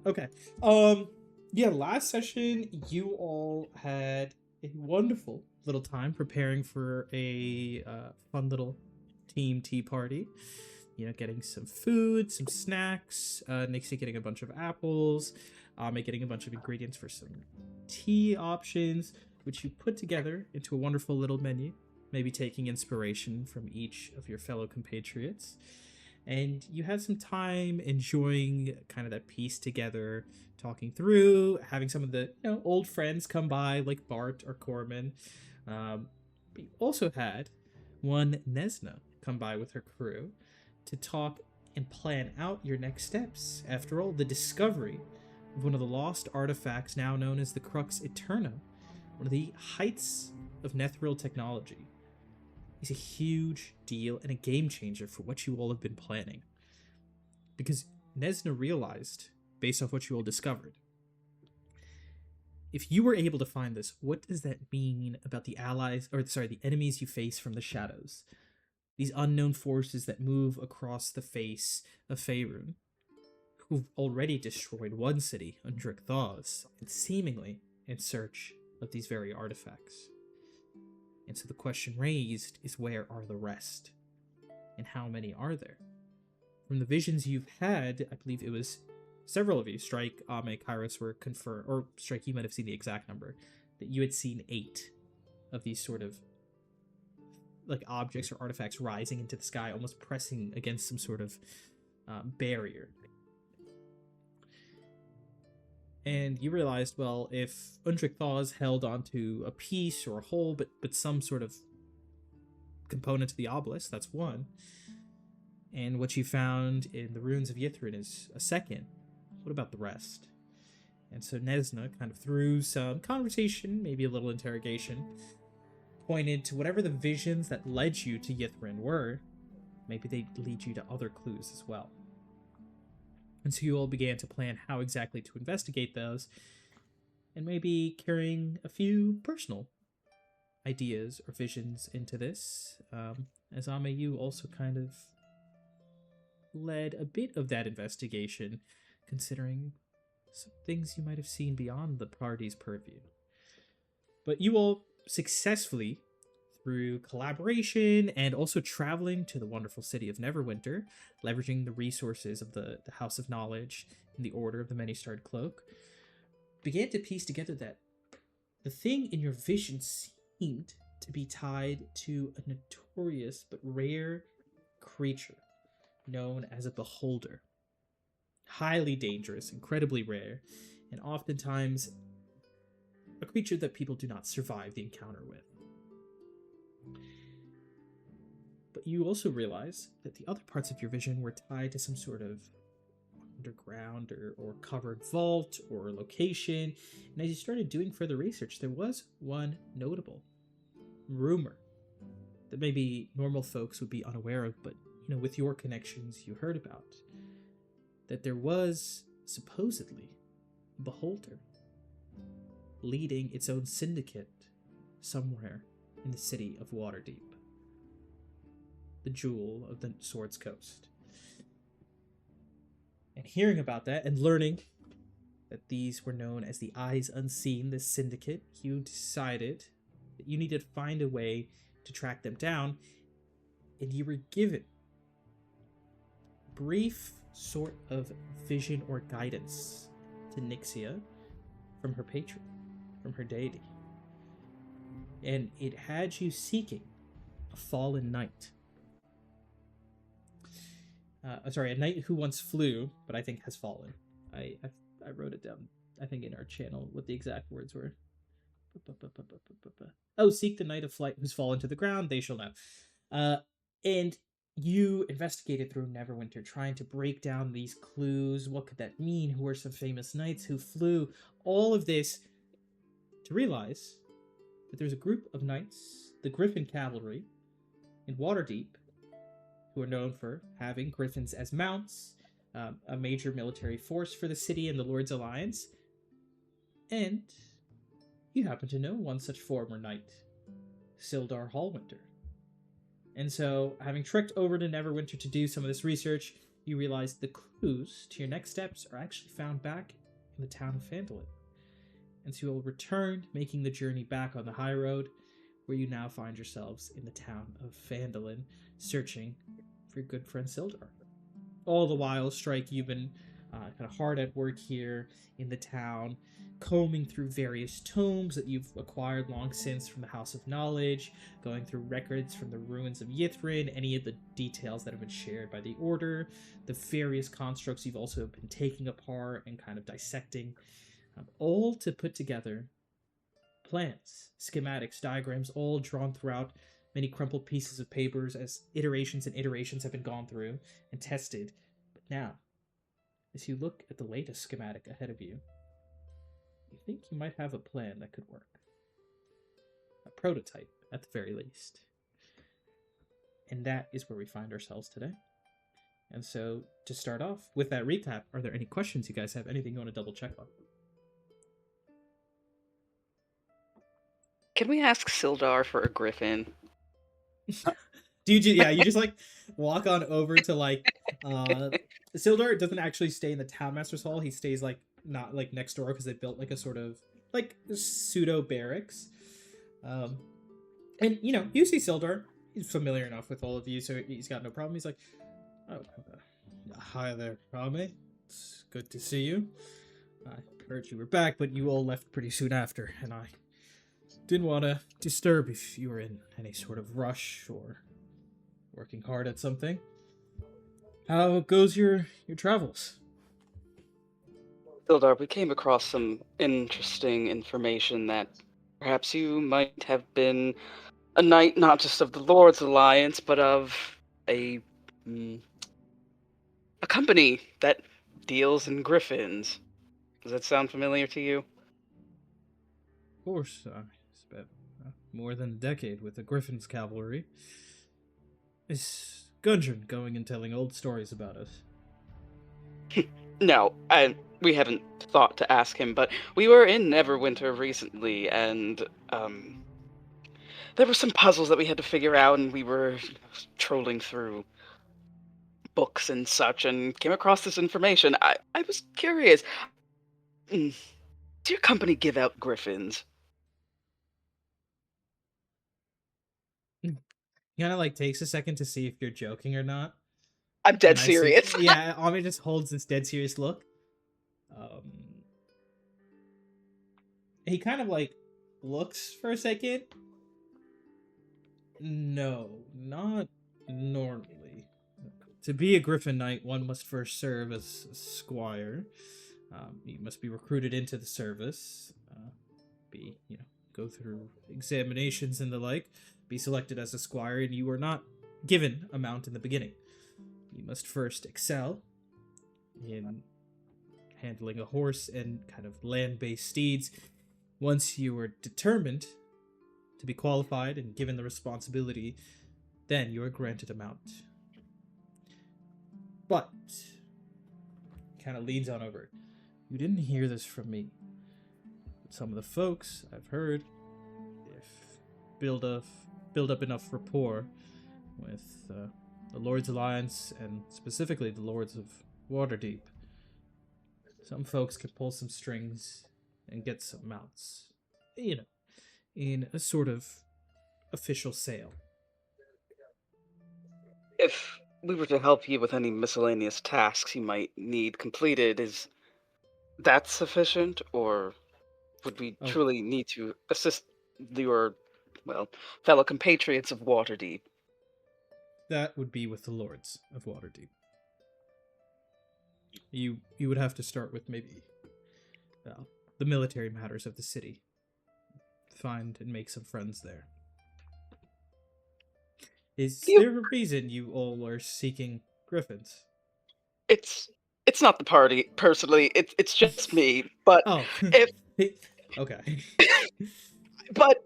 Okay. Yeah, last session you all had a wonderful little time preparing for a fun little team tea party. You know, getting some food, some snacks, Nixie getting a bunch of apples, getting a bunch of ingredients for some tea options, which you put together into a wonderful little menu, maybe taking inspiration from each of your fellow compatriots. And you had some time enjoying kind of that piece together, talking through, having some of the old friends come by like Bart or Corman. But you also had one Nesna come by with her crew to talk and plan out your next steps. After all, the discovery of one of the lost artifacts now known as the Crux Eterna, one of the heights of Nethril technology, is a huge deal and a game changer for what you all have been planning. Because Nesna realized, based off what you all discovered, if you were able to find this, what does that mean about the the enemies you face from the shadows? These unknown forces that move across the face of Faerun, who've already destroyed one city, Undrick Thaws, and seemingly in search of these very artifacts. And so the question raised is, where are the rest? And how many are there? From the visions you've had, I believe it was several of you, Strike, Ame, Kairos, were confirmed, or Strike, you might have seen the exact number, that you had seen 8 of these sort of like objects or artifacts rising into the sky, almost pressing against some sort of barrier. And you realized, well, if Undrick Thaws held onto a piece or a whole, but some sort of component to the obelisk, that's one. And what you found in the ruins of Yithrin is a second. What about the rest? And so Nesna, kind of through some conversation, maybe a little interrogation, pointed to whatever the visions that led you to Yithrin were. Maybe they lead you to other clues as well. And so you all began to plan how exactly to investigate those, and maybe carrying a few personal ideas or visions into this. As Ame, you also kind of led a bit of that investigation, considering some things you might have seen beyond the party's purview. But you all successfully, through collaboration and also traveling to the wonderful city of Neverwinter, leveraging the resources of the House of Knowledge and the Order of the Many-Starred Cloak, began to piece together that the thing in your vision seemed to be tied to a notorious but rare creature known as a Beholder. Highly dangerous, incredibly rare, and oftentimes a creature that people do not survive the encounter with. But you also realize that the other parts of your vision were tied to some sort of underground or covered vault or location. And as you started doing further research, there was one notable rumor that maybe normal folks would be unaware of, but with your connections you heard about, that there was supposedly a Beholder leading its own syndicate somewhere in the city of Waterdeep, the jewel of the Sword's Coast. And hearing about that and learning that these were known as the Eyes Unseen, this syndicate, you decided that you needed to find a way to track them down, and you were given brief sort of vision or guidance to Nixia from her patron, from her deity. And it had you seeking a fallen knight. A knight who once flew, but I think has fallen. I wrote it down, I think, in our channel, what the exact words were. Oh, seek the knight of flight who's fallen to the ground, they shall know. And you investigated through Neverwinter, trying to break down these clues. What could that mean? Who are some famous knights who flew? All of this to realize that there's a group of knights, the Griffin Cavalry, in Waterdeep, who are known for having griffins as mounts, a major military force for the city and the Lord's Alliance. And you happen to know one such former knight, Sildar Hallwinter. And so, having trekked over to Neverwinter to do some of this research, you realize the clues to your next steps are actually found back in the town of Phandelver. And so you'll return, making the journey back on the high road, where you now find yourselves in the town of Phandalin, searching for your good friend Sildar. All the while, Strike, you've been kind of hard at work here in the town, combing through various tomes that you've acquired long since from the House of Knowledge, going through records from the ruins of Yithrin, any of the details that have been shared by the Order, the various constructs you've also been taking apart and kind of dissecting, all to put together plans, schematics, diagrams, all drawn throughout many crumpled pieces of papers as iterations and iterations have been gone through and tested. But now, as you look at the latest schematic ahead of you, you think you might have a plan that could work. A prototype, at the very least. And that is where we find ourselves today. And so, to start off with that recap, are there any questions you guys have? Anything you want to double check on? Can we ask Sildar for a griffin? You just like walk on over to like Sildar doesn't actually stay in the townmaster's hall. He stays like not like next door because they built like a sort of like pseudo barracks. And you see Sildar. He's familiar enough with all of you, so he's got no problem. He's like, "Oh, hi there, Rame. It's good to see you. I heard you were back, but you all left pretty soon after, and I didn't want to disturb if you were in any sort of rush or working hard at something. How goes your travels?" Sildar, we came across some interesting information that perhaps you might have been a knight not just of the Lord's Alliance, but of a a company that deals in griffins. Does that sound familiar to you? Of course, I spent more than a decade with the Griffin's cavalry. Is Gundren going and telling old stories about us? No, we haven't thought to ask him, but we were in Neverwinter recently, and there were some puzzles that we had to figure out, and we were trolling through books and such, and came across this information. I was curious. Does your company give out griffins? He kind of like takes a second to see if you're joking or not. I'm dead And I see, serious. yeah, Ami just holds this dead serious look. He kind of like looks for a second. No, not normally. To be a Griffin Knight, one must first serve as a squire. You must be recruited into the service. Go through examinations and the like. Be selected as a squire, and you are not given a mount in the beginning. You must first excel in handling a horse and kind of land-based steeds. Once you are determined to be qualified and given the responsibility, then you are granted a mount. But, kind of leans on over. You didn't hear this from me. But some of the folks I've heard, if build up enough rapport with the Lord's Alliance and specifically the Lords of Waterdeep, some folks could pull some strings and get some mounts. In a sort of official sale. If we were to help you with any miscellaneous tasks you might need completed, is that sufficient, or would we truly need to assist your, fellow compatriots of Waterdeep? That would be with the Lords of Waterdeep. You would have to start with maybe the military matters of the city. Find and make some friends there. Is there a reason you all are seeking griffins? It's not the party personally. It's just me. But if okay, but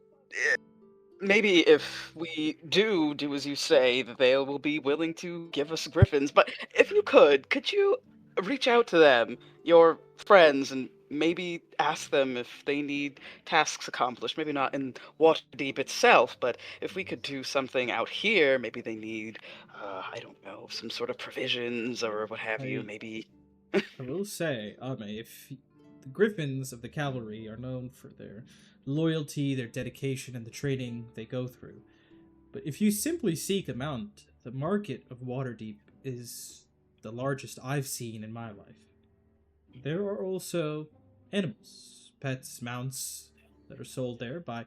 maybe if we do as you say, that they will be willing to give us griffins. But if you could you reach out to them, your friends, and maybe ask them if they need tasks accomplished. Maybe not in Waterdeep itself, but if we could do something out here, maybe they need, I don't know, some sort of provisions or what have you. I Maybe. I will say, Ame, if the Griffins of the cavalry are known for their loyalty, their dedication, and the training they go through, but if you simply seek a mount, the market of Waterdeep is the largest I've seen in my life. There are also animals, pets, mounts that are sold there by,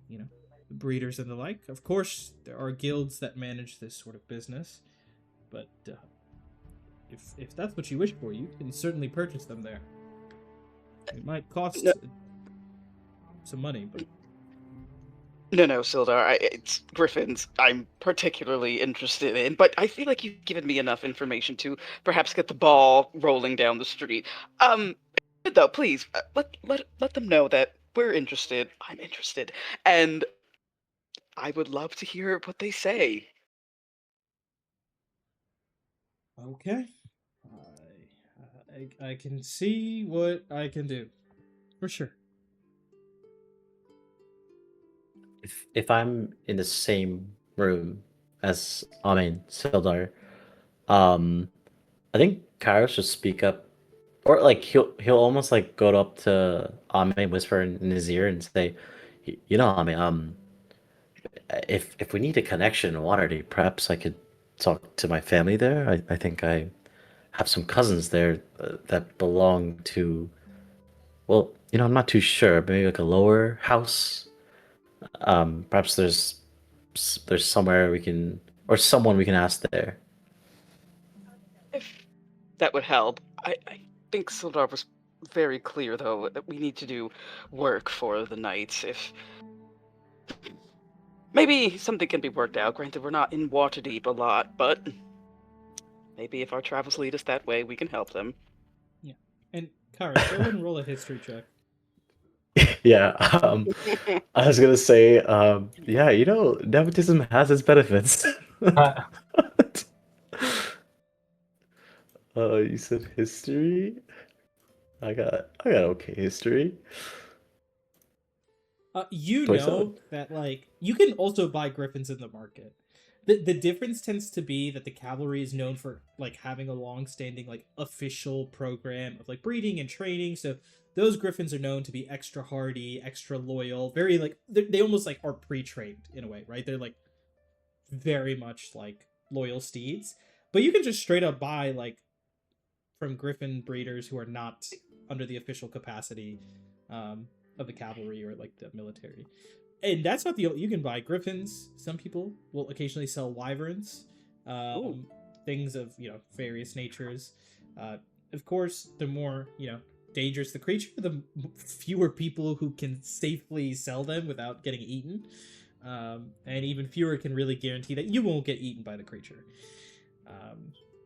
you know, breeders and the like. Of course, there are guilds that manage this sort of business, but if that's what you wish for, you can certainly purchase them there. It might No, cost some money, but no, Sildar. It's Griffins I'm particularly interested in, but I feel like you've given me enough information to perhaps get the ball rolling down the street. Um, though, please let them know that we're interested. I'm interested, and I would love to hear what they say. okay. I can see what I can do for sure. If I'm in the same room as Sildar, um, I think Kyle should speak up, or like he'll almost like go up to Ame, whisper in his ear, and say, You know, Ame, if we need a connection in Waterdeep, perhaps I could talk to my family there. I think I have some cousins there that belong to, well, I'm not too sure, maybe like a lower house. Perhaps there's somewhere we can, or someone we can ask there. If that would help. I think Sildar was very clear, though, that we need to do work for the knights. If maybe something can be worked out. Granted, we're not in Waterdeep a lot, but maybe if our travels lead us that way, we can help them. Yeah. And Kara, go ahead and roll a history check. Yeah, I was gonna say, yeah, nepotism has its benefits. You said history? I got okay history. You 27. know that like you can also buy griffins in the market. The difference tends to be that the cavalry is known for like having a long-standing like official program of like breeding and training. So those griffins are known to be extra hardy, extra loyal, very like they almost like are pre-trained in a way, right? They're like very much like loyal steeds. But you can just straight up buy like from griffin breeders who are not under the official capacity of the cavalry or like the military. And that's not the only. You can buy griffins. Some people will occasionally sell wyverns, Ooh. things of various natures. Of course, the more dangerous the creature, the fewer people who can safely sell them without getting eaten, and even fewer can really guarantee that you won't get eaten by the creature.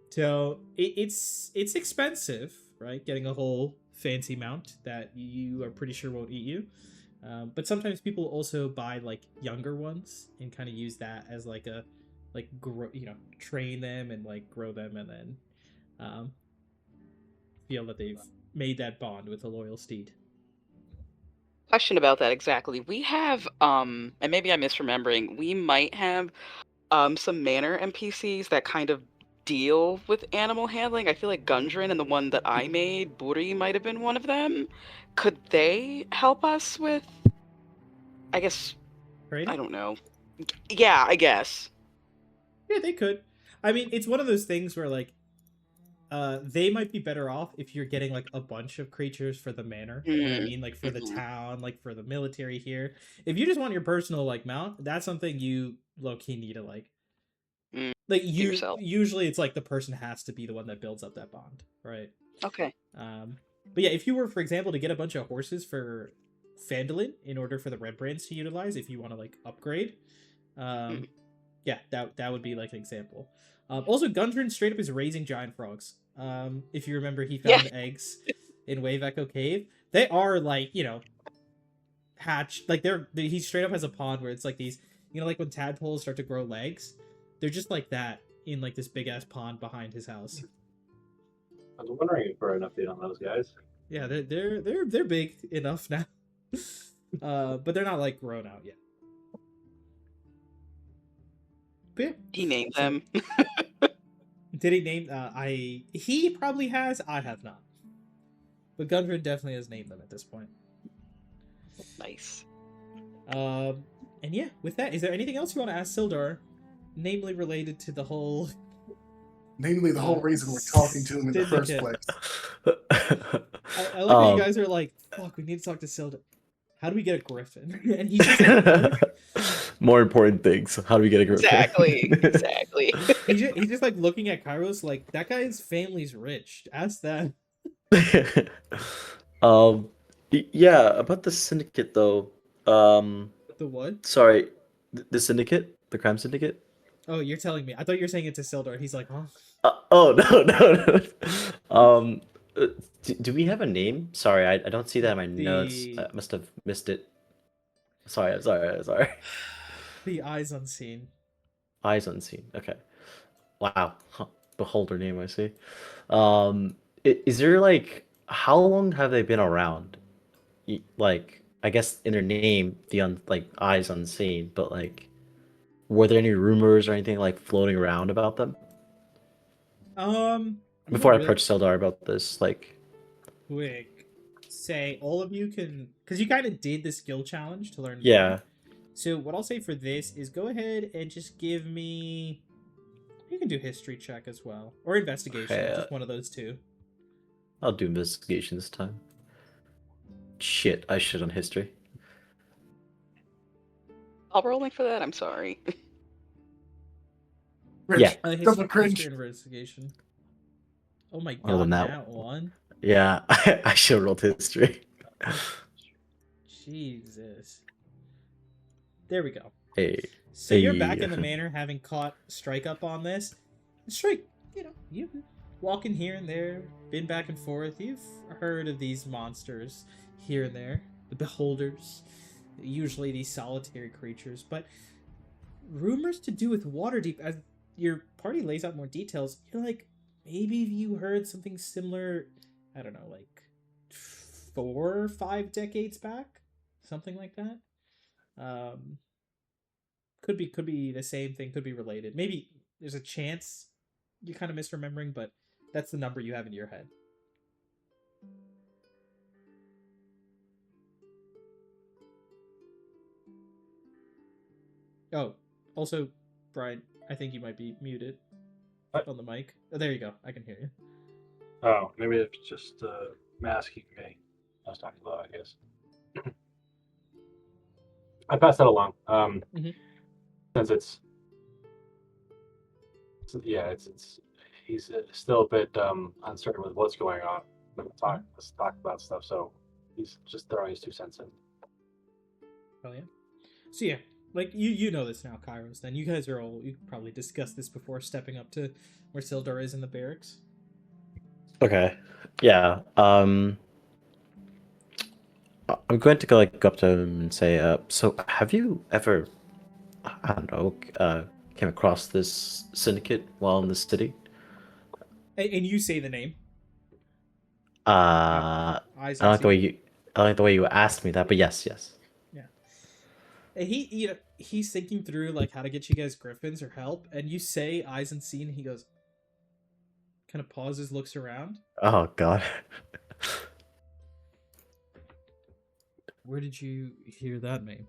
So it's expensive, right? Getting a whole fancy mount that you are pretty sure won't eat you. But sometimes people also buy like younger ones and kind of use that as like a grow, train them and like grow them and then um, feel that they've made that bond with a loyal steed. Question about that exactly. We have, and maybe I'm misremembering, we might have some manor NPCs that kind of deal with animal handling. I feel like Gundren and the one that I made, Buri, might have been one of them. Could they help us with, I guess, I Trading? don't know. Yeah, I guess. Yeah, they could. I mean, it's one of those things where like they might be better off if you're getting like a bunch of creatures for the manor. You know what I Mm, mean? Like for the hmm town, like for the military here. If you just want your personal like mount, that's something you low key need to mm, like do you yourself. usually it's like the person has to be the one that builds up that bond, right? Okay. But yeah, if you were, for example, to get a bunch of horses for Phandelver in order for the red brands to utilize, if you want to like upgrade, um, Mm. yeah, that would be like an example. Also, Gundren straight up is raising giant frogs. If you remember, he Yeah. found eggs in Wave Echo Cave. They are like hatched. Like he straight up has a pond where it's like these, like when tadpoles start to grow legs, they're just like that in like this big ass pond behind his house. I was wondering for an update on those guys. Yeah, they're big enough now. But they're not like grown out yet. But yeah, He named so them. did he name? He probably has. I have not. But Gunford definitely has named them at this point. Nice. And yeah, with that, is there anything else you want to ask Sildar, namely related to the whole Namely, the whole reason we're talking to him in the first syndicate? place. I like how you guys are like, fuck, we need to talk to Sildar. How do we get a griffin? And he's just like, look. More important things. How do we get a griffin? Exactly. He's just like looking at Kairos like, that guy's family's rich. Ask that. Yeah, about the syndicate though. The what? Sorry, the syndicate, the crime syndicate. Oh, you're telling me. I thought you were saying it to Sildar. He's like, huh? Oh no no no. Do we have a name? Sorry, I don't see that in my notes. I must have missed it. Sorry. The eyes unseen. Eyes unseen. Okay. Wow. Huh. Beholder name, I see. Is there like how long have they been around? Like, I guess in their name, like eyes unseen, but like, were there any rumors or anything like floating around about them before I really approached Sildar about this? Like, quick say all of you can, because you kind of did the skill challenge to learn. yeah. More. So what I'll say for this is go ahead and just give me. You can do history check as well, or investigation. Okay, just one of those two. I'll do investigation this time. Shit, I should on history. I'll rolling for that. I'm sorry. Cringe. Yeah. Double cringe. History investigation. Oh my Other than god, that one. Yeah, I should have rolled history. Jesus. There we go. Hey. So you're back in the manor, having caught Strike up on this. Strike, you've walking here and there, been back and forth. You've heard of these monsters here and there, the beholders, usually these solitary creatures. But rumors to do with Waterdeep, as your party lays out more details, you're like, maybe you heard something similar. I don't know, like 4 or 5 decades back, something like that. Could be the same thing, could be related. Maybe there's a chance you're kind of misremembering, but that's the number you have in your head. Oh, also, Brian, I think you might be muted on the mic. Oh, there you go. I can hear you. Oh, maybe it's just masking me. I was talking loud, I guess. I passed that along. Since it's he's still a bit uncertain with what's going on. Let's talk about stuff. So he's just throwing his 2 cents in. Oh yeah. So yeah, like you know this now, Kairos. Then you guys are all, you probably discussed this before stepping up to where Sildar is in the barracks. Okay. Yeah. I'm going to go up to him and say, so have you ever, I don't know, came across this syndicate while in the city? And you say the name. I Eyes don't like the unseen. way you asked me that, but yes. Yeah. And he's thinking through like how to get you guys griffins or help, and you say eyes unseen, and he goes, kind of pauses, looks around. Oh God. Where did you hear that name?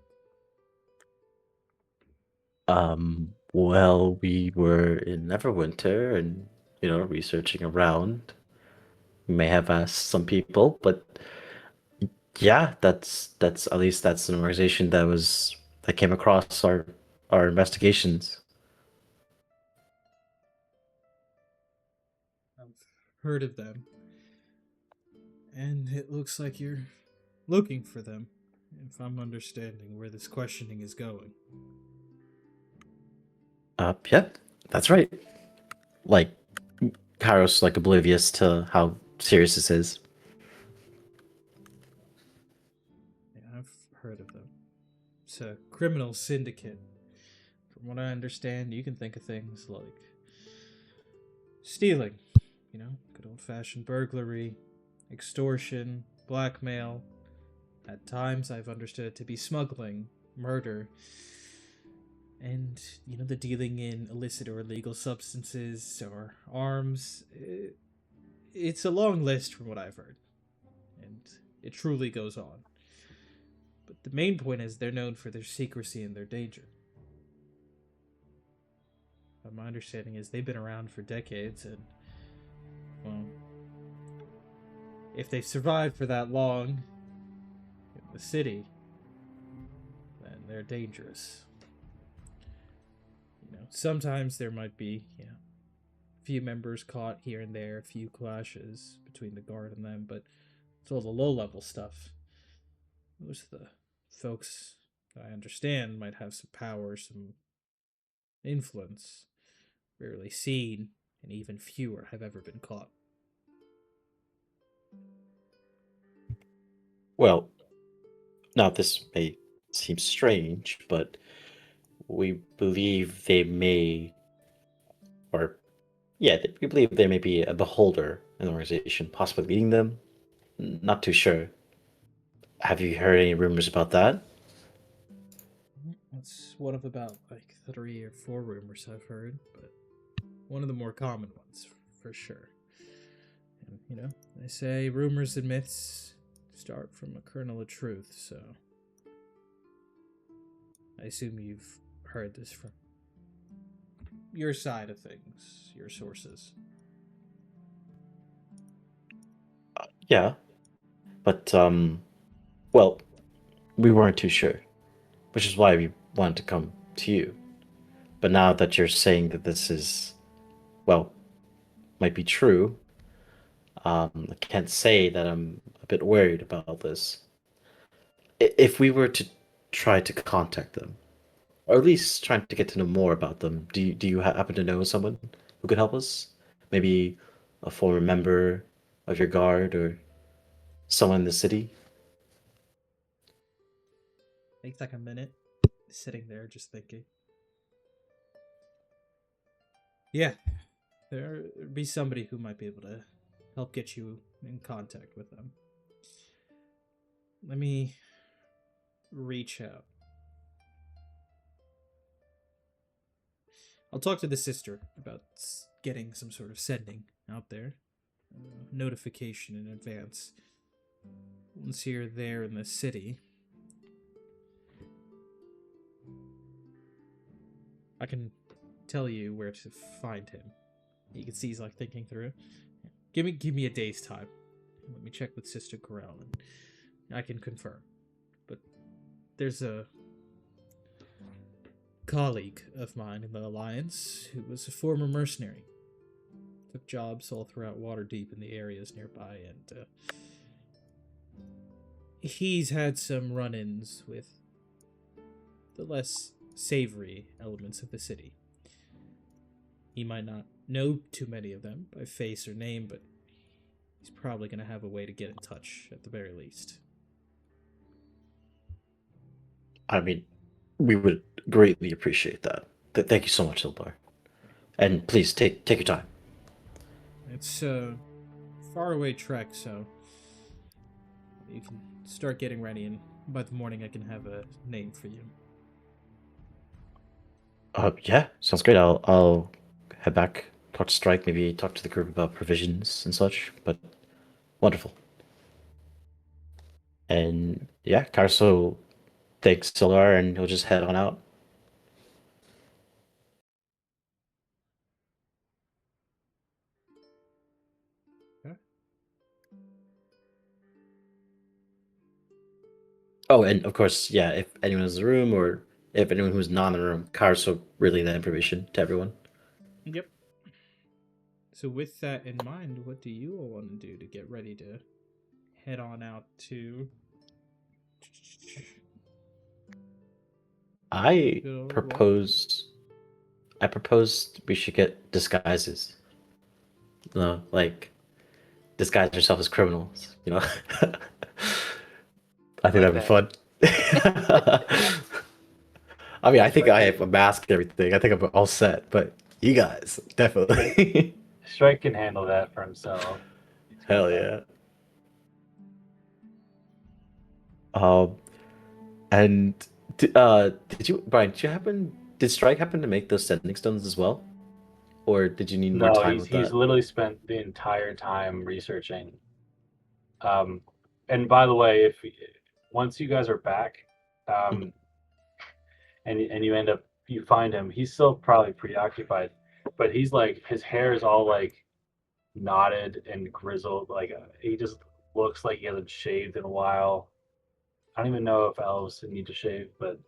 Well, we were in Neverwinter and, researching around. We may have asked some people, but yeah, that's at least that's an organization that came across our investigations. I've heard of them. And it looks like you're looking for them, if I'm understanding where this questioning is going. Yep, that's right. Like, Kairos, like, oblivious to how serious this is. Yeah, I've heard of them. It's a criminal syndicate. From what I understand, you can think of things like stealing, good old-fashioned burglary, extortion, blackmail. At times, I've understood it to be smuggling, murder, and, the dealing in illicit or illegal substances or arms. It's a long list from what I've heard, and it truly goes on. But the main point is they're known for their secrecy and their danger. But my understanding is they've been around for decades, and, well, if they've survived for that long in the city, then they're dangerous. Sometimes there might be, a few members caught here and there, a few clashes between the guard and them, but it's all the low-level stuff. Most of the folks that I understand might have some power, some influence, rarely seen, and even fewer have ever been caught. Well, now this may seem strange, but we believe they may, we believe there may be a beholder in the organization, possibly leading them. Not too sure. Have you heard any rumors about that? That's one of about 3 or 4 rumors I've heard, but one of the more common ones for sure. And they say rumors and myths start from a kernel of truth, so I assume you've heard this from your side of things, your sources. Yeah, but well, we weren't too sure, which is why we wanted to come to you. But now that you're saying that this is, might be true, I can't say that I'm a bit worried about this. If we were to try to contact them, or at least trying to get to know more about them, do you happen to know someone who could help us? Maybe a former member of your guard or someone in the city? Takes a minute, sitting there just thinking. Yeah, there'd be somebody who might be able to help get you in contact with them. Let me reach out. I'll talk to the sister about getting some sort of sending out there. Notification in advance. Once you're there in the city, I can tell you where to find him. You can see he's thinking through. Give me a day's time. Let me check with Sister Corell, and I can confirm. But there's a colleague of mine in the Alliance who was a former mercenary. Took jobs all throughout Waterdeep and the areas nearby, and he's had some run-ins with the less savory elements of the city. He might not know too many of them by face or name, but he's probably going to have a way to get in touch at the very least. I mean, we would greatly appreciate that. Thank you so much, Ilbar. And please take your time. It's a faraway trek, so you can start getting ready, and by the morning I can have a name for you. Yeah, sounds great. I'll head back, talk to Strike, maybe talk to the group about provisions and such. But wonderful. And yeah, Carso takes Solar and he'll just head on out. Okay. Oh, and of course, yeah, if anyone is in the room or if anyone who's not in the room, Carso relay that information to everyone. Yep. So with that in mind, what do you all want to do to get ready to head on out to... I propose we should get disguises. Disguise yourself as criminals, I think that'd be fun. I mean, I think I have a mask and everything. I think I'm all set, but you guys, definitely. Strike can handle that for himself. Hell yeah. Um, and did you, Brian? Did Strike happen to make those sending stones as well, or did you need more No, time he's with he's that? literally spent the entire time researching. Um, and by the way, if once you guys are back, Mhm. um, and you find him, he's still probably preoccupied, but he's like his hair is all like knotted and grizzled. Like he just looks like he hasn't shaved in a while. I don't even know if elves need to shave, but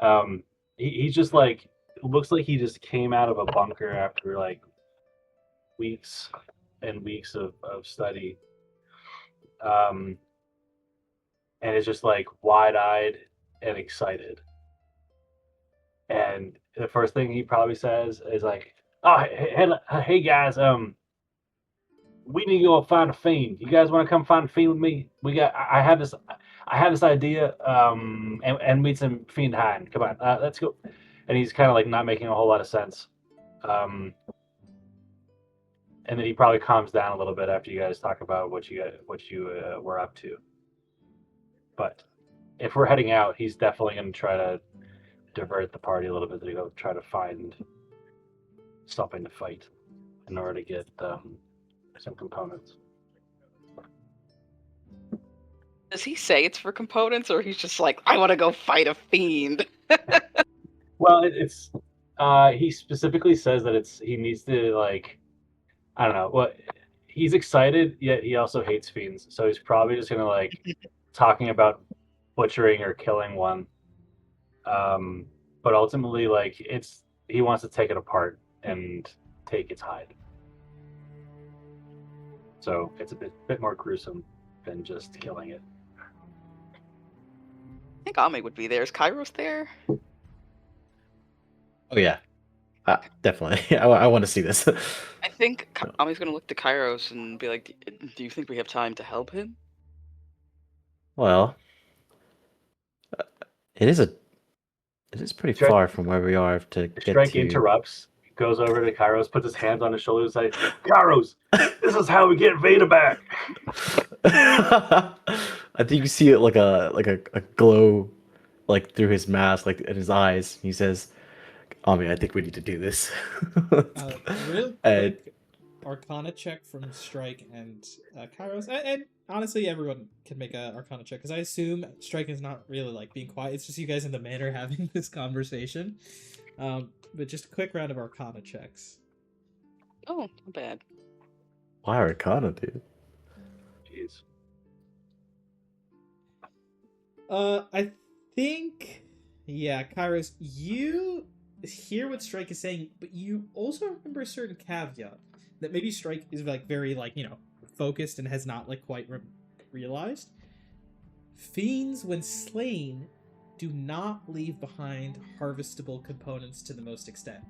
um, he's just like looks like he just came out of a bunker after like weeks and weeks of study. Um, and is just like wide eyed and excited. And the first thing he probably says is like, "Oh, hey guys, we need to go find a fiend. You guys want to come find a fiend with me? I have this idea, and meet some fiend hiding. Come on, let's go." And he's kind of like not making a whole lot of sense. And then he probably calms down a little bit after you guys talk about what you were up to. But if we're heading out, he's definitely going to try to divert the party a little bit to go try to find something to fight in order to get some components. Does he say it's for components, or he's just like, I want to go fight a fiend? Well, it's he specifically says that he needs to like I don't know what he's excited yet he also hates fiends, so he's probably just gonna like talking about butchering or killing one. Um, but ultimately, like he wants to take it apart and take its hide. So it's a bit more gruesome than just killing it. I think Ame would be there. Is Kairos there? Oh yeah, definitely. I want to see this. I think Ame's gonna look to Kairos and be like, "Do you think we have time to help him?" Well, it is a it is pretty Strike, far from where we are to get Strike to. interrupts, goes over to Kairos, puts his hands on his shoulders, and says, "Kairos, this is how we get Veda back." I think you see it like a glow like through his mask, like in his eyes. He says, I think we need to do this." Real And quick, Arcana check from Strike and Kairos, and honestly, everyone can make a Arcana check because I assume Strike is not really like being quiet. It's just you guys in the manor having this conversation. But just a quick round of Arcana checks. Oh, not bad. why Arcana, dude? Jeez. I think, yeah, Kairos, you hear what Strike is saying, but you also remember a certain caveat that maybe Strike is like very like focused and has not like quite realized. Fiends, when slain, do not leave behind harvestable components to the most extent.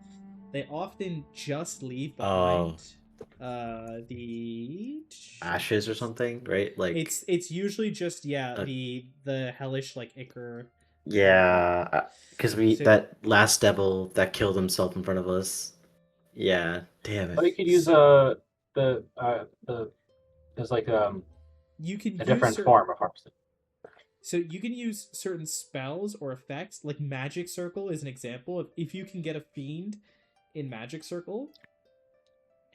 They often just leave behind the Ashes or something, right? Like it's usually just the hellish like ichor. yeah, because So that last devil that killed himself in front of us. Yeah, damn it. Or you could use the there's like you can a use different form of harvesting. So you can use certain spells or effects, like Magic Circle is an example of if you can get a fiend in Magic Circle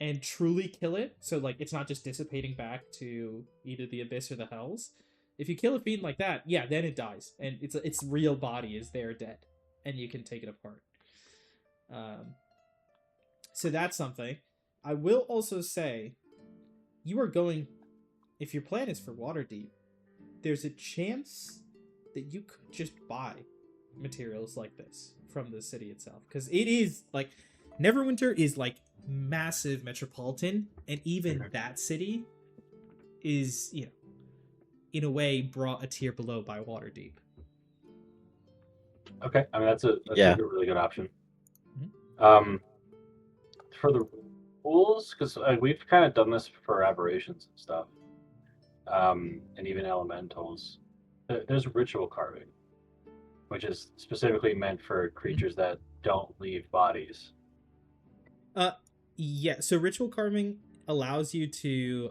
and truly kill it, so like it's not just dissipating back to either the abyss or the hells. If you kill a fiend like that, yeah, then it dies, and its real body is there dead, and you can take it apart. So that's something. I will also say, you are going. If your plan is for Waterdeep, there's a chance that you could just buy materials like this from the city itself, because it is like Neverwinter is like massive metropolitan, and even that city is in a way brought a tier below by Waterdeep. Okay, I mean that's a really good option. Mm-hmm. For the rules, because we've kind of done this for aberrations and stuff, and even elementals. There's ritual carving, which is specifically meant for creatures that don't leave bodies. Yeah. So ritual carving allows you to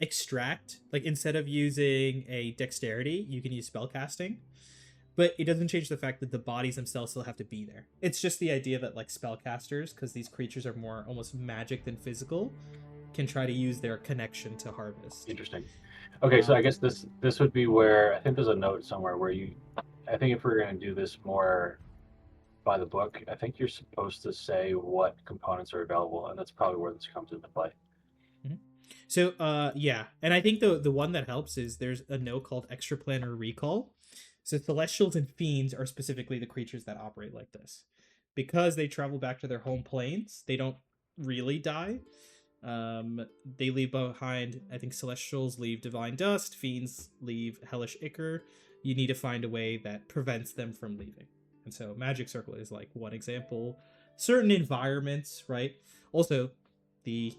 extract. Like instead of using a dexterity, you can use spellcasting. But it doesn't change the fact that the bodies themselves still have to be there. It's just the idea that like spellcasters, because these creatures are more almost magic than physical, can try to use their connection to harvest. Interesting. Okay, so I guess this would be where I think there's a note somewhere where I think if we're going to do this more by the book, I think you're supposed to say what components are available, and that's probably where this comes into play. So yeah, and I think the one that helps is there's a note called Extraplanar Recall. So celestials and fiends are specifically the creatures that operate like this. Because they travel back to their home planes, they don't really die. They leave behind, I think celestials leave divine dust, fiends leave hellish ichor. You need to find a way that prevents them from leaving. And so magic circle is like one example. Certain environments, right? Also, the,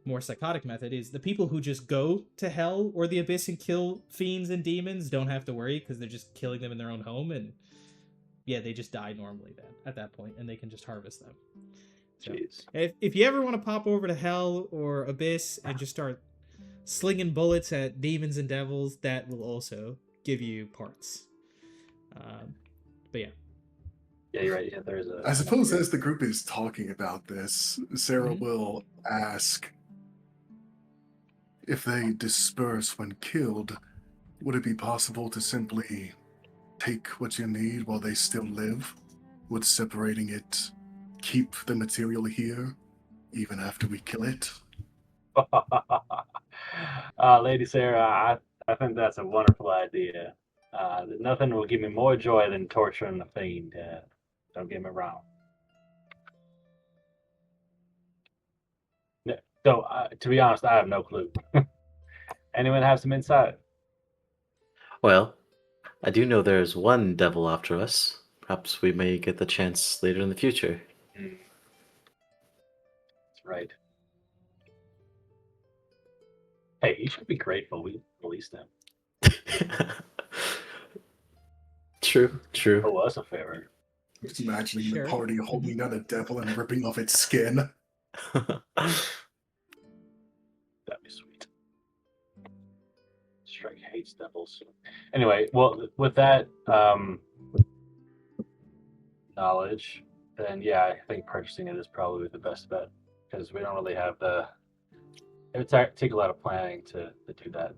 more psychotic method is the people who just go to hell or the abyss and kill fiends and demons don't have to worry because they're just killing them in their own home, and yeah, they just die normally then at that point, and they can just harvest them. So if you ever want to pop over to hell or abyss and just start slinging bullets at demons and devils, that will also give you parts. But yeah. Yeah, you're right. Yeah, there's I suppose as the group is talking about this, Sarah will ask, if they disperse when killed, would it be possible to simply take what you need while they still live? Would separating it keep the material here, even after we kill it? Lady Sarah, I think that's a wonderful idea. Nothing will give me more joy than torturing a fiend. Don't get me wrong. So, to be honest, I have no clue. Anyone have some insight? Well, I do know there's one devil after us. Perhaps we may get the chance later in the future. That's right. Hey, you should be grateful we released him. True. Oh, us a favor. Just imagining the party holding down a devil and ripping off its skin. That'd be sweet. Strike hates devils. Anyway, well, with that knowledge, then yeah, I think purchasing it is probably the best bet because we don't really have it would take a lot of planning to do that.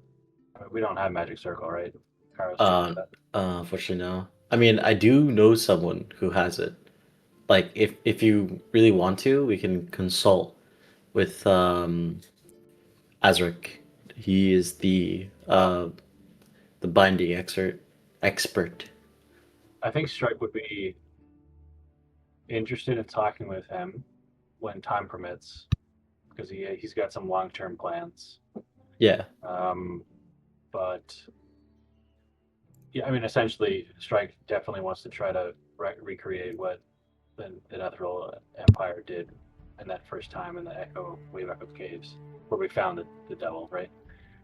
I mean, we don't have magic circle, right? Carlos, Unfortunately, no. I mean, I do know someone who has it. Like, if you really want to, we can consult with Azric. He is the binding expert. I think Strike would be interested in talking with him when time permits, because he's got some long-term plans. Yeah. But yeah, I mean, essentially, Strike definitely wants to try to recreate what the Netheril Empire did in that first time in the Wave Echo Caves, where we found the devil, right?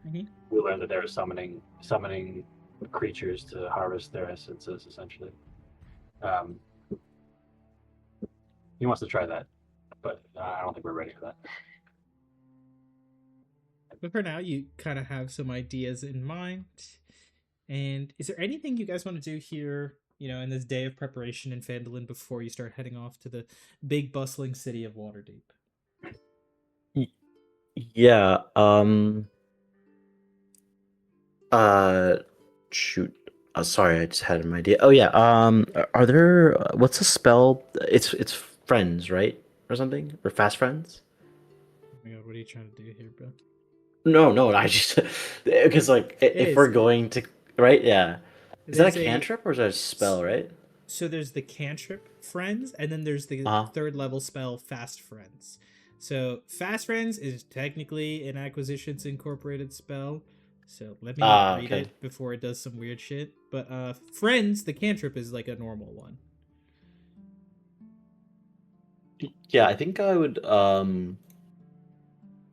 Mm-hmm. We learned that they were summoning creatures to harvest their essences, essentially. He wants to try that, but I don't think we're ready for that. But for now, you kind of have some ideas in mind. And is there anything you guys want to do here, in this day of preparation in Phandelver before you start heading off to the big bustling city of Waterdeep? Yeah. Shoot. Sorry, I just had an idea. Oh yeah. Are there? What's a spell? It's friends, right, or something, or fast friends? Oh my god, what are you trying to do here, bro? No. I just because like if we're going to right, yeah. Is that a cantrip or is that a spell, right? So there's the cantrip friends, and then there's the third level spell fast friends. So fast friends is technically an Acquisitions Incorporated spell. So let me read it before it does some weird shit. But friends, the cantrip is like a normal one. Yeah, I think I would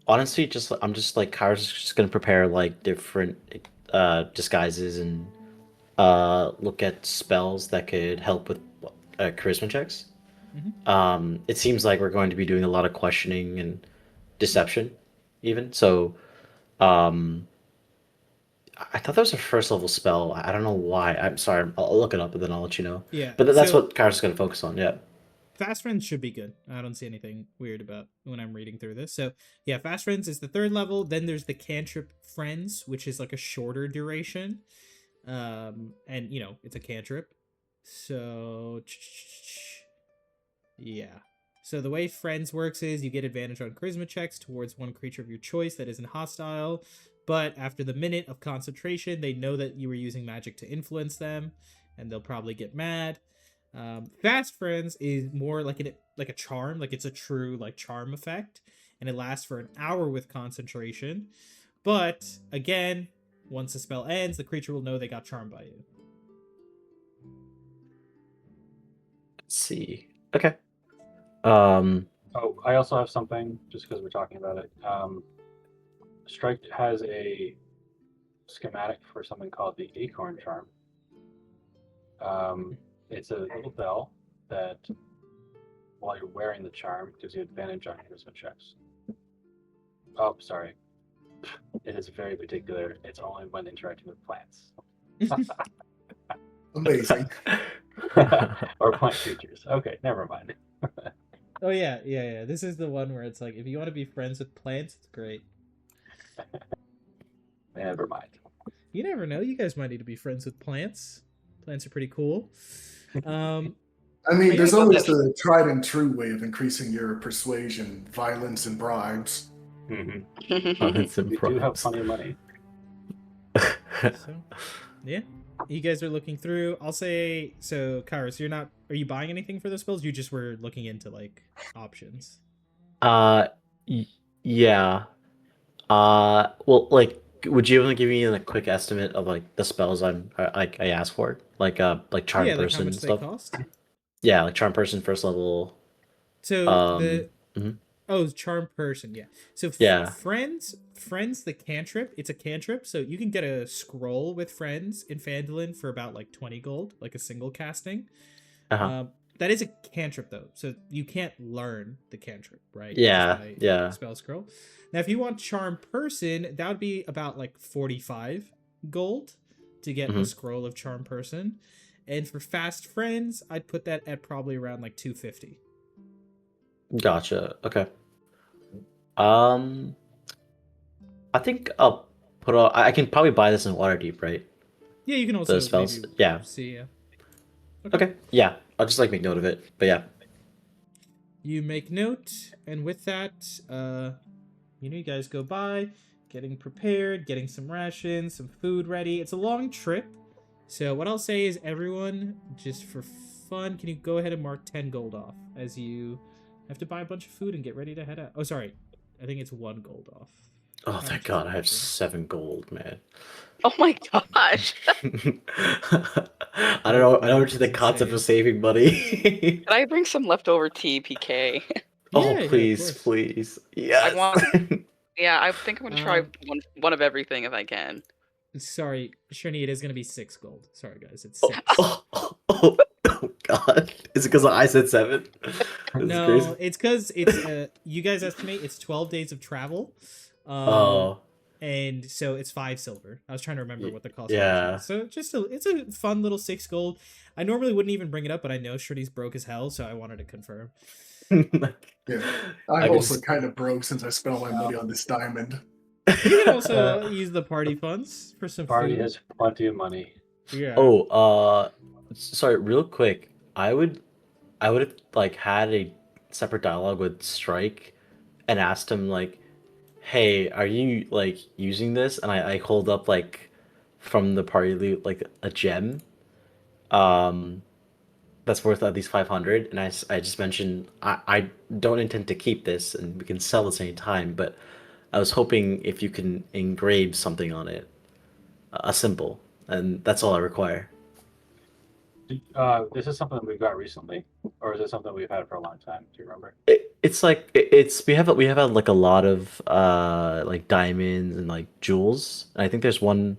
honestly I'm just like Kyra's just gonna prepare like different disguises and look at spells that could help with charisma checks. Mm-hmm. It seems like we're going to be doing a lot of questioning and deception even, so Um, I thought that was a first level spell. I don't know why. I'm sorry. I'll look it up and then I'll let you know. Yeah. But that's So what Kairos is going to focus on. Yeah. Fast Friends should be good. I don't see anything weird about when I'm reading through this. So yeah, Fast Friends is the third level. Then there's the Cantrip Friends, which is like a shorter duration. And it's a cantrip. So yeah. So the way Friends works is you get advantage on charisma checks towards one creature of your choice that isn't hostile, but after the minute of concentration, they know that you were using magic to influence them, and they'll probably get mad. Fast Friends is more like a charm, like it's a true like charm effect, and it lasts for an hour with concentration. But again, once the spell ends, the creature will know they got charmed by you. Let's see. Okay. Um, Oh, I also have something just because we're talking about it. Strike has a schematic for something called the Acorn Charm. It's a little bell that, while you're wearing the charm, gives you advantage on charisma checks. Oh, sorry. It is very particular. It's only when interacting with plants. Amazing. Or plant creatures. Okay, never mind. Oh yeah. This is the one where it's like if you want to be friends with plants, it's great. Never mind. You never know. You guys might need to be friends with plants. Plants are pretty cool. I mean, I there's thought always that- the tried and true way of increasing your persuasion: violence and bribes. Mm-hmm. it's We do have plenty of money. So yeah. You guys are looking through. I'll say so, Kairos, are you buying anything for those spells? You just were looking into like options. Yeah. Well, like, would you able to give me a quick estimate of like the spells I asked for, like charm Yeah, like how person much and they stuff? cost. Yeah, like charm person first level. So Um, mhm. charm person, yeah. So Yeah. friends, the cantrip. It's a cantrip, so you can get a scroll with friends in Phandelver for about like 20 gold, like a single casting. Uh-huh. That is a cantrip though, so you can't learn the cantrip, right? Yeah, Just by yeah. spell scroll. Now, if you want charm person, that would be about like 45 gold to get a Mhm. scroll of charm person. And for fast friends, I'd put that at probably around like 250. Gotcha. Okay. Um, I think I'll put all. I can probably buy this in Waterdeep, right? Yeah, you can also The spells. maybe Yeah. see. Yeah. Okay. Yeah. I'll just like make note of it. But yeah. You make note, and with that, you guys go by, getting prepared, getting some rations, some food ready. It's a long trip, so what I'll say is, everyone, just for fun, can you go ahead and mark 10 gold off as you have to buy a bunch of food and get ready to head out? Oh, sorry, I think it's 1 gold off. Oh, How thank much is God, it I have usually? 7 gold, man. Oh my gosh. I don't know. I Yeah, don't it's understand the concept insane. of saving money. Can I bring some leftover tea, PK? Oh, Yeah, of please, course. please. Yes. Yeah, I think I'm gonna try Um, one of everything if I can. Sorry, Shani, it is gonna be 6 gold. Sorry, guys, it's Oh, 6. oh, God. Is it because I said 7? This is No, crazy. it's because it's you guys estimate it's 12 days of travel. Oh, And so it's 5 silver. I was trying to remember what the cost of yeah. was. So it's a fun little 6 gold. I normally wouldn't even bring it up, but I know Shreddy's broke as hell, so I wanted to confirm. Yeah, I I'm can also just- kind of broke since I spent all my money on this diamond. You can also use the party funds for some Party food. has plenty of money. Yeah. Oh, sorry, real quick. I would have like had a separate dialogue with Strike and asked him like, "Hey, are you like using this?" And I hold up like from the party loot like a gem, um, that's worth at least 500, and I just mentioned I don't intend to keep this, and we can sell at the same time, but I was hoping if you can engrave something on it, a symbol, and that's all I require. This is something that we've got recently, or is it something we've had for a long time? Do you remember? It's like it's we have like a lot of like diamonds and like jewels. And I think there's one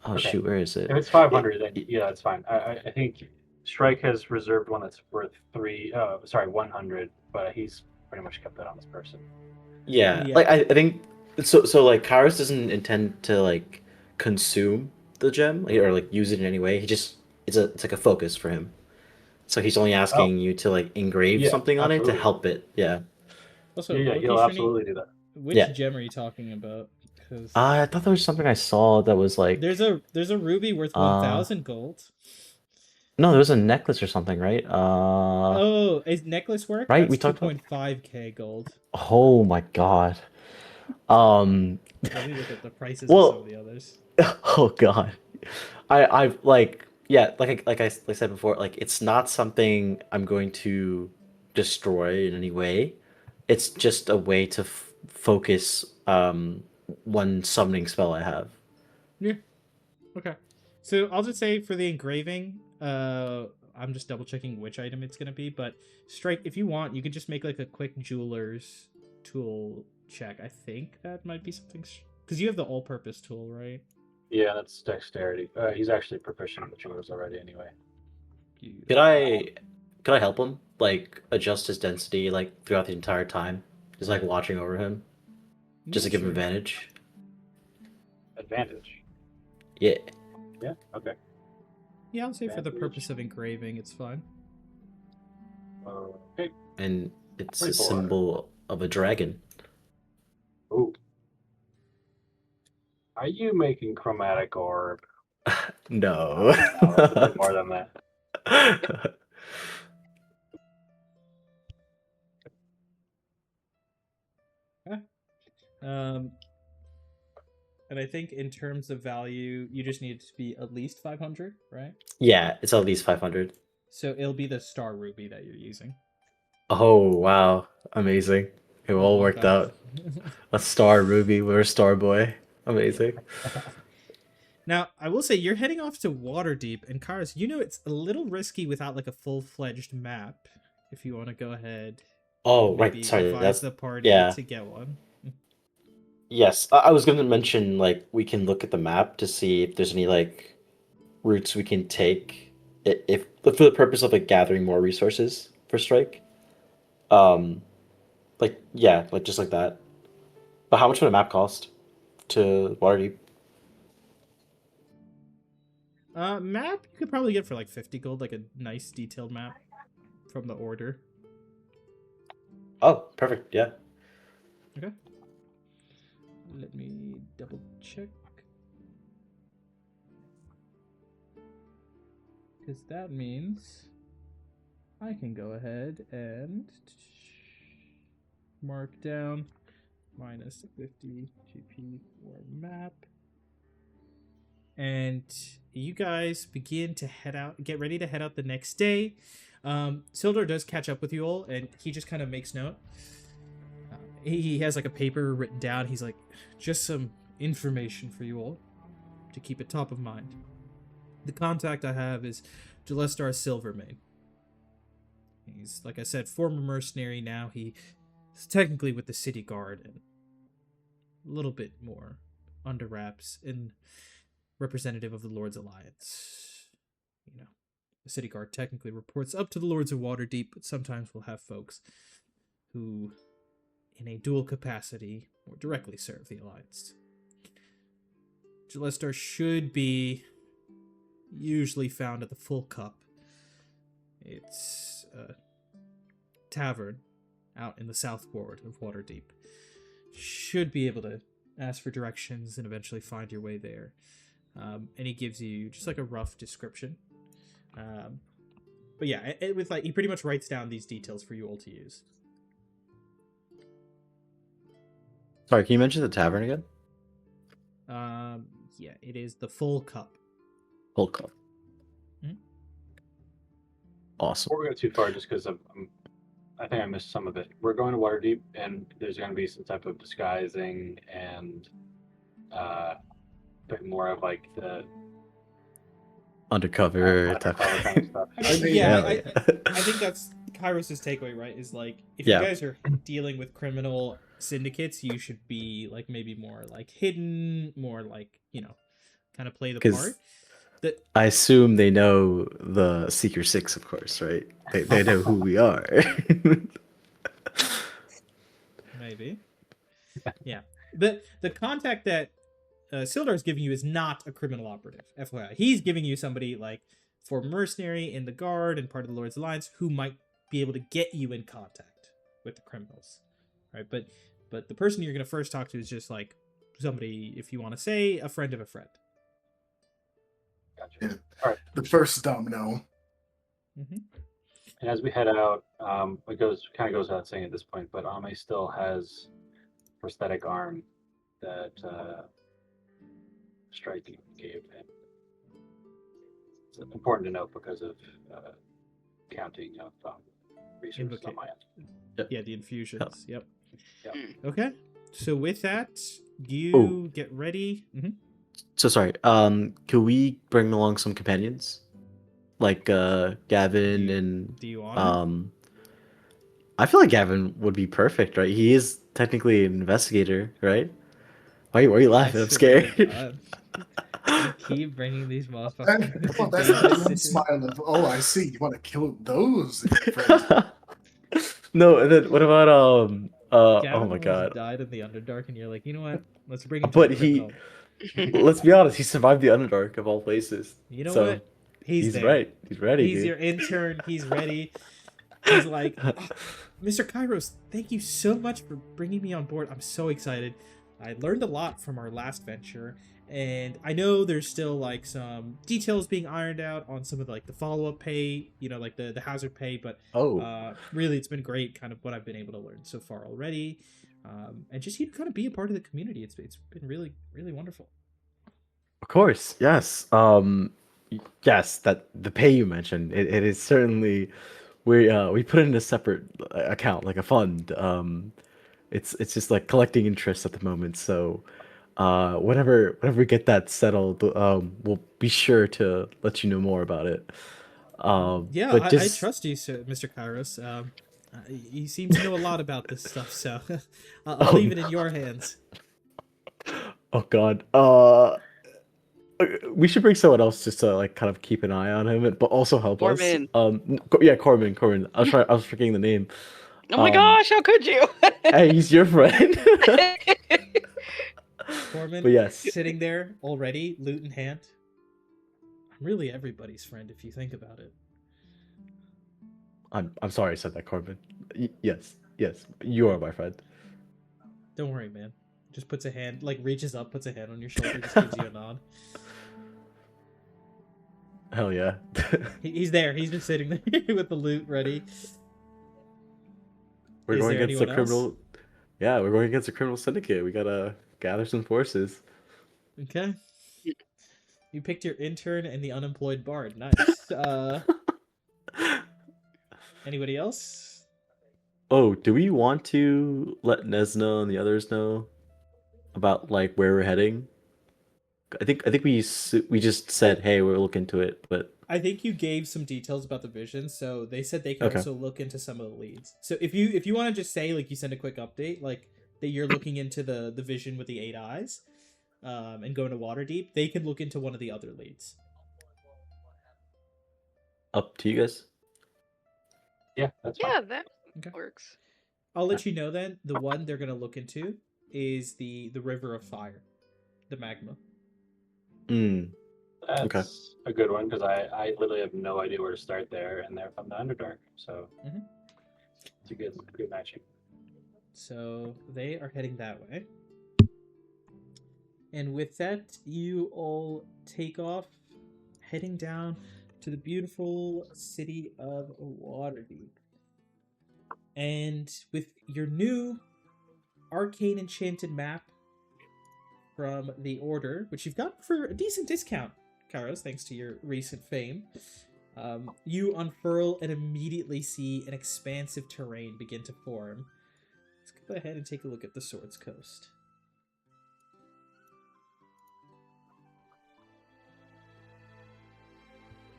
oh Okay. shoot, where is it? If it's 500, then yeah, it's fine. I think Strike has reserved one that's worth 100, but he's pretty much kept that on his person. Yeah, Yeah. like I think So like Kairos doesn't intend to like consume the gem or like use it in any way. He just it's like a focus for him. So he's only Oh, asking you to like engrave yeah, something on it to absolutely. help it. Yeah. Yeah, Also, yeah, he'll Loki, absolutely do that. which Yeah. gem are you talking about? Because I thought there was something I saw that was like there's a ruby worth uh 1,000 gold. no, there was a necklace or something, right? Oh, is necklace work? Right? That's We talked about 2.5k gold. Oh my God. Um Let me look at the prices of some of well, the others. oh God. I've like yeah, like I said before, like it's not something I'm going to destroy in any way. It's just a way to focus one summoning spell I have. Yeah. Okay. So I'll just say for the engraving, I'm just double checking which item it's gonna be, but strike if you want, you can just make like a quick jeweler's tool check. I think that might be something because you have the all-purpose tool, right? Yeah, that's dexterity. He's actually proficient with jewelers already anyway. Could Beautiful. I could I help him like adjust his density like throughout the entire time? Just like watching over him, just Yeah, to give him sure. advantage. Advantage. Yeah. Yeah, okay. Yeah, I'll say for the Advantage. purpose of engraving, it's fine. Okay. And it's a 24. symbol of a dragon. Ooh. Are you making chromatic orb? No. No, that's a bit more than that. Um, and I think in terms of value, you just need it to be at least 500, right? Yeah, it's at least 500. So it'll be the star ruby that you're using. Oh, wow. Amazing. It all worked Okay. out. A star Ruby, we're a star boy. Amazing. Now, I will say you're heading off to Waterdeep, and Karis, you know it's a little risky without like a full-fledged map. If you want to go ahead Oh, and right. maybe Sorry. advise That's the party yeah. to get one. Yes. I was going to mention like we can look at the map to see if there's any like routes we can take if for the purpose of like gathering more resources for Strike. Um, like yeah, like just like that. But how much would a map cost to Waterdeep? Map you could probably get for like 50 gold, like a nice detailed map from the order. Oh, perfect. Yeah. Okay. Let me double check. Because that means I can go ahead and mark down minus 50 GP for map. And you guys begin to head out, get ready to head out the next day. Sildar does catch up with you all, and he just kind of makes note. He has like a paper written down. He's like, just some information for you all to keep it top of mind. The contact I have is Jalestar Silvermane. He's, like I said, former mercenary now. He's technically with the city guard and a little bit more under wraps and representative of the Lord's Alliance. You know, the city guard technically reports up to the Lords of Waterdeep, but sometimes we'll have folks who, in a dual capacity, more directly serve the Alliance. Jalestar should be usually found at the Full Cup. It's a tavern out in the south ward of Waterdeep. Should be able to ask for directions and eventually find your way there. And he gives you just like a rough description. But yeah, with like he pretty much writes down these details for you all to use. Sorry, can you mention the tavern again? Yeah, it is the Full Cup. Full Cup. Mhm. Awesome. Before we go too far, just because I think I missed some of it. We're going to Waterdeep, and there's going to be some type of disguising and a bit more of like the Undercover type. undercover kind of stuff. I mean, yeah, I think that's Kairos' takeaway, right? Is like if Yeah. you guys are dealing with criminal syndicates, you should be like maybe more like hidden, more like kind of play the 'Cause part. That I assume they know the Seeker Six, of course, right? They know who we are. maybe, yeah. the contact that Sildar is giving you is not a criminal operative. FYI, he's giving you somebody like for mercenary in the guard and part of the Lord's Alliance who might be able to get you in contact with the criminals, right? But the person you're gonna first talk to is just like somebody, if you want to say, a friend of a friend. Gotcha. Yeah. All right. The first domino. Mm-hmm. And as we head out, it kind of goes without saying at this point, but Ame still has prosthetic arm that Striking gave him. It's important to note because of counting of resources on my end. Yeah, the infusions. Yep. Yep. Okay. So with that, you get ready. Mm-hmm. So sorry. Could we bring along some companions, like Gavin and Do you want I feel like Gavin would be perfect, right? He is technically an investigator, right? Why are you laughing? I'm scared. You keep bringing these motherfuckers. Well, that's the grim smile of, oh, I see. You want to kill those friends. No, and then what about Gavin oh my almost god. died in the Underdark, and you're like, you know what? Let's bring him. To But the he criminal. let's be honest, he survived the Underdark of all places. You know So, what? He's there. right. He's ready, He's dude. your intern. He's ready. He's like, "Oh, Mr. Kairos, thank you so much for bringing me on board. I'm so excited. I learned a lot from our last venture, and I know there's still like some details being ironed out on some of like the follow-up pay, you know, like the hazard pay, but really it's been great kind of what I've been able to learn so far already. And just you kind of be a part of the community. It's been really, really wonderful. Of course, yes. Yes, that the pay you mentioned, it is certainly we put it in a separate account, like a fund. It's just like collecting interest at the moment. So, whenever we get that settled, we'll be sure to let you know more about it. Yeah, But I just trust you, sir, Mr. Kairos. You seem to know a lot about this stuff, so I'll leave it in your hands. oh god, we should bring someone else just to like kind of keep an eye on him, but also help Corbin. us. Yeah, Corbin. I was forgetting the name. Oh my gosh, how could you? Hey, he's your friend. Corbin, But yes, sitting there already, loot in hand. I'm really everybody's friend if you think about it. I'm sorry I said that, Corbin. Yes, you are my friend. Don't worry, man. Just puts a hand, like reaches up, puts a hand on your shoulder, just gives you a nod. Hell yeah. He's there. He's just sitting there with the loot ready. We're Is going there against the anyone else? criminal. Yeah, we're going against the criminal syndicate. We gotta gather some forces. Okay. You picked your intern and the unemployed bard. Nice. Anybody else? Oh, do we want to let Nesna and the others know about like where we're heading? I think we just said, hey, we'll look into it, but I think you gave some details about the vision, so they said they can Okay. also look into some of the leads. So if you want to just say, like, you send a quick update, like that you're looking into the vision with the 8 eyes, and going to Waterdeep, they can look into one of the other leads. up to you guys. Yeah, that's fine. Yeah, that Okay. works. I'll let you know then. The one they're gonna look into is the River of Fire, the magma. That's a good one because I literally have no idea where to start there, and they're from the Underdark, so it's a good matching. So they are heading that way. And with that, you all take off, heading down to the beautiful city of Waterdeep. And with your new arcane enchanted map from the Order, which you've got for a decent discount, Kairos, thanks to your recent fame, you unfurl and immediately see an expansive terrain begin to form. Let's go ahead and take a look at the Swords Coast.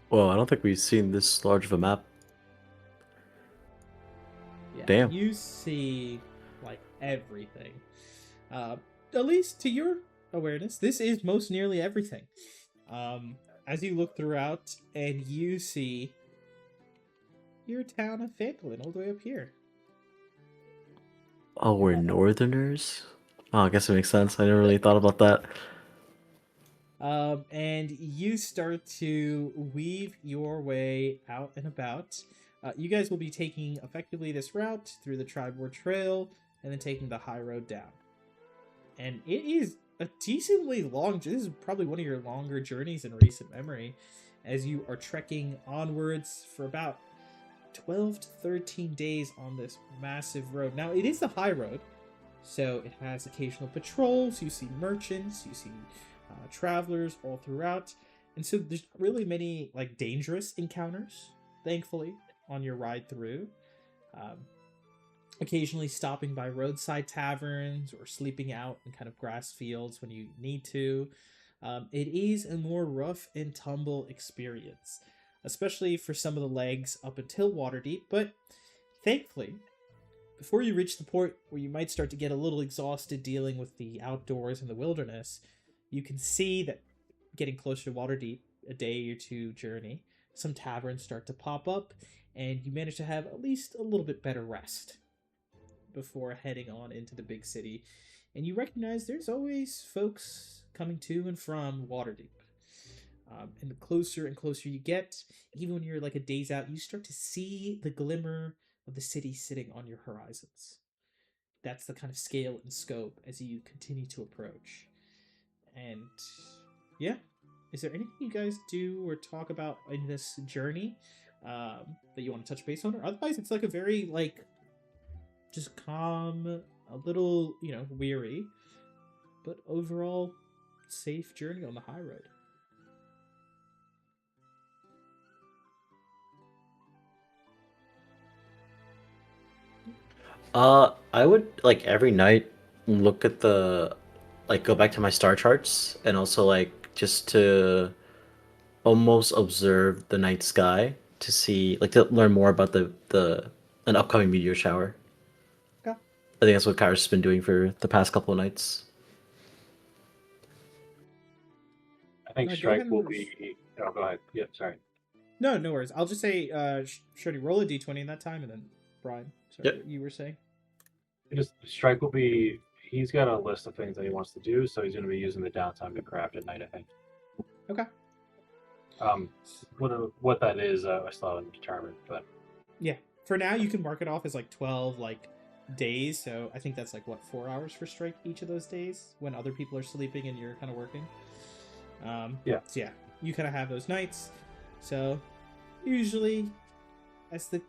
Well, I don't think we've seen this large of a map. Yeah, Damn. you see like everything. At least to your awareness, this is most nearly everything. As you look throughout, and you see your town of Phandelver all the way up here. Oh, we're Northerners? Oh, I guess it makes sense. I never really thought about that. And you start to weave your way out and about. You guys will be taking effectively this route through the Tribord Trail and then taking the high road down. And it is a decently long. This is probably one of your longer journeys in recent memory, as you are trekking onwards for about 12 to 13 days on this massive road. Now, it is the high road, so it has occasional patrols. You see merchants, you see travelers all throughout, and so there's not really many like dangerous encounters, thankfully, on your ride through. Um, Occasionally stopping by roadside taverns or sleeping out in kind of grass fields when you need to. It is a more rough and tumble experience, especially for some of the legs up until Waterdeep, but thankfully, before you reach the point where you might start to get a little exhausted dealing with the outdoors and the wilderness, you can see that getting closer to Waterdeep, a day or two journey, some taverns start to pop up, and you manage to have at least a little bit better rest before heading on into the big city. And you recognize there's always folks coming to and from Waterdeep. And the closer and closer you get, even when you're like a days out, you start to see the glimmer of the city sitting on your horizons. That's the kind of scale and scope as you continue to approach. And yeah, is there anything you guys do or talk about in this journey that you want to touch base on? Or otherwise, it's like a very like just calm, a little, weary, but overall safe journey on the high road. I would like every night look at the like go back to my star charts and also like just to almost observe the night sky to see like to learn more about the an upcoming meteor shower. Okay. I think that's what Kyrus has been doing for the past couple of nights. I think Go ahead strike will and be. Oh, go ahead. Yeah, sorry. no worries. I'll just say, Shorty, roll a d20 in that time, and then Brian, sorry, Yep. what you were saying. Just strike will be. He's got a list of things that he wants to do, so he's going to be using the downtime to craft at night. I think. Okay. What that is, I still haven't determined, but Yeah. For now, you can mark it off as like 12 like days. So I think that's like what 4 hours for strike each of those days when other people are sleeping and you're kind of working. Yeah. So yeah, you kind of have those nights. So usually, as the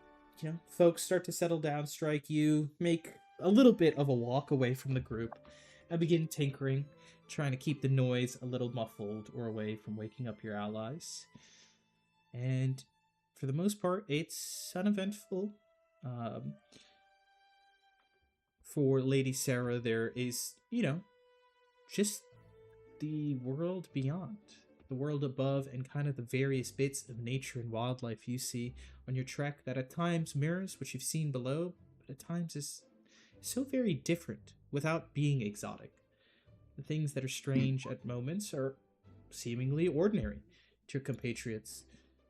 folks start to settle down, strike, you make a little bit of a walk away from the group and begin tinkering, trying to keep the noise a little muffled or away from waking up your allies. And for the most part, it's uneventful. Um, for Lady Sarah, there is, just the world beyond, the world above, and kind of the various bits of nature and wildlife you see on your trek that at times mirrors what you've seen below, but at times is so very different without being exotic. The things that are strange at moments are seemingly ordinary to your compatriots,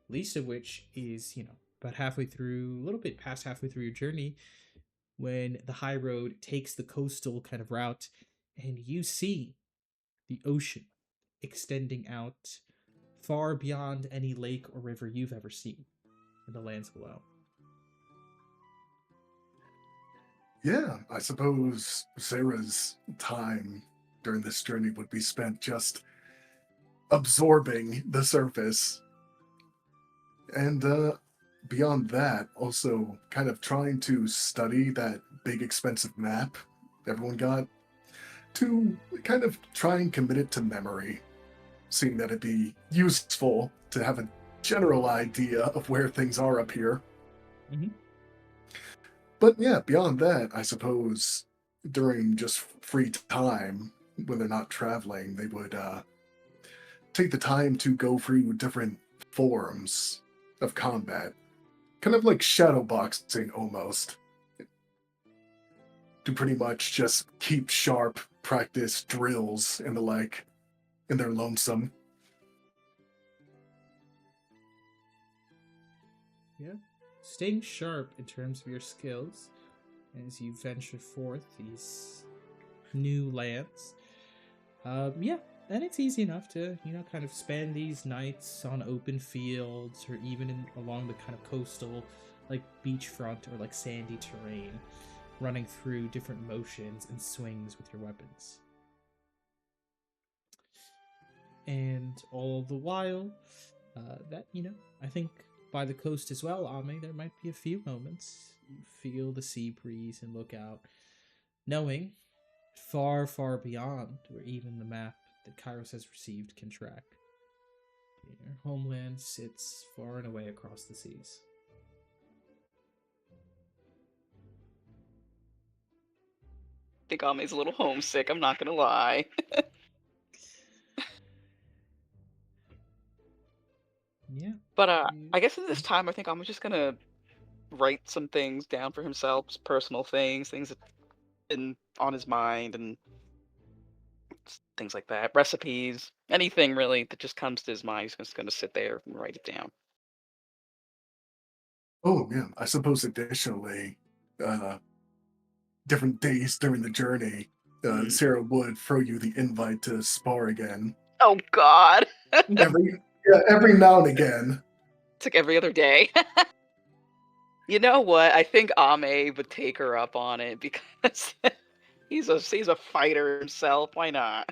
least of which is, about halfway through, a little bit past halfway through your journey, when the high road takes the coastal kind of route and you see the ocean extending out far beyond any lake or river you've ever seen in the lands below. Yeah, I suppose Sarah's time during this journey would be spent just absorbing the surface. And beyond that, also kind of trying to study that big expensive map everyone got to kind of try and commit it to memory, seeing that it'd be useful to have a general idea of where things are up here. Mm-hmm. But yeah, beyond that, I suppose during just free time, when they're not traveling, they would take the time to go through different forms of combat. Kind of like shadowboxing almost. To pretty much just keep sharp, practice drills and the like in their lonesome. Yeah. Staying sharp in terms of your skills as you venture forth these new lands. Yeah, and it's easy enough to, kind of spend these nights on open fields or even along the kind of coastal, like beachfront or like sandy terrain, running through different motions and swings with your weapons. And all the while, I think by the coast as well, Ame, there might be a few moments you feel the sea breeze and look out, knowing far, far beyond where even the map that Kairos has received can track. Your homeland sits far and away across the seas. I think Ame's a little homesick, I'm not gonna lie. Yeah. But I guess at this time, I think I'm just gonna write some things down for himself, just personal things that been on his mind, and things like that. Recipes, anything really that just comes to his mind. He's just gonna sit there and write it down. Oh, yeah. I suppose additionally, uh, different days during the journey, Mm. Sarah would throw you the invite to spar again. Oh God! Every now and again. It's like every other day. You know what? I think Ame would take her up on it because he's a fighter himself. Why not?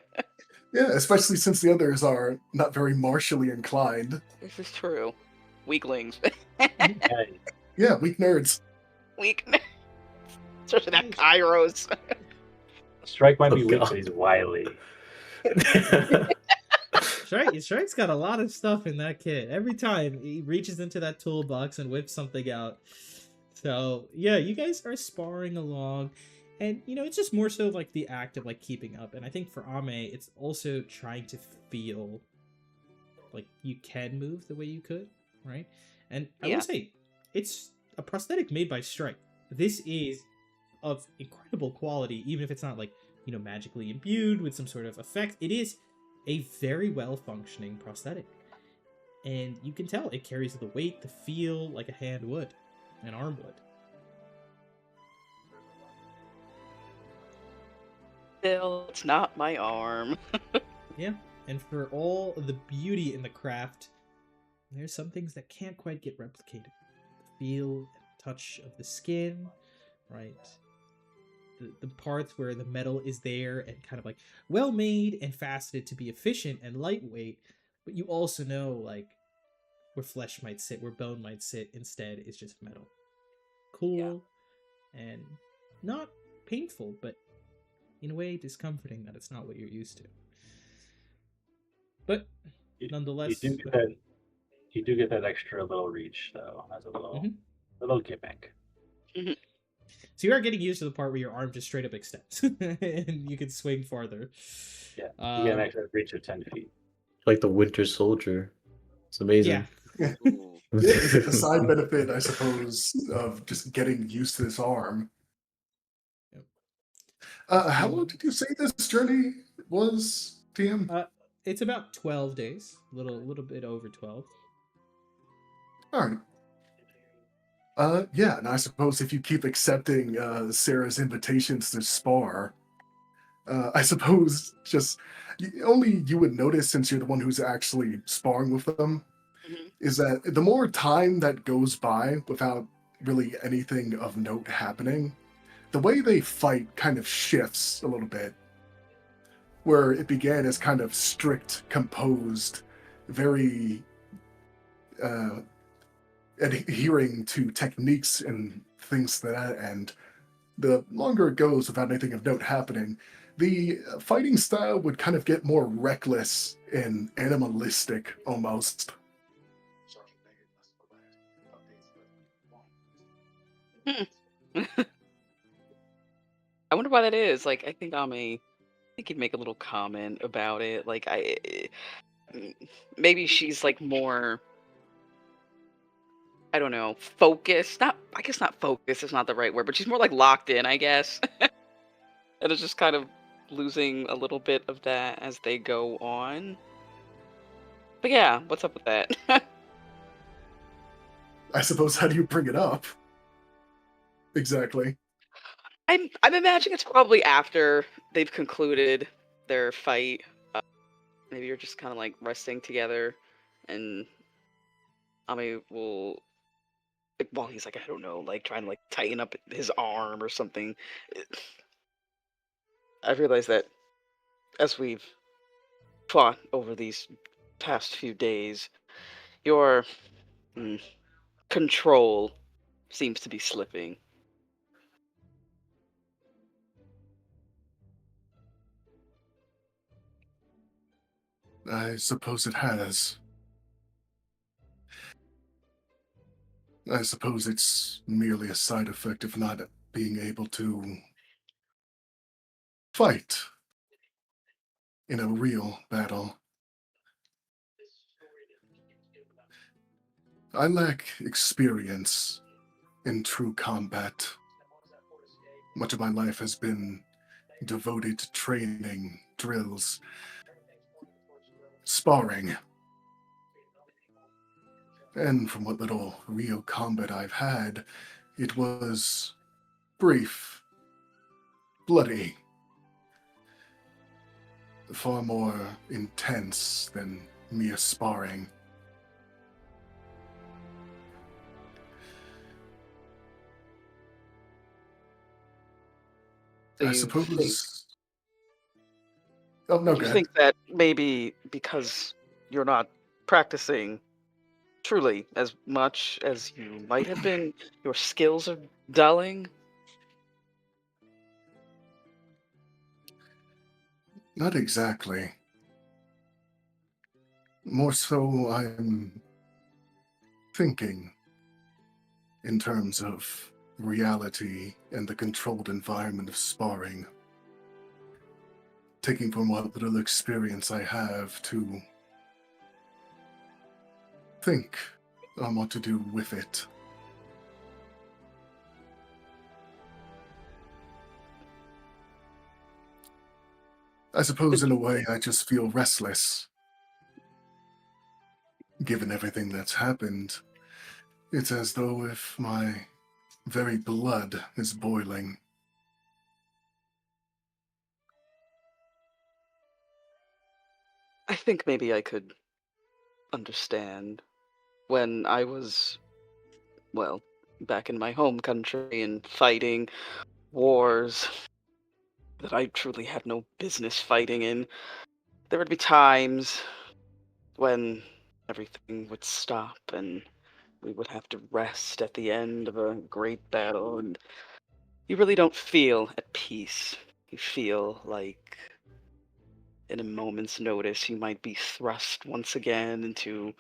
Yeah, especially since the others are not very martially inclined. This is true. Weaklings. Hey, Yeah, weak nerds. Weak. Especially that Kairos. Strike might Oh, be weak, God. but he's wily. Strike's got a lot of stuff in that kit. Every time he reaches into that toolbox and whips something out. So yeah, you guys are sparring along, and it's just more so like the act of like keeping up. And I think for Ame, it's also trying to feel like you can move the way you could, right? And I Yeah. will say, it's a prosthetic made by Strike. This is of incredible quality, even if it's not like magically imbued with some sort of effect. It is a very well functioning prosthetic, and you can tell it carries the weight, the feel like a hand would, an arm would. Still, it's not my arm. Yeah, and for all the beauty in the craft, there's some things that can't quite get replicated. The feel and touch of the skin, right? The parts where the metal is there and kind of like well made and faceted to be efficient and lightweight, but you also know like where flesh might sit, where bone might sit, instead is just metal. Cool and not painful, but in a way discomforting that it's not what you're used to. But nonetheless, You do get that extra little reach though, as a little gimmick. So you are getting used to the part where your arm just straight up extends and you can swing farther. Yeah, you get an extra reach of 10 feet. Like the Winter Soldier. It's amazing. Yeah. Ooh. It's like a side benefit, I suppose, of just getting used to this arm. Yep. How long did you say this journey was, TM? It's about 12 days, little bit over 12. All right. Yeah, and I suppose if you keep accepting Sarah's invitations to spar, I suppose just only you would notice, since you're the one who's actually sparring with them, Mhm. is that the more time that goes by without really anything of note happening, the way they fight kind of shifts a little bit. Where it began as kind of strict, composed, very adhering to techniques and things like that, and the longer it goes without anything of note happening, the fighting style would kind of get more reckless and animalistic almost. I wonder why that is. Like, I think I think he'd make a little comment about it. Like, maybe she's like more, I don't know, focused. Not, I guess not focused is not the right word, but she's more like locked in, I guess. And it's just kind of losing a little bit of that as they go on. But yeah, what's up with that? I suppose, how do you bring it up? Exactly. I'm imagining it's probably after they've concluded their fight. Maybe you're just kind of like resting together, and Ami will, like, while he's like, I don't know, like trying to like tighten up his arm or something. I realize that as we've fought over these past few days, your mm, control seems to be slipping. I suppose it has. I suppose it's merely a side effect of not being able to fight in a real battle. I lack experience in true combat. Much of my life has been devoted to training, drills, sparring, and from what little real combat I've had, it was brief, bloody, far more intense than mere sparring. Do I you think suppose. Oh, no, do you go ahead. think that maybe because you're not practicing truly as much as you might have been, your skills are dulling? Not exactly. More so, I'm thinking in terms of reality and the controlled environment of sparring, taking from what little experience I have to think on what to do with it. I suppose, in a way, I just feel restless. Given everything that's happened, it's as though if my very blood is boiling. I think maybe I could understand when I was, well, back in my home country and fighting wars that I truly had no business fighting in. There would be times when everything would stop and we would have to rest at the end of a great battle, and you really don't feel at peace. You feel like in a moment's notice you might be thrust once again into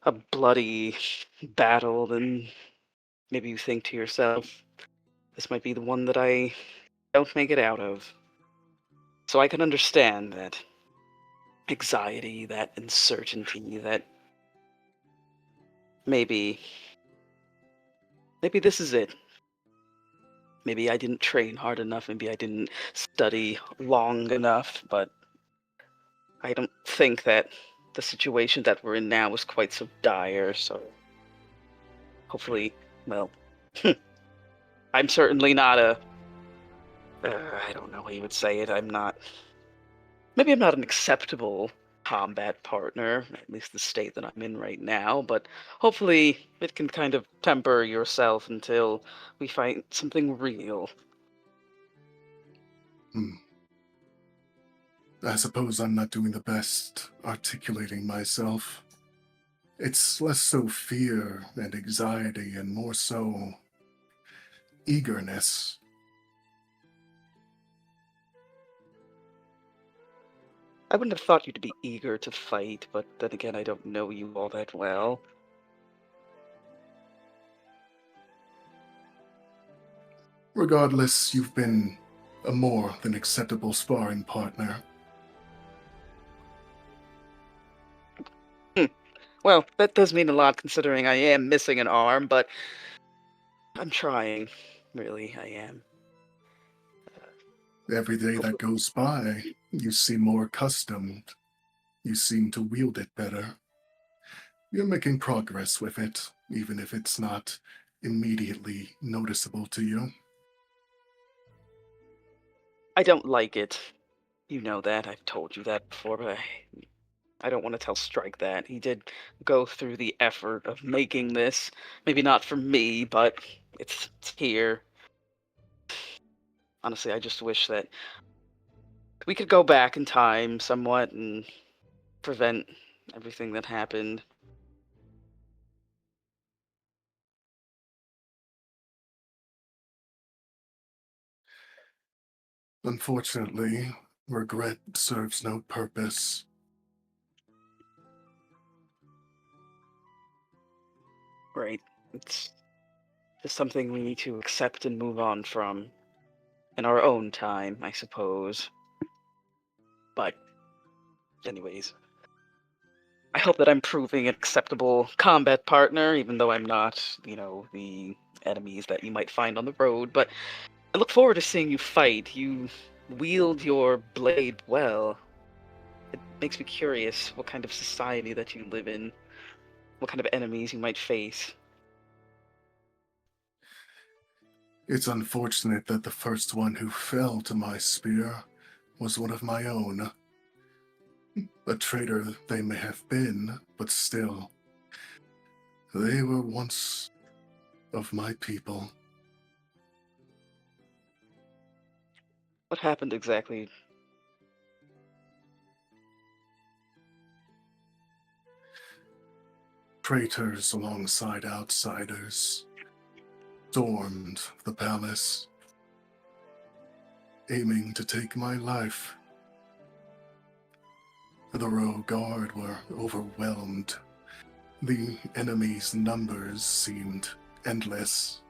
a bloody battle, and maybe you think to yourself, this might be the one that I don't make it out of. So I can understand that anxiety, that uncertainty, that maybe maybe this is it. Maybe I didn't train hard enough, maybe I didn't study long enough, but I don't think that the situation that we're in now is quite so dire, so hopefully, well, I'm certainly not a I don't know how you would say it. Maybe I'm not an acceptable combat partner, at least the state that I'm in right now, but hopefully it can kind of temper yourself until we find something real. Hmm. I suppose I'm not doing the best articulating myself. It's less so fear and anxiety and more so eagerness. I wouldn't have thought you to be eager to fight, but then again, I don't know you all that well. Regardless, you've been a more than acceptable sparring partner. Hmm. Well, that does mean a lot considering I am missing an arm, but I'm trying. Really, I am. Every day that Hopefully, goes by, you seem more accustomed. You seem to wield it better. You're making progress with it, even if it's not immediately noticeable to you. I don't like it. You know that. I've told you that before, but I don't want to tell Strike that. He did go through the effort of making this. Maybe not for me, but it's here. Honestly, I just wish that we could go back in time somewhat and prevent everything that happened. Unfortunately, regret serves no purpose. Right. It's just something we need to accept and move on from in our own time, I suppose. But, anyways, I hope that I'm proving an acceptable combat partner, even though I'm not, the enemies that you might find on the road. But I look forward to seeing you fight. You wield your blade well. It makes me curious what kind of society that you live in, what kind of enemies you might face. It's unfortunate that the first one who fell to my spear was one of my own. A traitor they may have been, but still, they were once of my people. What happened exactly? Traitors alongside outsiders stormed the palace, aiming to take my life. The royal guard were overwhelmed. The enemy's numbers seemed endless.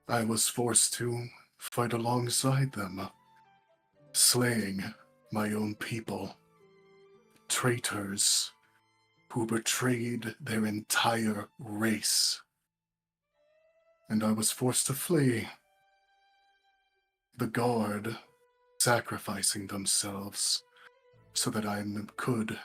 I was forced to fight alongside them, slaying my own people, traitors who betrayed their entire race. And I was forced to flee. The guard sacrificing themselves so that I could.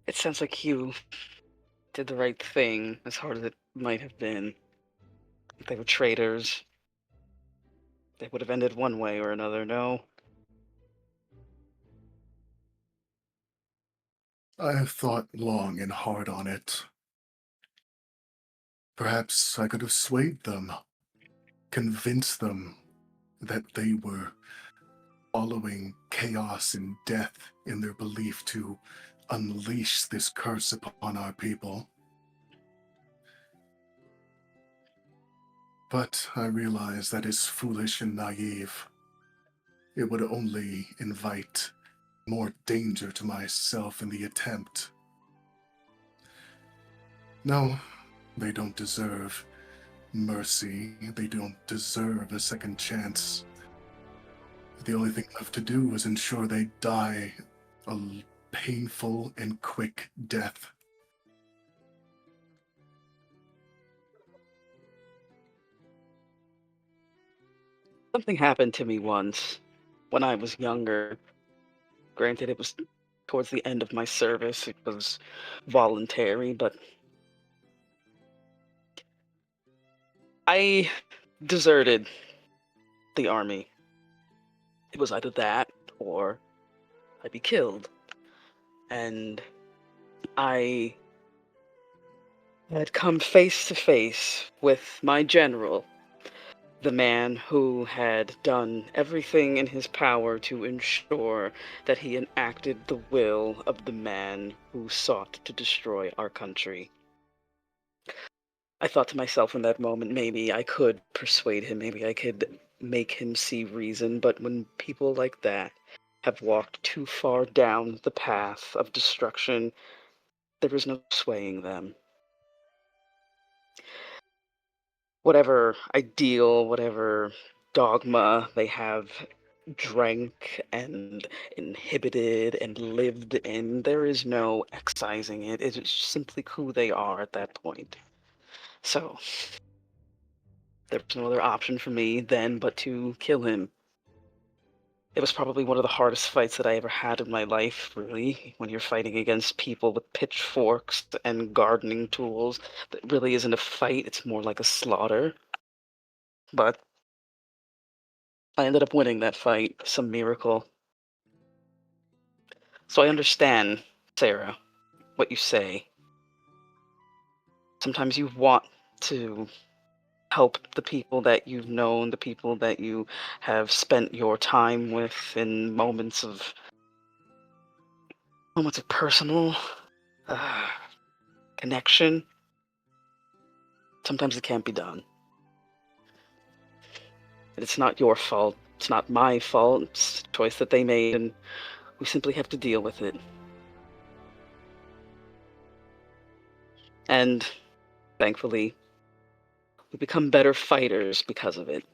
It sounds like you did the right thing, as hard as it might have been. If they were traitors, they would have ended one way or another, no? I have thought long and hard on it. Perhaps I could have swayed them, convinced them that they were following chaos and death in their belief to unleash this curse upon our people. But I realize that is foolish and naive. It would only invite more danger to myself in the attempt. No, they don't deserve mercy. They don't deserve a second chance. The only thing left to do is ensure they die a painful and quick death. Something happened to me once when I was younger. Granted, it was towards the end of my service. It was voluntary, but I deserted the army. It was either that or I'd be killed. And I had come face to face with my general, the man who had done everything in his power to ensure that he enacted the will of the man who sought to destroy our country. I thought to myself in that moment, maybe I could persuade him, maybe I could make him see reason, but when people like that have walked too far down the path of destruction, there is no swaying them. Whatever ideal, whatever dogma they have drank and inhibited and lived in, there is no excising it. It is simply who they are at that point. So, there was no other option for me then but to kill him. It was probably one of the hardest fights that I ever had in my life, really, when you're fighting against people with pitchforks and gardening tools. That really isn't a fight, it's more like a slaughter. But I ended up winning that fight, some miracle. So I understand, Sarah, what you say. Sometimes you want to help the people that you've known, the people that you have spent your time with in moments of personal uh, connection. Sometimes it can't be done. And it's not your fault. It's not my fault. It's a choice that they made, and we simply have to deal with it. And thankfully, we become better fighters because of it,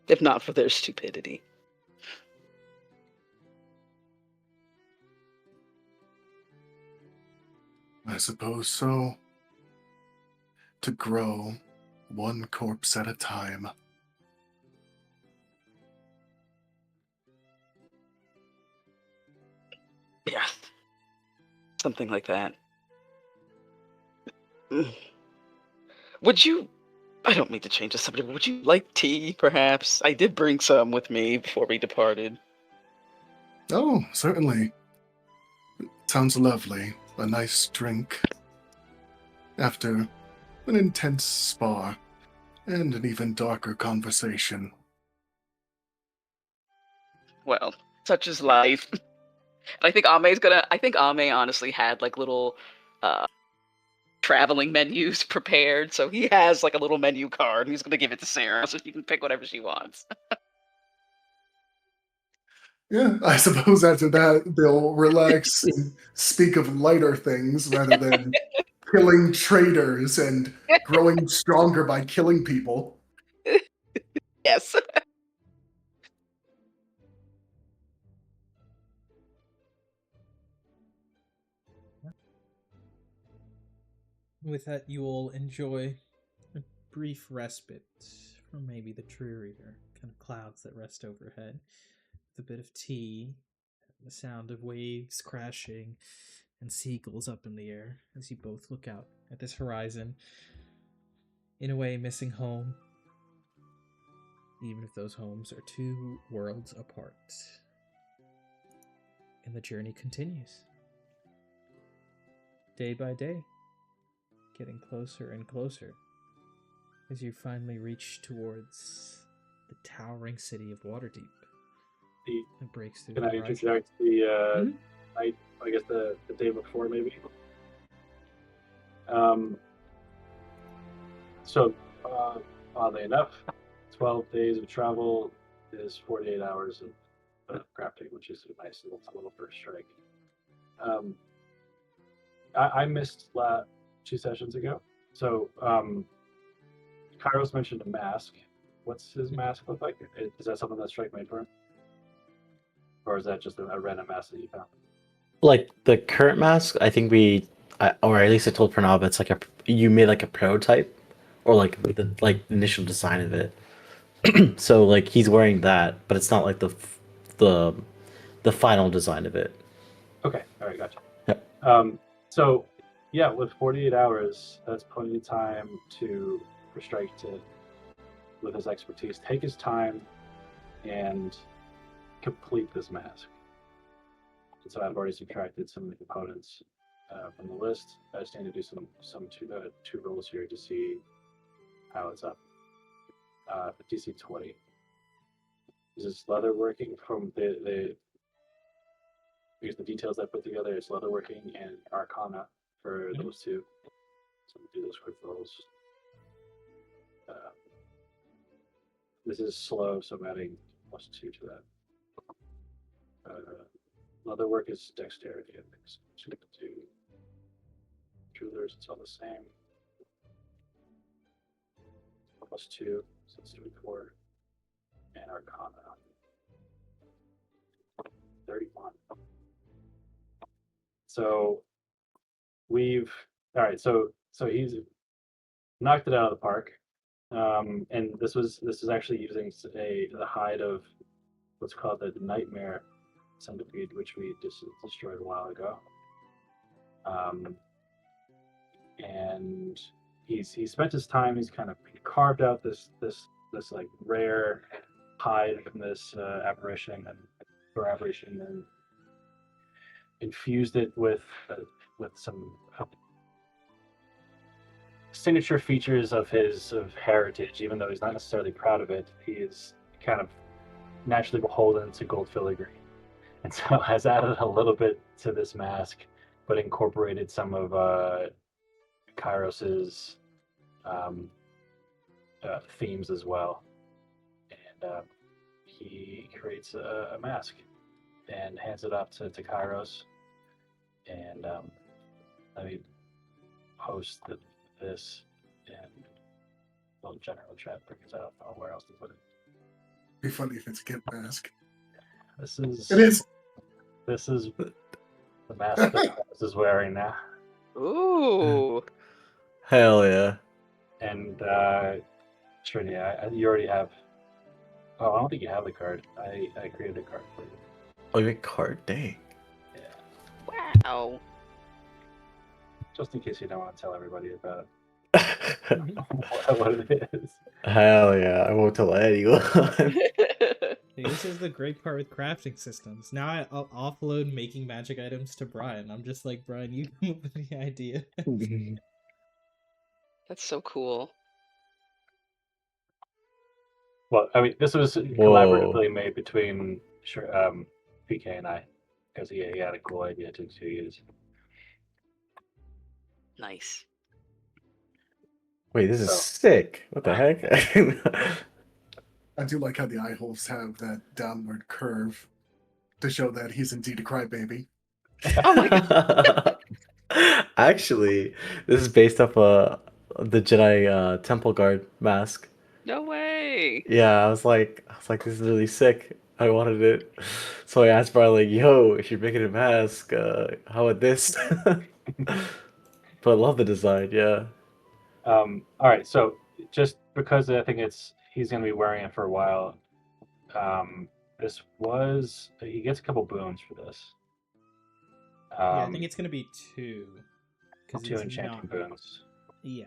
if not for their stupidity. I suppose so. To grow one corpse at a time. Yeah, something like that. Mm. Would you? I don't mean to change the subject, but would you like tea, perhaps? I did bring some with me before we departed. Oh, certainly. Sounds lovely. A nice drink. After an intense spar and an even darker conversation. Well, such is life. I think Ame honestly had like little uh, traveling menus prepared, so he has like a little menu card, and he's gonna give it to Sarah so she can pick whatever she wants. Yeah, I suppose after that they'll relax and speak of lighter things rather than killing traitors and growing stronger by killing people. Yes. With that, you will enjoy a brief respite from maybe the drearier kind of clouds that rest overhead, with a bit of tea, the sound of waves crashing, and seagulls up in the air as you both look out at this horizon, in a way missing home, even if those homes are two worlds apart. And the journey continues, day by day, getting closer and closer as you finally reach towards the towering city of Waterdeep. It breaks through Can the I horizon. interject the Mhm. night? I guess the day before, maybe. So, oddly enough, 12 days of travel is 48 hours of crafting, which is a nice little first strike. I missed 2 sessions ago. So, Kairos mentioned a mask. What's his mask look like? Is that something that Strike made for him? Or is that just a random mask that you found? Like the current mask, I think or at least I told Pranav it's like you made like a prototype, or like the initial design of it. So like he's wearing that, but it's not like the the final design of it. Okay, all right, gotcha. Yep. So, yeah, with 48 hours, that's plenty of time for Strike to, with his expertise, take his time and complete this mask. And so I've already subtracted some of the components from the list. I just need to do some two rolls here to see how it's up. DC 20. Is this leather working from because the details I put together is leatherworking and Arcana for those two. So we'll do those quick rolls. This is slow, so I'm adding +2 to that. Leatherwork is dexterity, I think. So I'm going to do jewelers, it's all the same. +2, so let's do 4. And Arcana. 31. So all right, so he's knocked it out of the park. And this is actually using the hide of what's called the Nightmare Centipede, which we just destroyed a while ago. And he spent his time. He's kind of carved out this like rare hide from this apparition and infused it with some signature features of his heritage. Even though he's not necessarily proud of it, he is kind of naturally beholden to gold filigree, and so has added a little bit to this mask, but incorporated some of Kairos's themes as well. And he creates a mask and hands it up to Kairos. And let me post this in a little general chat because I don't know where else to put it. Be funny if it's a Gimp mask. This is It is. This is the mask that Kairos is wearing now. Ooh. Hell yeah. And Trini, you already have. Oh, I don't think you have the card. I created a card for you. Oh, you make card? Dang. Yeah. Wow. Just in case you don't want to tell everybody about Hell what it is. yeah. I won't tell anyone. This is the great part with crafting systems. Now I'll offload making magic items to Brian. I'm just like, Brian, you come up with the idea. That's so cool. Well, I mean, this was collaboratively made between PK and I, because he had a cool idea to use. Nice. Wait, this is So- sick. What the heck? I do like how the eye holes have that downward curve to show that he's indeed a crybaby. Oh my god. Actually, this is based off the Jedi Temple Guard mask. No way. Yeah, I was like, this is really sick. I wanted it, so I asked Brian like, "Yo, if you're making a mask, how about this?" But I love the design. Yeah. All right, so just because I think he's going to be wearing it for a while, he gets a couple boons for this. Yeah, I think it's gonna be 2. 2 enchanting boons. Yeah.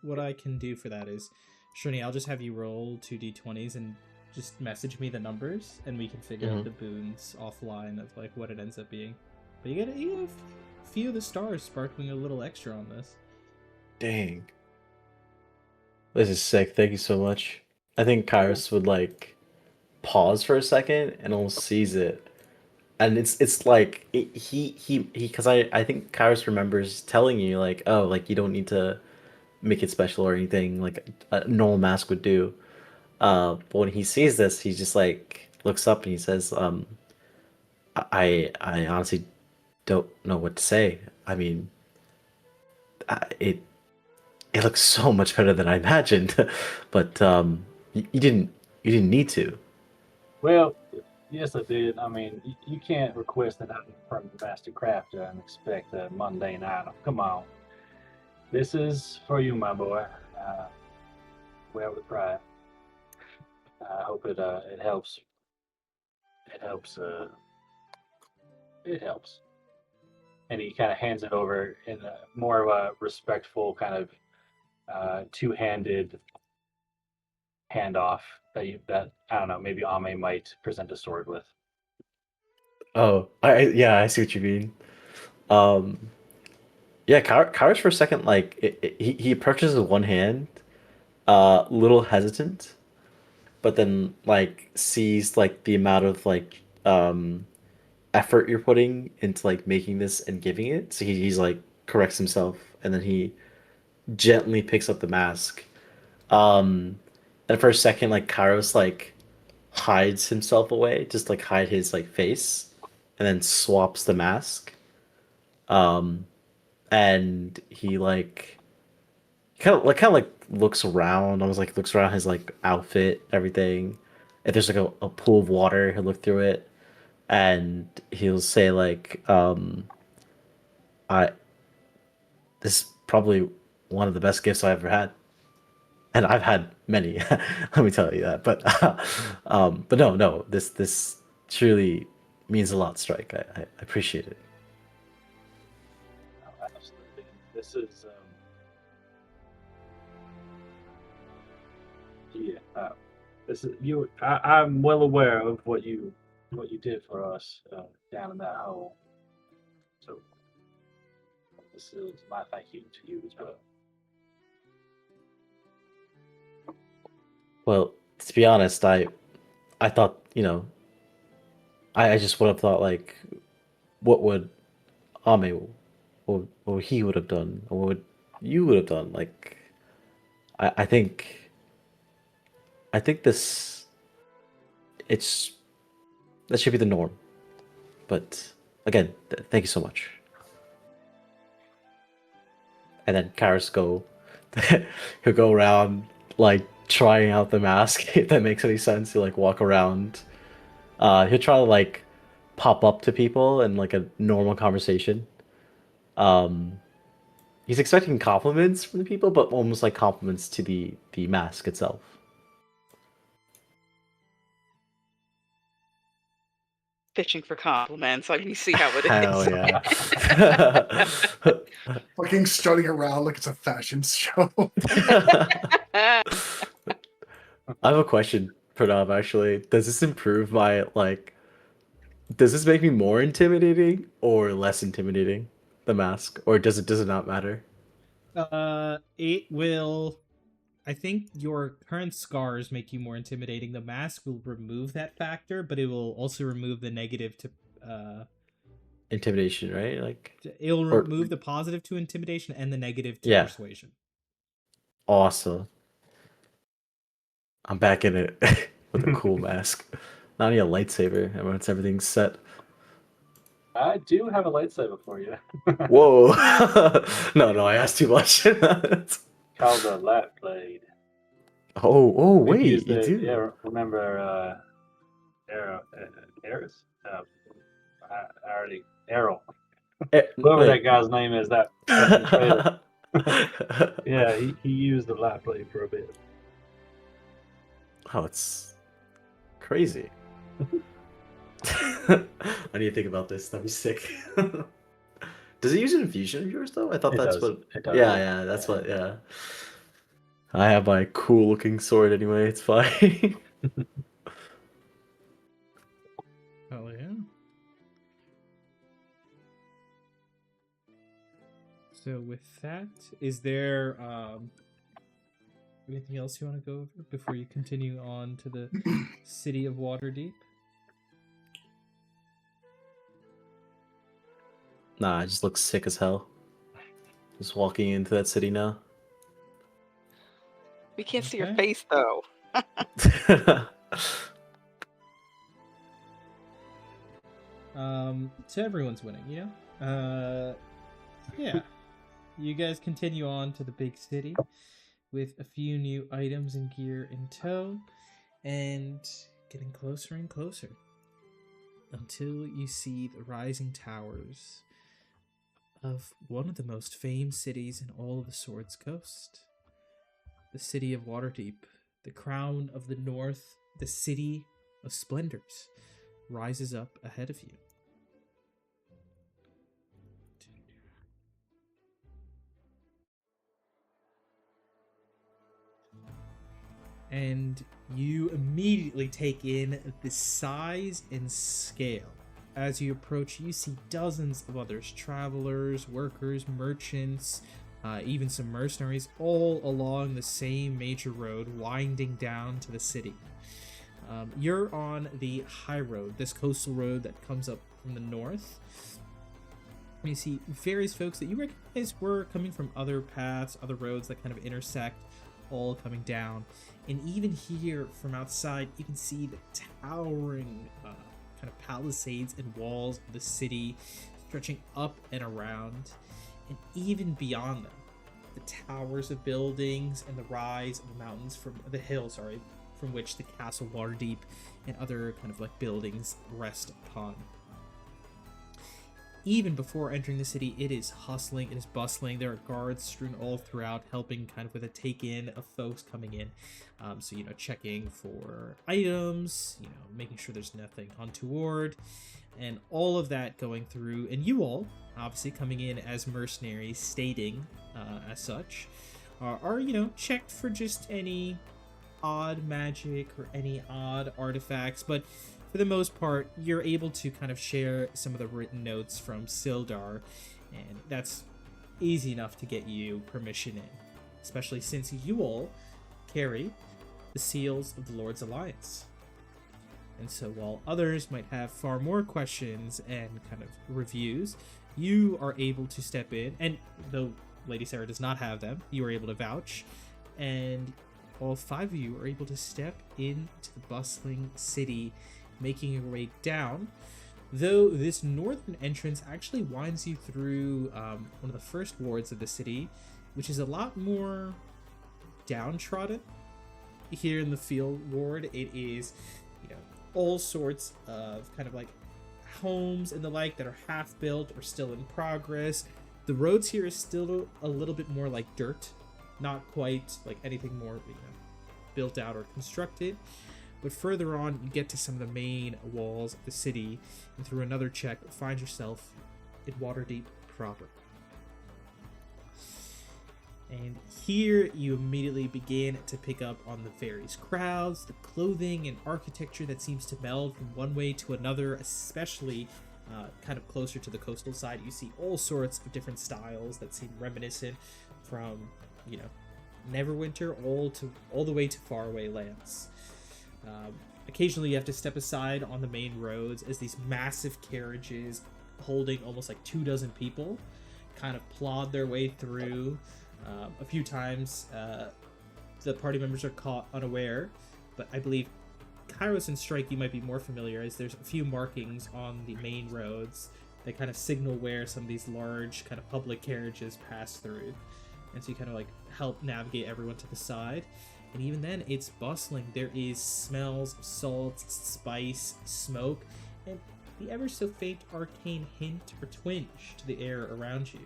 What I can do for that is, Shrini, I'll just have you roll 2d20s and just message me the numbers, and we can figure out the boons offline of like what it ends up being. But you get a few of the stars sparkling a little extra on this. Dang. This is sick. Thank you so much. I think Kairos would like pause for a second and almost seize it. And it's like he because I think Kairos remembers telling you like, oh, like you don't need to make it special or anything like a normal mask would do. But when he sees this, he just like looks up and he says, I honestly don't know what to say. I mean, it looks so much better than I imagined, but you didn't need to. Well, yes, I did. I mean, you can't request an item from the master crafter and expect a mundane item. Come on. This is for you, my boy. Wear with pride. I hope it helps. It helps. It helps. And he kind of hands it over in more of a respectful kind of two-handed handoff that I don't know. Maybe Ame might present a sword with. Oh, I see what you mean. Yeah, Kairos for a second, like he approaches with one hand, little hesitant, but then like sees like the amount of like effort you're putting into like making this and giving it. So he's like corrects himself, and then he gently picks up the mask. And for a second, like Kairos like hides himself away, just like hide his like face, and then swaps the mask. And he like kind of like looks around. I was like looks around his like outfit, everything. If there's like a pool of water, he'll look through it, and he'll say like, I this is probably one of the best gifts I ever had. and I've had many. Let me tell you that. But no, this truly means a lot, Strike. I appreciate it. Oh, absolutely. This is yeah. This is you. I'm well aware of what you did for us down in that hole. So this is my thank you to you as well. Well, to be honest, I thought, I just would have thought like, what would Ame, what he would have done, or what would you would have done? Like, I, I think, I think it's that should be the norm. But again, thank you so much. And then Karis he'll go around like trying out the mask if that makes any sense. He'll like walk around. He'll try to like pop up to people in like a normal conversation. Um, he's expecting compliments from the people, but almost like compliments to the mask itself. Fishing for compliments. You see how it Hell is. yeah. Fucking strutting around like it's a fashion show. I have a question, Pranav, actually. Does this improve my like does this make me more intimidating or less intimidating? The mask? Or does it not matter? It will. I think your current scars make you more intimidating. The mask will remove that factor, but it will also remove the negative to. Intimidation, right? Like It'll or remove the positive to intimidation and the negative to yeah, persuasion. awesome. I'm back in it with a cool mask. Not even a lightsaber, and once everything's set. I do have a lightsaber for you. Whoa. No, I asked too much. Called the light blade. Oh, We wait, used you it. do. Yeah, remember Eris? I already Errol. Whoever that Wait. guy's name is, that fucking traitor. Yeah, he used the light blade for a bit. Oh, it's crazy. I need to think about this. That'd be sick. Does it use an infusion of yours though? I thought It that's does. what. It does. Yeah, that's what. Yeah. I have my cool looking sword anyway. It's fine. Oh yeah. So with that, is there anything else you want to go over before you continue on to the city of Waterdeep? Nah, I just look sick as hell. Just walking into that city now. We can't see your Okay. face though. So everyone's winning, yeah. You guys continue on to the big city with a few new items and gear in tow, and getting closer and closer until you see the rising towers of one of the most famed cities in all of the Swords Coast. The city of Waterdeep, the crown of the north, the city of splendors, rises up ahead of you. And you immediately take in the size and scale. As you approach, you see dozens of others, travelers, workers, merchants, even some mercenaries, all along the same major road winding down to the city. You're on the high road, this coastal road that comes up from the north. You see various folks that you recognize were coming from other paths, other roads that kind of intersect, all coming down. And even here from outside, you can see the towering kind of palisades and walls of the city stretching up and around. And even beyond them, the towers of buildings and the rise of the mountains from the hills, from which the castle Waterdeep and other kind of like buildings rest upon. even before entering the city, it is hustling, it is bustling. There are guards strewn all throughout, helping kind of with a take-in of folks coming in. So, checking for items, making sure there's nothing untoward, and all of that going through. And you all, obviously coming in as mercenaries, stating as such, are checked for just any odd magic or any odd artifacts, but for the most part, you're able to kind of share some of the written notes from Sildar, and that's easy enough to get you permission in, especially since you all carry the seals of the Lord's Alliance. And so while others might have far more questions and kind of reviews, you are able to step in, and though Lady Sarah does not have them, you are able to vouch, and all 5 of you are able to step into the bustling city, making your way down, though this northern entrance actually winds you through one of the first wards of the city, which is a lot more downtrodden. Here in the field ward, it is all sorts of kind of like homes and the like that are half built or still in progress. The roads here is still a little bit more like dirt, not quite like anything more built out or constructed. But further on, you get to some of the main walls of the city, and through another check, find yourself in Waterdeep proper. And here, you immediately begin to pick up on the various crowds, the clothing and architecture that seems to meld from one way to another, especially kind of closer to the coastal side. You see all sorts of different styles that seem reminiscent from, Neverwinter all the way to faraway lands. Occasionally you have to step aside on the main roads as these massive carriages holding almost like 24 people kind of plod their way through. A few times the party members are caught unaware, but I believe Kairos and Strike, you might be more familiar, as there's a few markings on the main roads that kind of signal where some of these large kind of public carriages pass through, and so you kind of like help navigate everyone to the side. And even then, it's bustling. There is smells of salt, spice, smoke, and the ever so faint arcane hint or twinge to the air around you.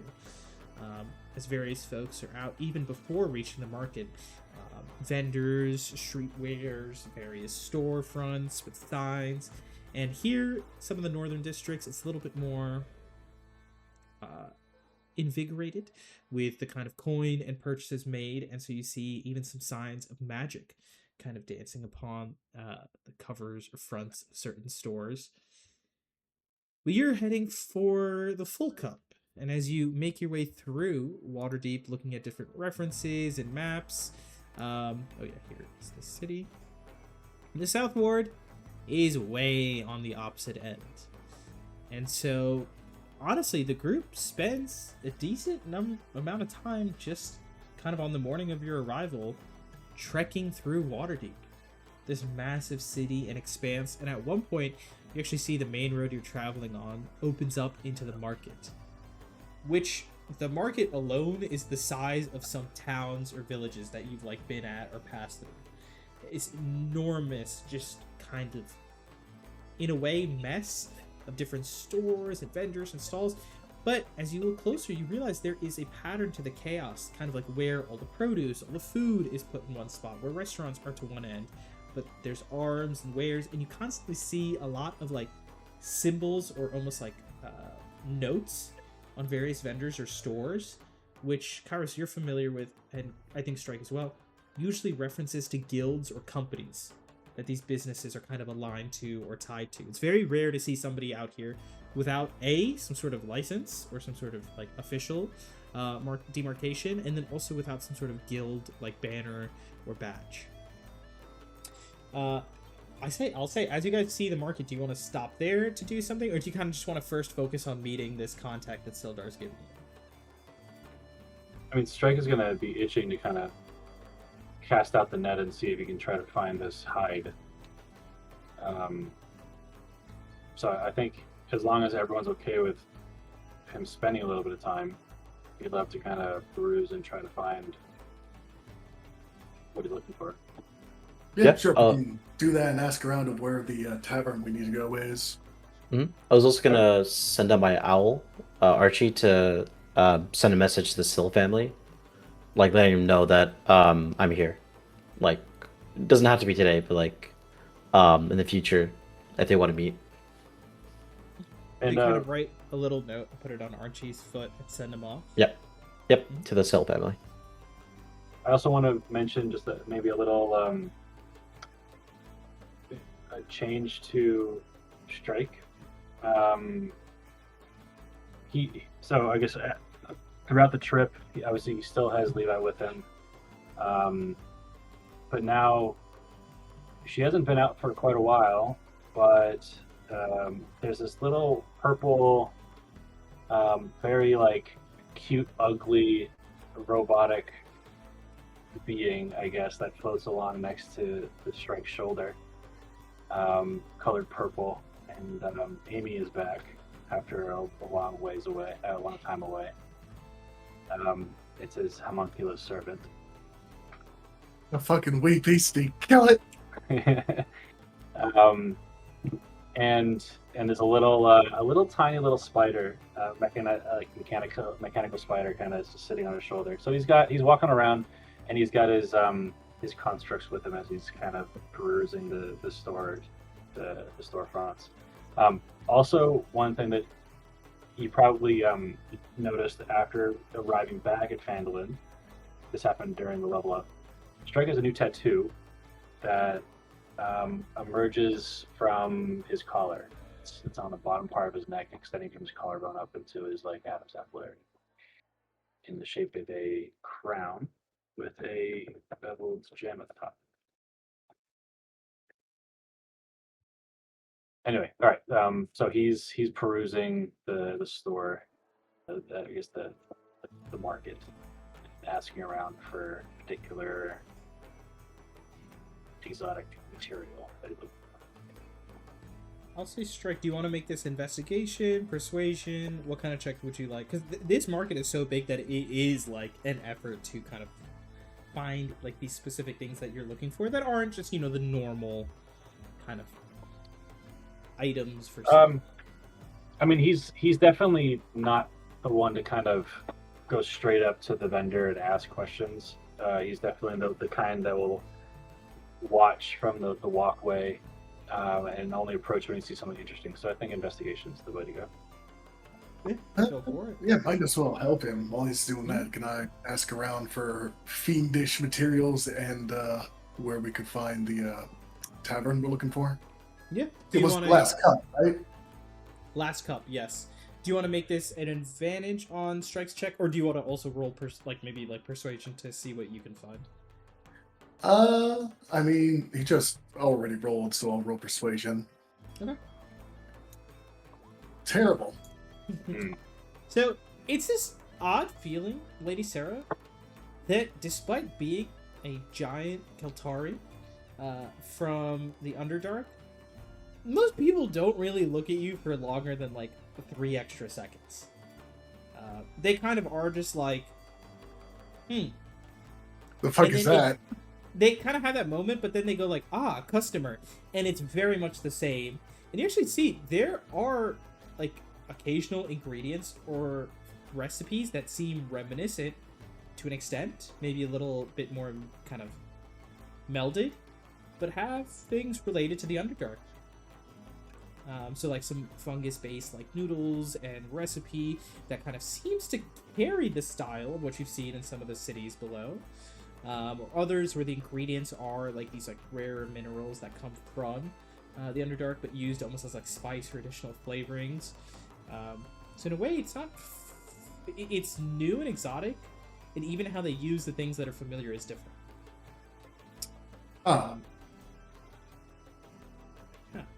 As various folks are out even before reaching the market. Vendors, streetwears, various storefronts with signs. And here, some of the northern districts, it's a little bit more invigorated with the kind of coin and purchases made, and so you see even some signs of magic kind of dancing upon the covers or fronts of certain stores. But you're heading for the Full Cup, and as you make your way through Waterdeep, looking at different references and maps, here is the city. The South Ward is way on the opposite end, and so honestly, the group spends a decent amount of time just kind of on the morning of your arrival trekking through Waterdeep, this massive city and expanse. And at one point, you actually see the main road you're traveling on opens up into the market, which the market alone is the size of some towns or villages that you've like been at or passed through. It's enormous, just kind of, in a way, mess of different stores and vendors and stalls. But as you look closer, you realize there is a pattern to the chaos, kind of like where all the produce, all the food is put in one spot, where restaurants are to one end, but there's arms and wares, and you constantly see a lot of like symbols or almost like notes on various vendors or stores, which, Kairos, you're familiar with, and I think Strike as well, usually references to guilds or companies that these businesses are kind of aligned to or tied to. It's very rare to see somebody out here without some sort of license or some sort of like official demarcation, and then also without some sort of guild like banner or badge. I'll say, as you guys see the market, do you want to stop there to do something, or do you kind of just want to first focus on meeting this contact that Sildar's giving you? I mean, Strike is going to be itching to kind of cast out the net and see if he can try to find this hide. So I think as long as everyone's okay with him spending a little bit of time, he'd love to kind of peruse and try to find what he's looking for. Yeah, sure. We can do that and ask around of where the tavern we need to go is. I was also gonna send out my owl, Archie, to send a message to the Sill family, like letting him know that I'm here. Like, it doesn't have to be today, but like in the future, if they want to meet. They And kind of write a little note and put it on Archie's foot and send him off. Yep, to the Sill family. I also want to mention just that maybe a little a change to Strike. So I guess throughout the trip, obviously he still has Levi with him, but now she hasn't been out for quite a while. But there's this little purple, very like cute, ugly, robotic being, I guess, that floats along next to the Strike's shoulder, colored purple, and Amy is back after a long time away. It's his homunculus servant. A fucking wee beastie. Kill it! And there's a little tiny little spider, mechanical spider, kind of just sitting on his shoulder. So he's walking around, and he's got his constructs with him as he's kind of perusing the storefronts. Also, one thing that you probably noticed after arriving back at Phandelver, this happened during the level up. Strike has a new tattoo that emerges from his collar. It's on the bottom part of his neck, extending from his collarbone up into his like Adam's apple area, in the shape of a crown with a beveled gem at the top. Anyway, all right. So he's perusing the store, I guess the market, asking around for particular exotic material that he looked for. I'll say Strike. Do you want to make this investigation, persuasion? What kind of check would you like? Because this market is so big that it is like an effort to kind of find like these specific things that you're looking for that aren't just the normal kind of items for sale. I mean, he's definitely not the one to kind of go straight up to the vendor and ask questions. He's definitely the kind that will watch from the walkway and only approach when you see something interesting. So I think investigation is the way to go. Yeah, go for it. Yeah, might as well help him while he's doing that. Can I ask around for fiendish materials and where we could find the tavern we're looking for? Yeah. It was the last cup, right? Last cup, yes. Do you want to make this an advantage on Strike's check, or do you want to also roll maybe persuasion to see what you can find? I mean, he just already rolled, so I'll roll persuasion. Okay. Terrible. So it's this odd feeling, Lady Sarah, that despite being a giant Keltari from the Underdark, most people don't really look at you for longer than like 3 extra seconds. They kind of are just like, The fuck is that? They kind of have that moment, but then they go like, customer. And it's very much the same. And you actually see there are like occasional ingredients or recipes that seem reminiscent to an extent, maybe a little bit more kind of melded, but have things related to the Underdark. So like some fungus-based like noodles and recipe that kind of seems to carry the style of what you've seen in some of the cities below. Or others where the ingredients are like these like rare minerals that come from the Underdark, but used almost as like spice or additional flavorings. So in a way, it's not. It's new and exotic, and even how they use the things that are familiar is different.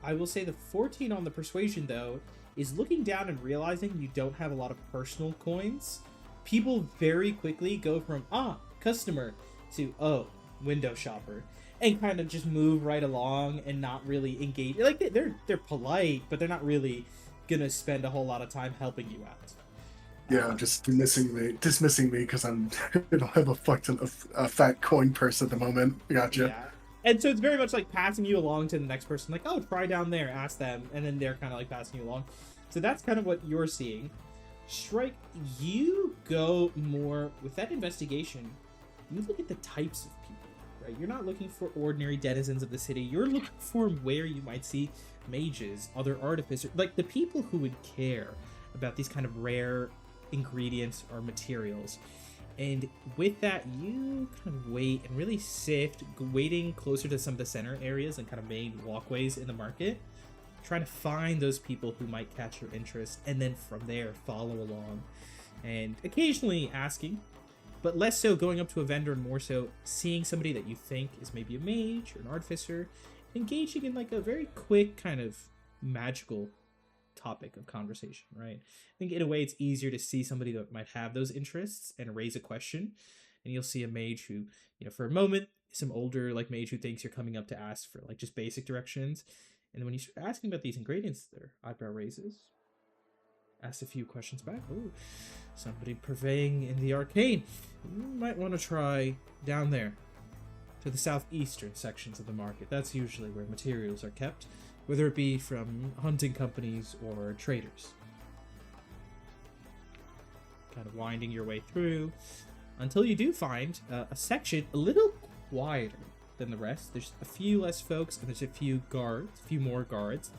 I will say the 14 on the persuasion though is looking down and realizing you don't have a lot of personal coins. People very quickly go from customer to window shopper, and kind of just move right along and not really engage. Like they're polite, but they're not really gonna spend a whole lot of time helping you out. Yeah, just dismissing me because I don't have a fat coin purse at the moment. Gotcha. Yeah. And so it's very much like passing you along to the next person, like, oh, try down there, ask them, and then they're kind of like passing you along. So that's kind of what you're seeing. Shrike, you go more with that investigation. You look at the types of people, right? You're not looking for ordinary denizens of the city. You're looking for where you might see mages, other artificers, like the people who would care about these kind of rare ingredients or materials. And with that, you kind of wait and really sift, waiting closer to some of the center areas and kind of main walkways in the market, trying to find those people who might catch your interest, and then from there follow along, and occasionally asking, but less so going up to a vendor and more so seeing somebody that you think is maybe a mage or an artificer, engaging in like a very quick kind of magical topic of conversation, right? I think in a way it's easier to see somebody that might have those interests and raise a question, and you'll see a mage who, for a moment, some older like mage who thinks you're coming up to ask for like just basic directions, and then when you start asking about these ingredients, their eyebrow raises, asks a few questions back. Oh, somebody purveying in the arcane. You might want to try down there to the southeastern sections of the market. That's usually where materials are kept, whether it be from hunting companies or traders. Kind of winding your way through until you do find a section a little quieter than the rest. There's a few less folks, and there's a few more guards,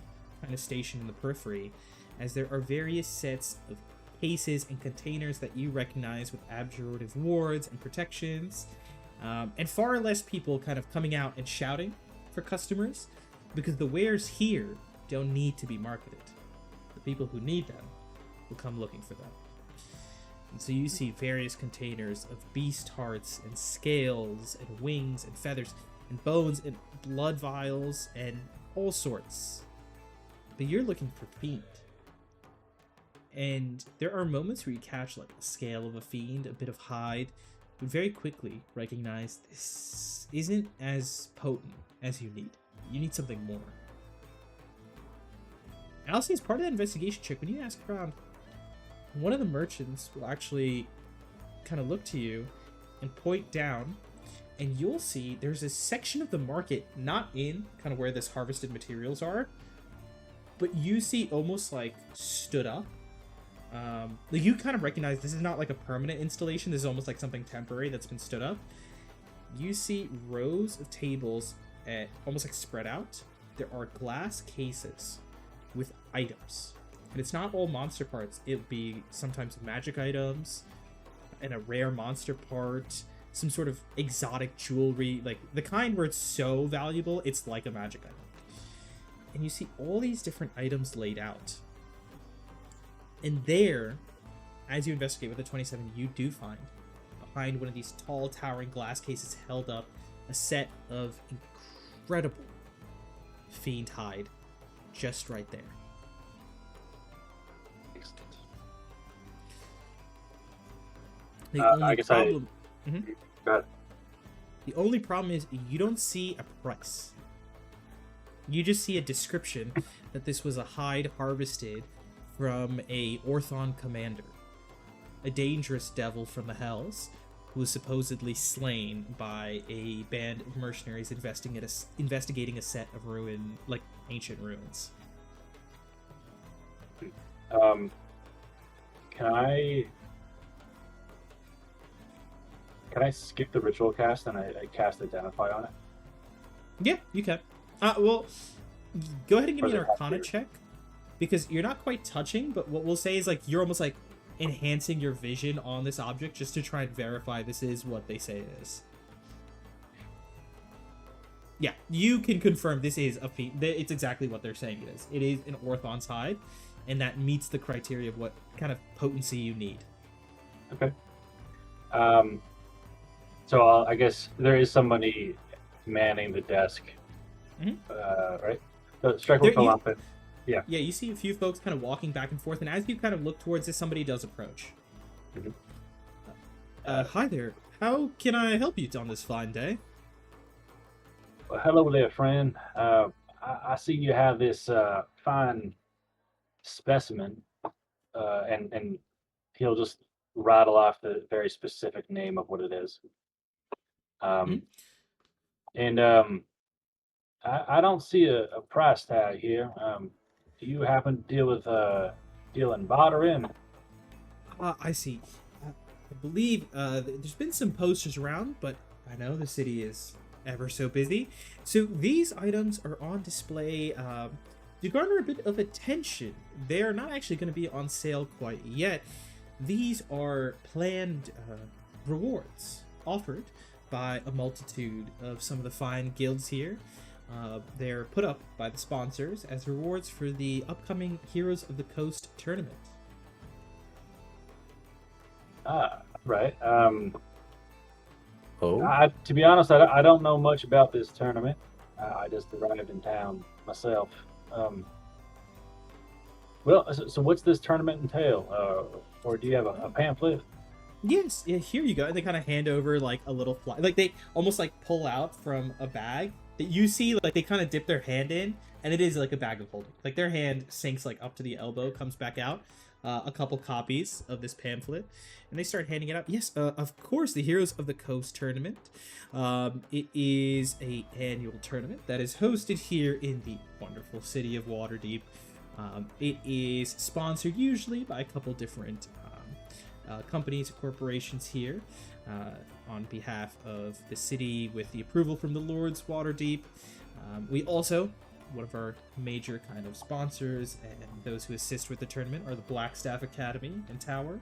kind of stationed in the periphery, as there are various sets of cases and containers that you recognize with abjurative wards and protections, and far less people kind of coming out and shouting for customers, because the wares here don't need to be marketed. The people who need them will come looking for them. And so you see various containers of beast hearts and scales and wings and feathers and bones and blood vials and all sorts. But you're looking for fiend. And there are moments where you catch like a scale of a fiend, a bit of hide, but very quickly recognize this isn't as potent as you need. You need something more. And I'll say as part of that investigation check, when you ask around, one of the merchants will actually kind of look to you and point down, and you'll see there's a section of the market not in kind of where this harvested materials are, but you see almost like stood up. Like you kind of recognize this is not like a permanent installation. This is almost like something temporary that's been stood up. You see rows of tables at almost like spread out. There are glass cases with items, and it's not all monster parts. It'll be sometimes magic items and a rare monster part, some sort of exotic jewelry, like the kind where it's so valuable it's like a magic item. And you see all these different items laid out. And there, as you investigate with the 27, you do find, behind one of these tall, towering glass cases held up, a set of incredible fiend hide just right there. The only problem... The only problem is you don't see a price. You just see a description that this was a hide harvested from a Orthon commander, a dangerous devil from the Hells, who was supposedly slain by a band of mercenaries investigating a set of ancient ruins. Can I skip the ritual cast and I cast Identify on it? Yeah, you can. Well, go ahead and give me an Arcana check, because you're not quite touching, but what we'll say is like you're almost like enhancing your vision on this object just to try and verify this is what they say it is. Yeah, you can confirm this is a fiend. It's exactly what they're saying it is. It is an Orthon's hide, and that meets the criteria of what kind of potency you need. Okay. So I guess there is somebody manning the desk, right? So Strike will come up and... Yeah, you see a few folks kind of walking back and forth, and as you kind of look towards this, somebody does approach. Hi there. How can I help you on this fine day? Well, hello there, friend. I see you have this fine specimen, and he'll just rattle off the very specific name of what it is. And I don't see a price tag here. Do you happen to deal with dealing bartering? I see. I believe there's been some posters around, but I know the city is ever so busy. So these items are on display to garner a bit of attention. They are not actually going to be on sale quite yet. These are planned rewards offered by a multitude of some of the fine guilds here. They're put up by the sponsors as rewards for the upcoming Heroes of the Coast tournament. Right. Oh, To be honest, I don't know much about this tournament. I just arrived in town myself. Well, so what's this tournament entail? Or do you have a pamphlet? Yes, yeah, here you go. And they kind of hand over like a little fly, like they almost like pull out from a bag that you see, like they kind of dip their hand in, and it is like a bag of holding. Like their hand sinks like up to the elbow, comes back out. A couple copies of this pamphlet, and they start handing it out. Yes, of course, the Heroes of the Coast tournament. It is a annual tournament that is hosted here in the wonderful city of Waterdeep. It is sponsored usually by a couple different companies or corporations here on behalf of the city with the approval from the Lords Waterdeep. We also, one of our major kind of sponsors and those who assist with the tournament are the Blackstaff Academy and Tower.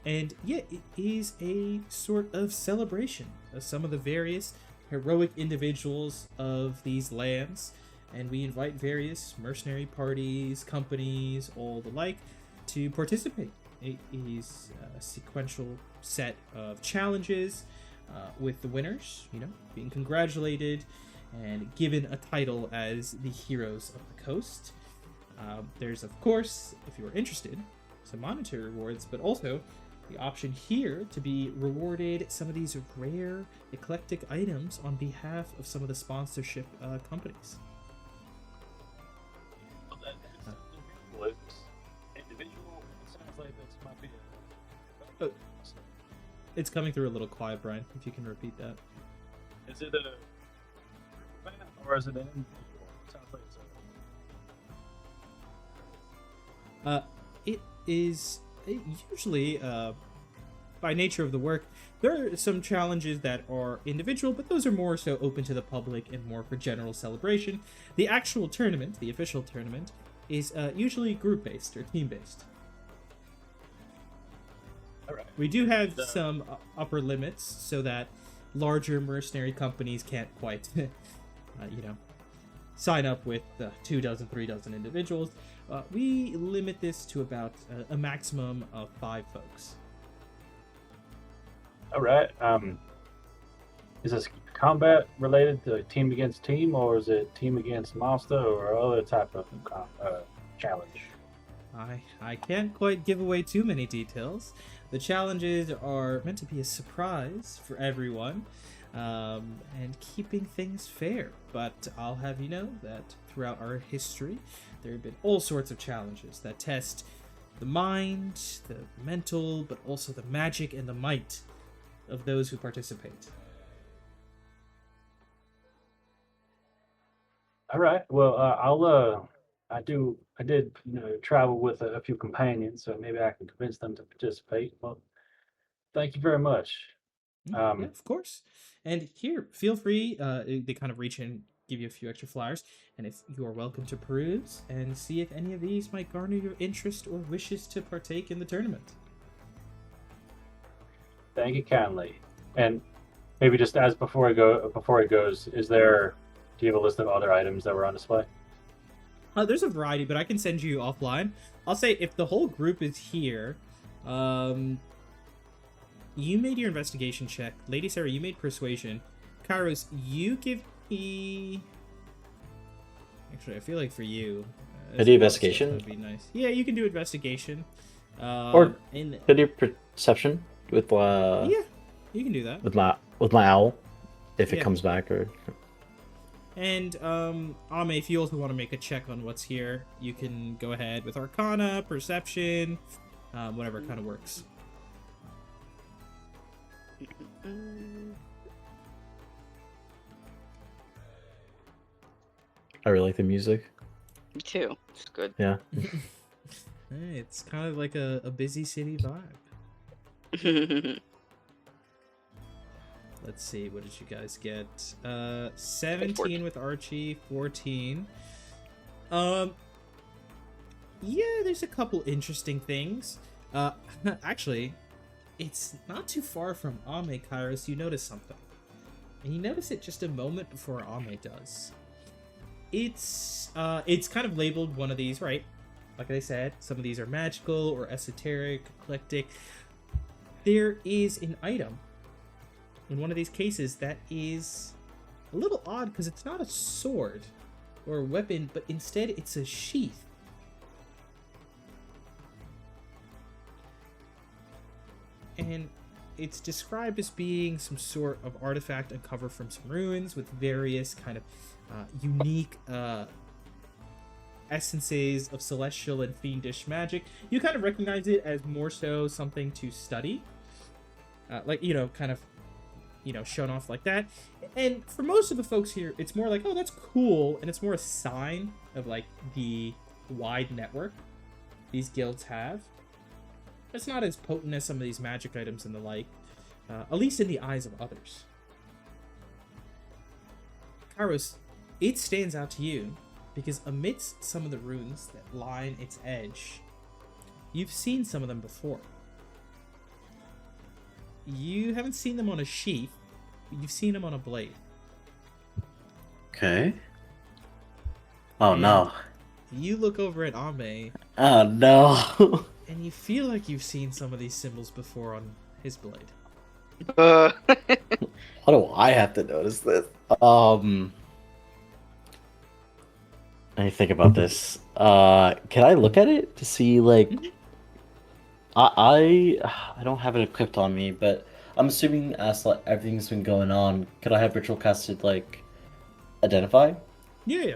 And yeah, it is a sort of celebration of some of the various heroic individuals of these lands. And we invite various mercenary parties, companies, all the like, to participate. It is a sequential set of challenges with the winners, being congratulated and given a title as the Heroes of the Coast. There's, of course, if you are interested, some monetary rewards, but also the option here to be rewarded some of these rare, eclectic items on behalf of some of the sponsorship companies. Individual. It sounds like this might be a. It's coming through a little quiet, Brian, if you can repeat that. Is it a event or is it an individual? It sounds like it's It is usually, by nature of the work, there are some challenges that are individual, but those are more so open to the public and more for general celebration. The actual tournament, the official tournament, is usually group-based or team-based. all right. We do have some upper limits so that larger mercenary companies can't quite, sign up with 2 dozen, 3 dozen individuals. We limit this to about a maximum of 5 folks. All right. Is this combat related to team against team, or is it team against monster, or other type of challenge? I can't quite give away too many details. The challenges are meant to be a surprise for everyone, and keeping things fair. But I'll have you know that throughout our history, there have been all sorts of challenges that test the mind, the mental, but also the magic and the might of those who participate. All right. Well, I did, travel with a few companions, so maybe I can convince them to participate. Well, thank you very much. Yeah, of course. And here, feel free. They kind of reach in, give you a few extra flyers, and if you are welcome to peruse and see if any of these might garner your interest or wishes to partake in the tournament. Thank you kindly. And maybe just as before it goes, do you have a list of other items that were on display? There's a variety, but I can send you offline. I'll say if the whole group is here, you made your investigation check. Lady Sarah, you made persuasion. Kairos, you give me... Actually, I feel like for you... I do investigation? That would be nice. Yeah, you can do investigation. Or could I do perception with yeah, you can do that. with my owl if it Yeah. comes back or. And Ame, if you also want to make a check on what's here, you can go ahead with Arcana, Perception, whatever kind of works. I really like the music. Me too. It's good. Yeah. Hey, it's kind of like a busy city vibe. Let's see, what did you guys get? 17 with Archie, 14. Yeah, there's a couple interesting things. Actually, it's not too far from Ame, Kairos. You notice something. And you notice it just a moment before Ame does. It's kind of labeled one of these, right? Like I said, some of these are magical or esoteric, eclectic. There is an item in one of these cases that is a little odd because it's not a sword or a weapon, but instead it's a sheath. And it's described as being some sort of artifact uncovered from some ruins with various kind of unique essences of celestial and fiendish magic. You kind of recognize it as more so something to study. Like, kind of, shown off like that. And for most of the folks here, it's more like, oh, that's cool. And it's more a sign of, like, the wide network these guilds have. It's not as potent as some of these magic items and the like, at least in the eyes of others. Kairos, it stands out to you because amidst some of the runes that line its edge, you've seen some of them before. You haven't seen them on a sheath, but you've seen them on a blade. Okay. Oh And no. You look over at Ame, Oh no. and you feel like you've seen some of these symbols before on his blade. Uh, Why do I have to notice this? Let me think about this. Can I look at it to see, like, I don't have it equipped on me, but I'm assuming as like everything's been going on, could I have ritual casted like identify? Yeah.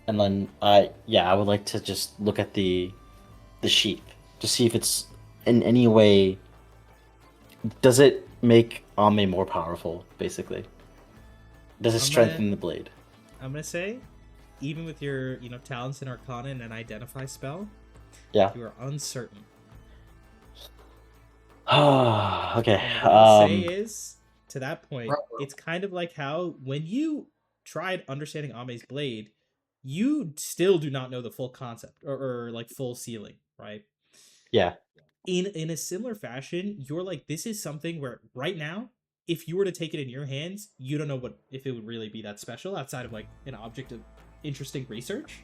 And then I would like to just look at the sheath to see if it's in any way. Does it make Ame more powerful? Basically, does it strengthen the blade? I'm gonna say, even with your, talents in Arcana and an Identify spell, Yeah. you are uncertain. Okay. And what I'll say is, to that point, it's kind of like how when you tried understanding Ame's blade, you still do not know the full concept or like full ceiling, right? Yeah. In a similar fashion, you're like, this is something where right now, if you were to take it in your hands, you don't know if it would really be that special outside of like an object of interesting research.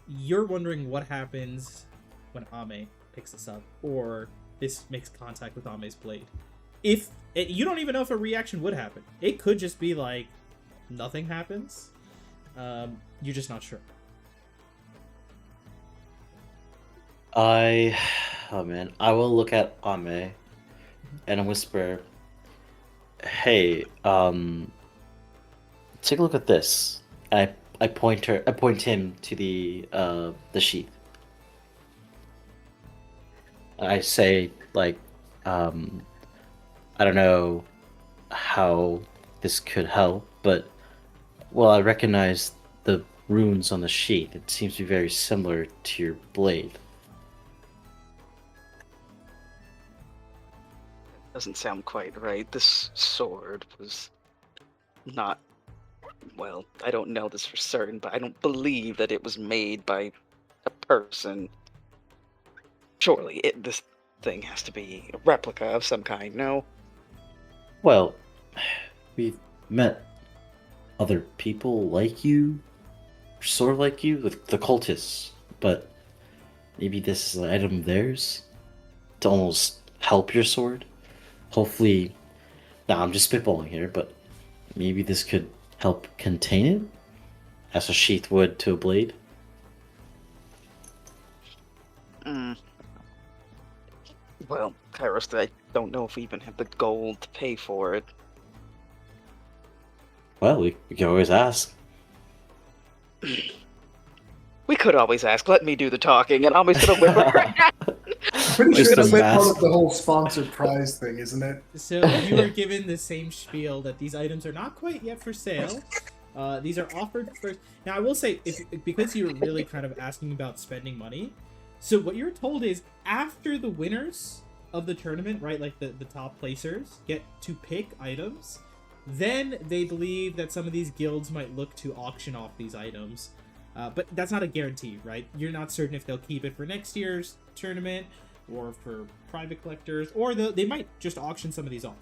You're wondering what happens when Ame picks this up, or this makes contact with Ame's blade. If you don't even know if a reaction would happen, it could just be like nothing happens. You're just not sure. I will look at Ame and whisper, "Hey, take a look at this." And I point him to the sheath. And I say, like, I don't know how this could help, but well, I recognize the runes on the sheath. It seems to be very similar to your blade. doesn't sound quite right. This sword was not. Well, I don't know this for certain, but I don't believe that it was made by a person. Surely, this thing has to be a replica of some kind, no? Well, we've met other people like you, sort of like you, the cultists, but maybe this is an item of theirs to almost help your sword. Hopefully, I'm just spitballing here, but maybe this could help contain it, as a sheath would to a blade. Well, Kairos, I don't know if we even have the gold to pay for it. Well, we can always ask. We could always ask. Let me do the talking, and I'm always gonna whip around. Pretty Just sure that's a part mask. of the whole sponsored prize thing, isn't it? So you are given the same spiel that these items are not quite yet for sale. These are offered first. Now, I will say, because you're really kind of asking about spending money, so what you're told is after the winners of the tournament, right, like the top placers, get to pick items, then they believe that some of these guilds might look to auction off these items. But that's not a guarantee, right? You're not certain if they'll keep it for next year's tournament or for private collectors, or they might just auction some of these off.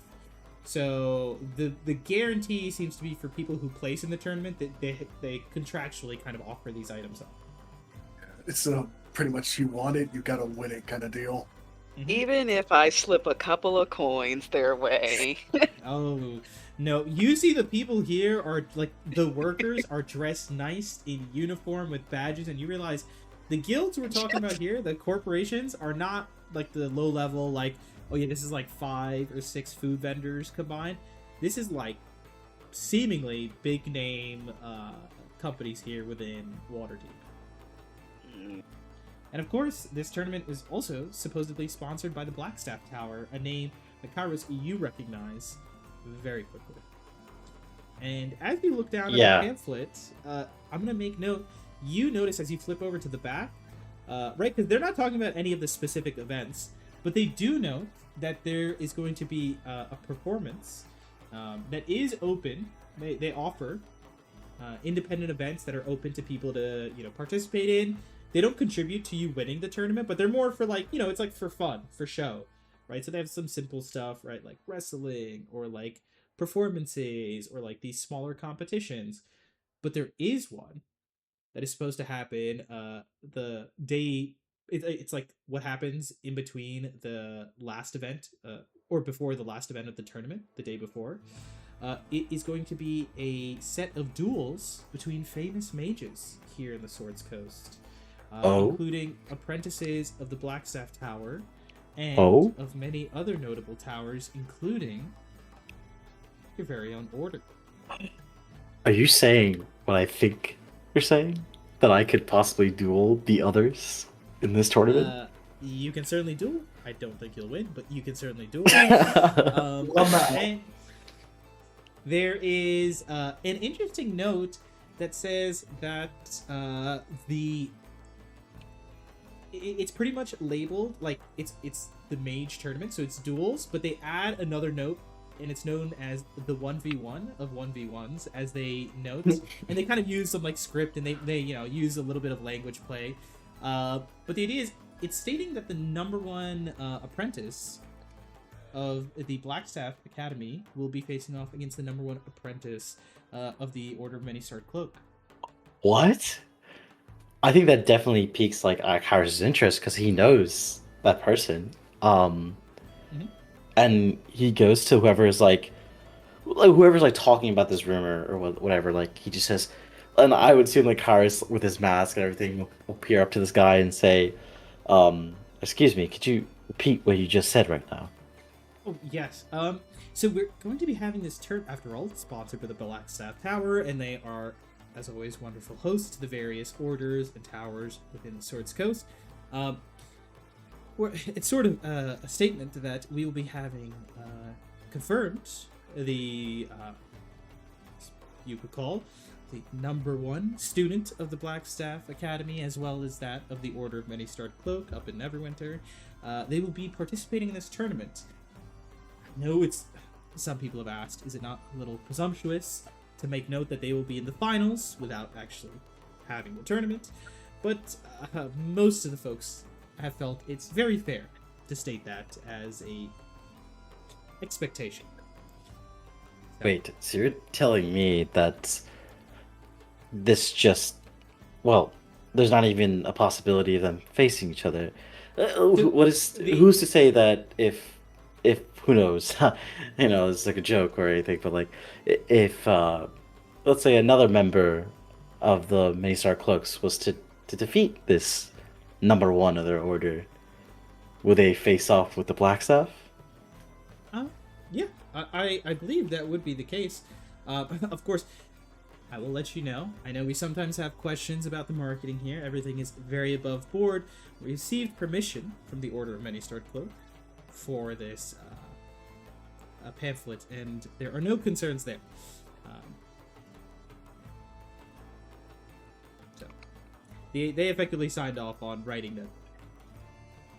So the guarantee seems to be for people who place in the tournament that they contractually kind of offer these items up. It's pretty much you want it, you gotta win it kind of deal. Mhm. Even if I slip a couple of coins their way. Oh no! Usually the people here are like the workers are dressed nice in uniform with badges, and you realize the guilds we're talking about here, the corporations, are not like the low level like, oh yeah, this is like 5 or 6 food vendors combined. This is like seemingly big name companies here within Waterdeep. Mm. And of course, this tournament is also supposedly sponsored by the Blackstaff Tower, a name that Kairos you recognize very quickly. And as you look down at Yeah. the pamphlet, I'm going to make note, you notice as you flip over to the back, right, because they're not talking about any of the specific events, but they do note that there is going to be a performance that is open. They offer independent events that are open to people to, participate in. They don't contribute to you winning the tournament, but they're more for like, it's like for fun, for show, right? So they have some simple stuff, right? Like wrestling or like performances or like these smaller competitions. But there is one that is supposed to happen the day, it's like what happens in between the last event or before the last event of the tournament, the day before. It is going to be a set of duels between famous mages here in the Swords Coast. Including apprentices of the Blackstaff Tower and of many other notable towers, including your very own order. Are you saying what I think you're saying? That I could possibly duel the others in this tournament? You can certainly duel. I don't think you'll win, but you can certainly duel. And there is an interesting note that says that it's pretty much labeled like it's the mage tournament, so it's duels, but they add another note and it's known as the 1v1 of 1v1s as they note. And they kind of use some like script and they use a little bit of language play, but the idea is it's stating that the number one apprentice of the Blackstaff Academy will be facing off against the number one apprentice of the Order of Many-Starred Cloak. What? I think that definitely piques like Kairos' interest because he knows that person. And he goes to whoever's like talking about this rumor or whatever. Like he just says, and I would assume like Kairos with his mask and everything will peer up to this guy and say, "Excuse me, could you repeat what you just said right now?" Oh yes. So we're going to be having this tournament, after all, sponsored by the Blackstaff Tower, and they are, as always, wonderful hosts to the various orders and towers within the Swords Coast. It's sort of a statement that we will be having confirmed the, you could call, the number one student of the Blackstaff Academy, as well as that of the Order of Many-Starred Cloak up in Neverwinter. They will be participating in this tournament. I know some people have asked, is it not a little presumptuous to make note that they will be in the finals without actually having the tournament? But most of the folks have felt it's very fair to state that as a expectation. So, Wait, so you're telling me that this just, well, there's not even a possibility of them facing each other? Who's to say that if who knows, it's like a joke or anything, but like if let's say another member of the Many-Star Cloaks was to defeat this number one of their order, will they face off with the Blackstaff? Yeah, I believe that would be the case. Of course, I will let you know. I know we sometimes have questions about the marketing here. Everything is very above board. We received permission from the Order of Many-Starred Cloak for this pamphlet, and there are no concerns there. They effectively signed off on writing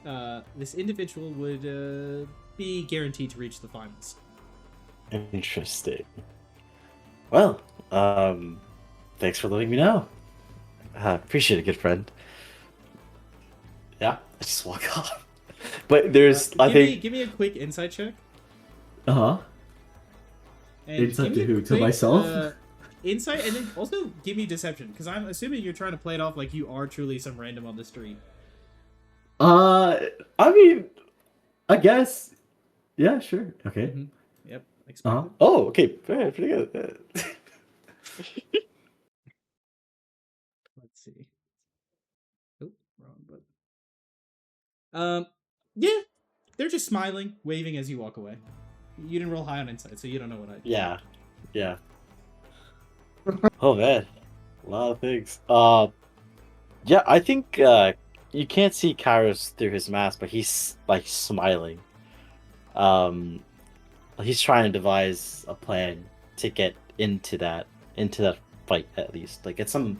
that this individual would be guaranteed to reach the finals. Interesting. Well, thanks for letting me know. Appreciate it, good friend. Yeah, I just walk off. But there's, I think. Give me a quick insight check. Uh huh. And Insight give me to a who? To quick, myself? Insight, and then also give me deception, because I'm assuming you're trying to play it off like you are truly some random on the street. I mean, I guess. Yeah, sure. Okay. Mm-hmm. Yep. Expected. Oh, okay. Pretty good. Let's see. Oh, wrong button. Yeah, they're just smiling, waving as you walk away. You didn't roll high on insight, so you don't know what I. Yeah. Oh man, a lot of things. Yeah, I think you can't see Kairos through his mask, but he's like smiling. He's trying to devise a plan to get into that fight at least. Like get some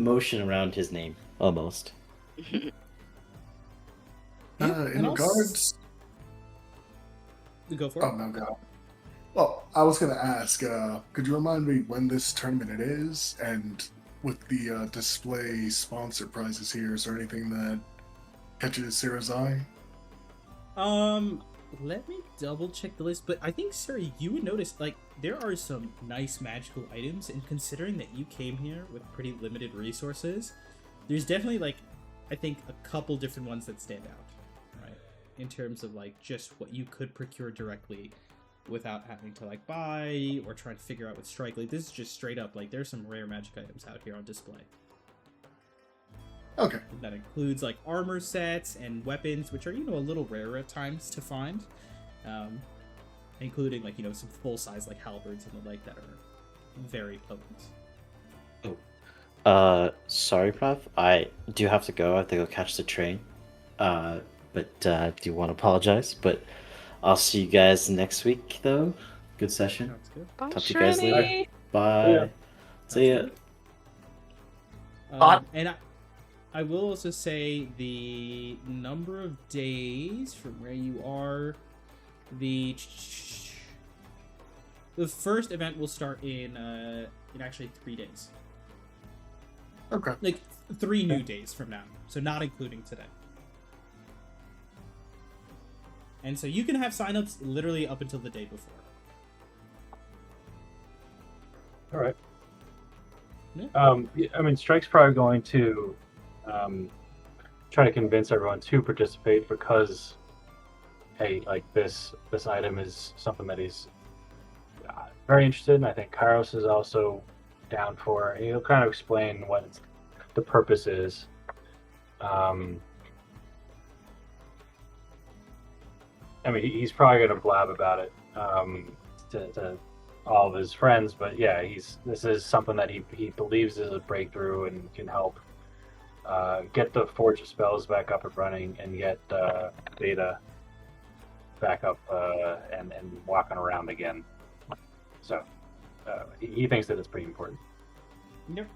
motion around his name almost. In and regards, go for it. oh no, God. Well, I was gonna ask. Could you remind me when this tournament it is, and with the display sponsor prizes here, is there anything that catches Sarah's eye? Let me double check the list, but I think, sir, you would notice, like, there are some nice magical items, and considering that you came here with pretty limited resources, there's definitely, like, I think a couple different ones that stand out, right? In terms of, like, just what you could procure directly without having to, like, buy or try to figure out with Strike. Like, this is just straight up, like, there's some rare magic items out here on display. Okay. That includes like armor sets and weapons, which are, you know, a little rarer at times to find, including like, you know, some full size like halberds and the like that are very potent. Sorry, Prav. I do have to go. I have to go catch the train. But I do want to apologize. But I'll see you guys next week, though. Good session. Sounds good. Bye, Talk to you guys later. Shreddy. Bye. Yeah. See ya. And I will also say the number of days from where you are, the first event will start in actually 3 days. Okay. Like 3 new days from now, so not including today. And so you can have signups literally up until the day before. All right. Yeah. Yeah, I mean, Strike's probably going to try to convince everyone to participate because, hey, like this item is something that he's very interested in. I think Kairos is also down for. He'll kind of explain what the purpose is. I mean, he's probably going to blab about it to all of his friends, but yeah, this is something that he believes is a breakthrough and can help get the Forge of Spells back up and running and get Beta back up and walking around again. So he thinks that it's pretty important. Yep.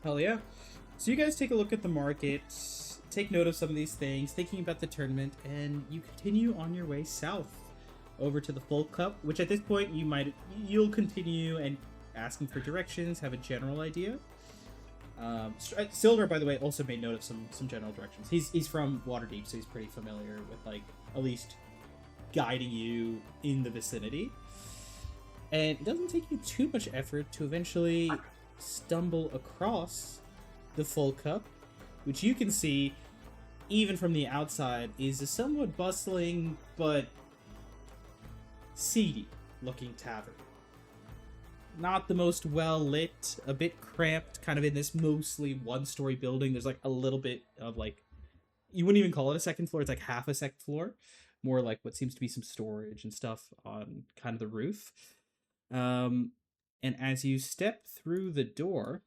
Hell yeah. So you guys take a look at the market, take note of some of these things, thinking about the tournament, and you continue on your way south over to the Full Cup, which at this point you'll continue and asking for directions, have a general idea. Silver, by the way, also made note of some general directions. He's from Waterdeep, so he's pretty familiar with, like, at least guiding you in the vicinity. And it doesn't take you too much effort to eventually stumble across the Full Cup, which you can see, even from the outside, is a somewhat bustling but seedy looking tavern. Not the most well lit, a bit cramped, kind of in this mostly one-story building. There's like a little bit of, like, you wouldn't even call it a second floor, it's like half a second floor. More like what seems to be some storage and stuff on kind of the roof. And as you step through the door,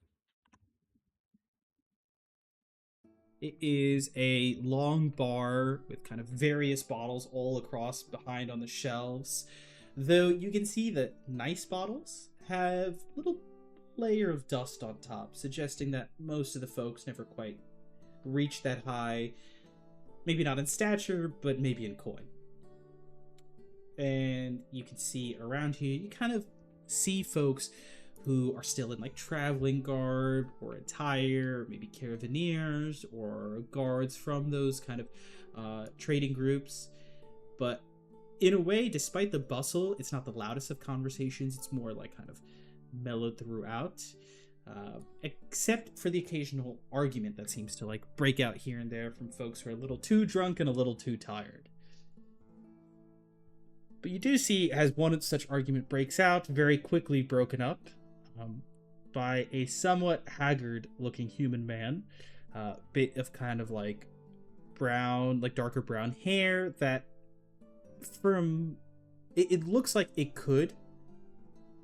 it is a long bar with kind of various bottles all across behind on the shelves. Though you can see that nice bottles have little layer of dust on top, suggesting that most of the folks never quite reached that high. Maybe not in stature, but maybe in coin. And you can see around here, you kind of see folks who are still in like traveling garb or attire, or maybe caravaneers or guards from those kind of trading groups. But in a way, despite the bustle, it's not the loudest of conversations. It's more like kind of mellowed throughout, except for the occasional argument that seems to like break out here and there from folks who are a little too drunk and a little too tired. But you do see, as one such argument breaks out, very quickly broken up by a somewhat haggard-looking human man, bit of kind of like brown, like darker brown hair that, from it looks like it could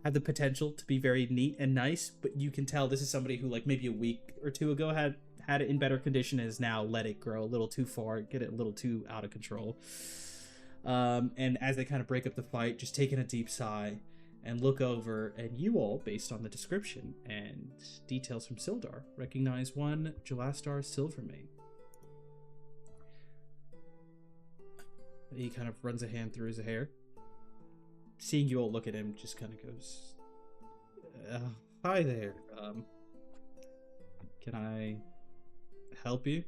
have the potential to be very neat and nice, but you can tell this is somebody who like maybe a week or two ago had it in better condition and has now let it grow a little too far, get it a little too out of control. And as they kind of break up the fight, just taking a deep sigh and look over, and you all, based on the description and details from Sildar, recognize one Jalastar Silvermane. He kind of runs a hand through his hair. Seeing you all look at him, just kind of goes, hi there. Can I help you?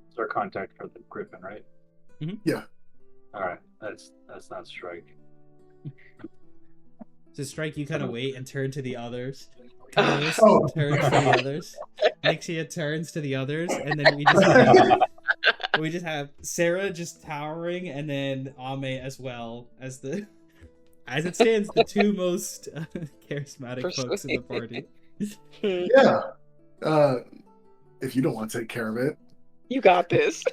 It's our contact for the Griffin, right? Mm-hmm. Yeah. All right, that's not Strike. To Strike, you kind of wait and turn to the others. Oh. Turns to the others. Nixia turns to the others, and then we just have Sarah just towering, and then Ame as well as as it stands, the two most charismatic folks in the party. Yeah. If you don't want to take care of it. You got this.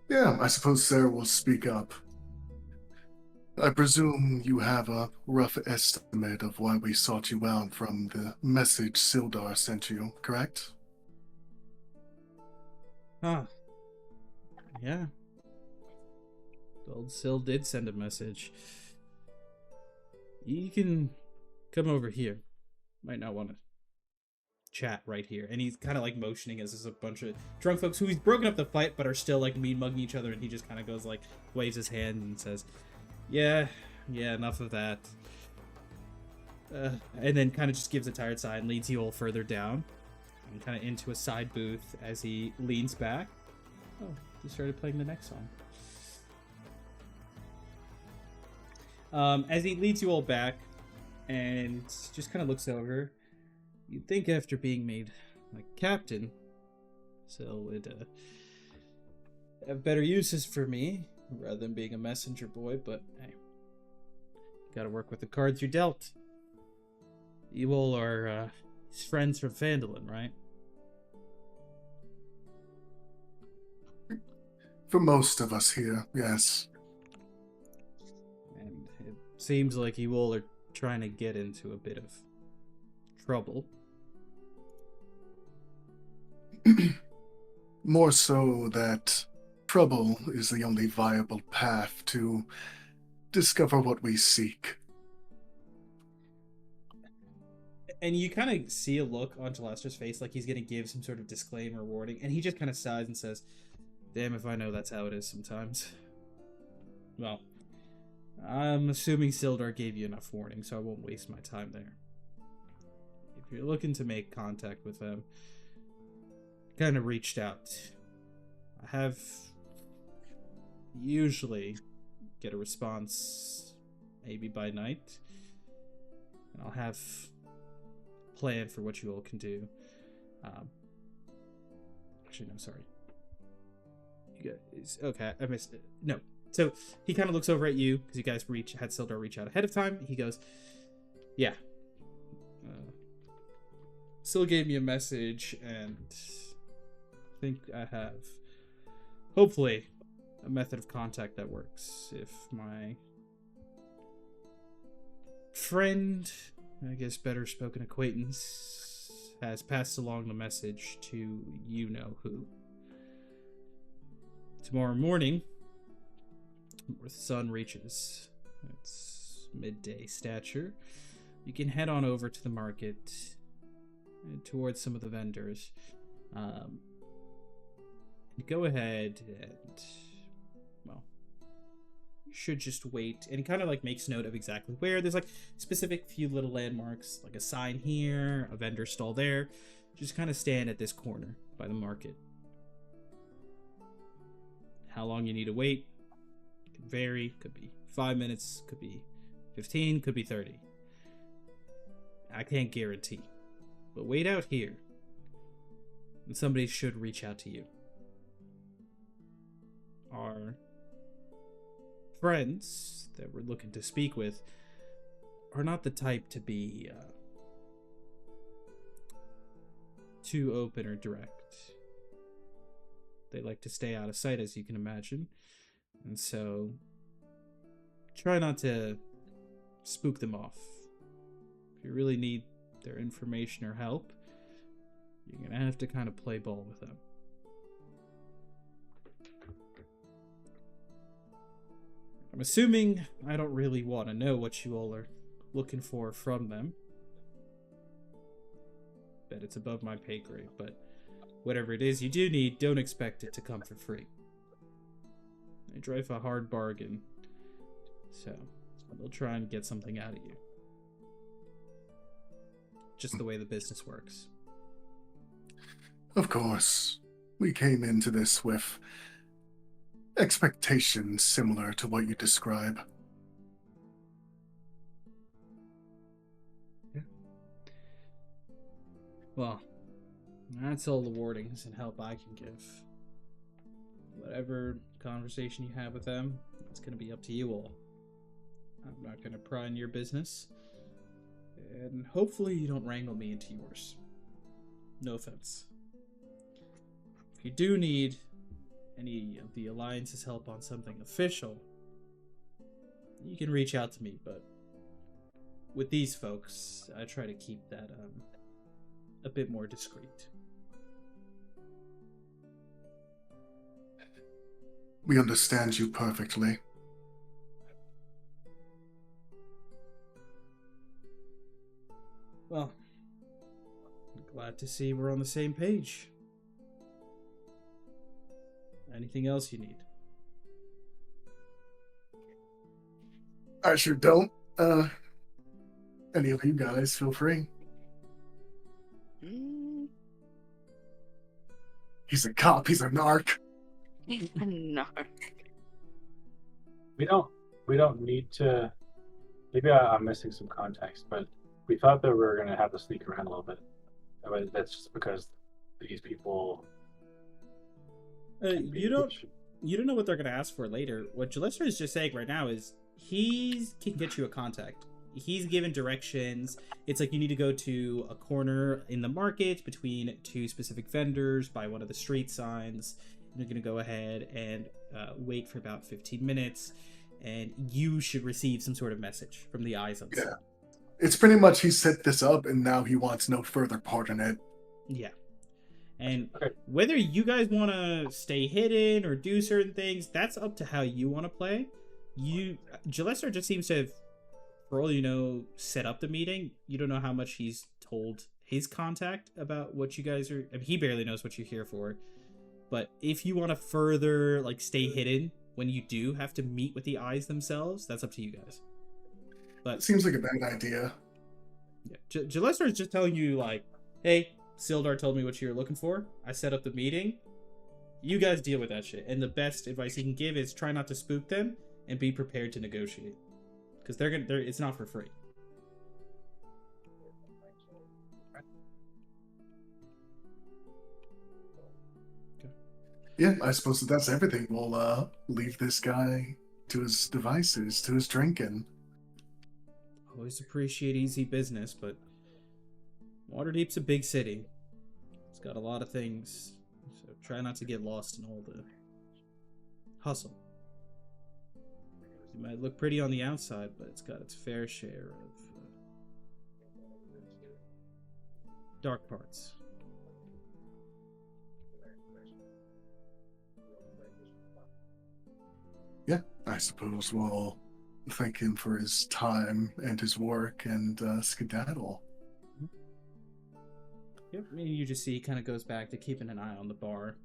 Yeah, I suppose Sarah will speak up. I presume you have a rough estimate of why we sought you out from the message Sildar sent you, correct? Huh. Yeah. Old Sil did send a message. You can come over here. Might not want to chat right here. And he's kind of like motioning as there's a bunch of drunk folks who he's broken up the fight but are still like mean mugging each other, and he just kind of goes like, waves his hand and says, yeah, enough of that. And then kind of just gives a tired sigh and leads you all further down and kind of into a side booth as he leans back. Oh, he started playing the next song. As he leads you all back and just kind of looks over, you'd think after being made like captain, so would have better uses for me rather than being a messenger boy, but hey, gotta work with the cards you're dealt. You all are his friends from Phandelver, right? For most of us here, yes. And it seems like you all are trying to get into a bit of trouble. More so that trouble is the only viable path to discover what we seek. And you kind of see a look on Jalaster's face like he's going to give some sort of disclaimer warning, and he just kind of sighs and says, damn if I know that's how it is sometimes. Well, I'm assuming Sildar gave you enough warning, so I won't waste my time there. If you're looking to make contact with them, kind of reached out. I have usually get a response maybe by night, and I'll have a plan for what you all can do. Actually, no, sorry. You guys, okay, I missed it. No. So he kind of looks over at you because you guys had Sildar reach out ahead of time. He goes, yeah. Sil gave me a message, and I think I have, hopefully, a method of contact that works. If my friend, I guess better spoken acquaintance, has passed along the message to you know who. Tomorrow morning, where the sun reaches its midday stature, you can head on over to the market and towards some of the vendors. Go ahead and, well, you should just wait. And he kind of like makes note of exactly where. There's like specific few little landmarks, like a sign here, a vendor stall there. Just kind of stand at this corner by the market. How long you need to wait could vary. Could be 5 minutes, could be 15, could be 30. I can't guarantee. But wait out here, and somebody should reach out to you. Our friends that we're looking to speak with are not the type to be too open or direct. They like to stay out of sight, as you can imagine, and so try not to spook them off. If you really need their information or help, you're gonna have to kind of play ball with them. I'm assuming I don't really want to know what you all are looking for from them. Bet it's above my pay grade, but whatever it is you do need, don't expect it to come for free. They drive a hard bargain, so they'll try and get something out of you. Just the way the business works. Of course, we came into this with expectations similar to what you describe. Yeah. Well, that's all the warnings and help I can give. Whatever conversation you have with them, it's going to be up to you all. I'm not going to pry in your business. And hopefully you don't wrangle me into yours. No offense. If you do need any of the Alliance's help on something official, you can reach out to me, but with these folks, I try to keep that a bit more discreet. We understand you perfectly. Well, I'm glad to see we're on the same page. Anything else you need? I sure don't. Any of you guys, feel free. Mm, He's a cop, he's a narc. no. We don't need to. Maybe I'm missing some context, but we thought that we were going to have to sneak around a little bit. But that's just because these people. You don't know what they're gonna ask for later. What Jalester is just saying right now is he can get you a contact. He's given directions. It's like you need to go to a corner in the market between two specific vendors by one of the street signs. And you're gonna go ahead and wait for about 15 minutes, and you should receive some sort of message from the eyes on the sign. It's pretty much he set this up and now he wants no further part in it. Yeah. And whether you guys want to stay hidden or do certain things, that's up to how you want to play. Jalester just seems to have, for all you know, set up the meeting. You don't know how much he's told his contact about what you guys are. I mean, he barely knows what you're here for. But if you want to further, like, stay hidden when you do have to meet with the eyes themselves, that's up to you guys. But It seems like a bad idea. yeah, Jalester is just telling you, like, hey, Sildar told me what you were looking for. I set up the meeting. You guys deal with that shit. And the best advice he can give is try not to spook them and be prepared to negotiate. Because it's not for free. Yeah, I suppose that's everything. We'll leave this guy to his devices, to his drinking. Always appreciate easy business, but Waterdeep's a big city. It's got a lot of things, so try not to get lost in all the hustle. It might look pretty on the outside, but it's got its fair share of dark parts. Yeah, I suppose we'll thank him for his time and his work and skedaddle. Yep, and you just see he kind of goes back to keeping an eye on the bar,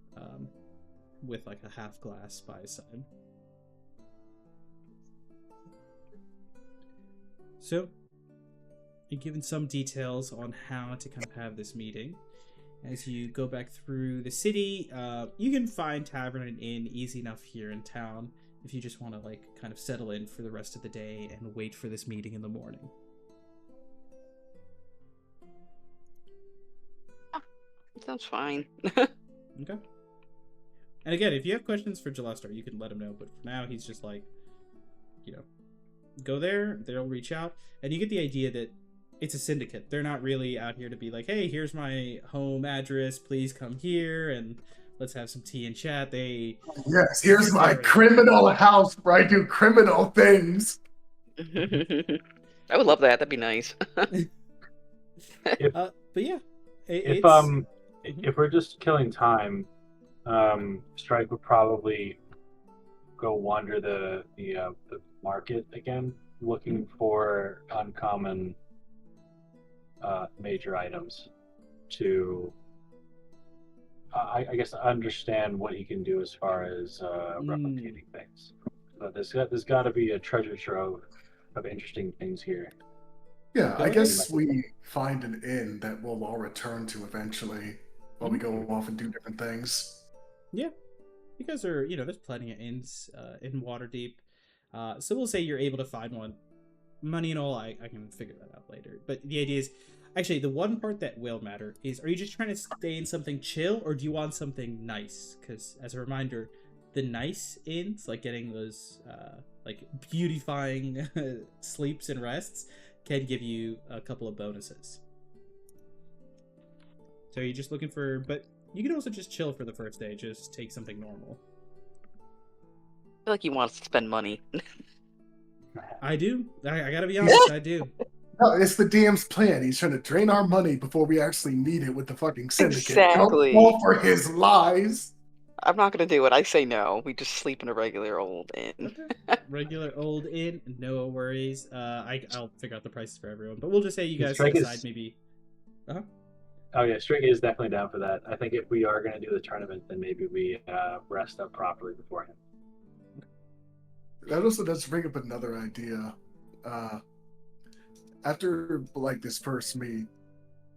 with like a half glass by his side. So, you're given some details on how to kind of have this meeting. As you go back through the city, you can find tavern and inn easy enough here in town if you just want to like kind of settle in for the rest of the day and wait for this meeting in the morning. Sounds fine. Okay. And again, if you have questions for Jalestar, you can let him know. But for now, he's just like, go there, they'll reach out. And you get the idea that it's a syndicate. They're not really out here to be like, hey, here's my home address, please come here and let's have some tea and chat. Yes, here's my criminal house where I do criminal things. I would love that. That'd be nice. But yeah. If we're just killing time, Strike would probably go wander the market again, looking for uncommon major items to, I guess, understand what he can do as far as replicating things. But there's got to be a treasure trove of interesting things here. Yeah, I guess we find an inn that we'll all return to eventually while we go off and do different things. Yeah. You guys are, there's plenty of inns in Waterdeep. So we'll say you're able to find one. Money and all, I can figure that out later. But the idea is, actually, the one part that will matter is, are you just trying to stay in something chill, or do you want something nice? Because, as a reminder, the nice inns, like getting those, like, beautifying sleeps and rests, can give you a couple of bonuses. So you're just looking for, but you can also just chill for the first day, just take something normal. I feel like he wants to spend money. I do. I gotta be honest, I do. No, it's the DM's plan. He's trying to drain our money before we actually need it with the fucking syndicate. Exactly. Don't fall for his lies. I'm not gonna do it. I say no. We just sleep in a regular old inn. Regular old inn, no worries. I'll figure out the prices for everyone, but we'll just say you guys Strike decide maybe. Oh yeah, Strike is definitely down for that. I think if we are going to do the tournament, then maybe we rest up properly beforehand. That also does bring up another idea. After like this first meet,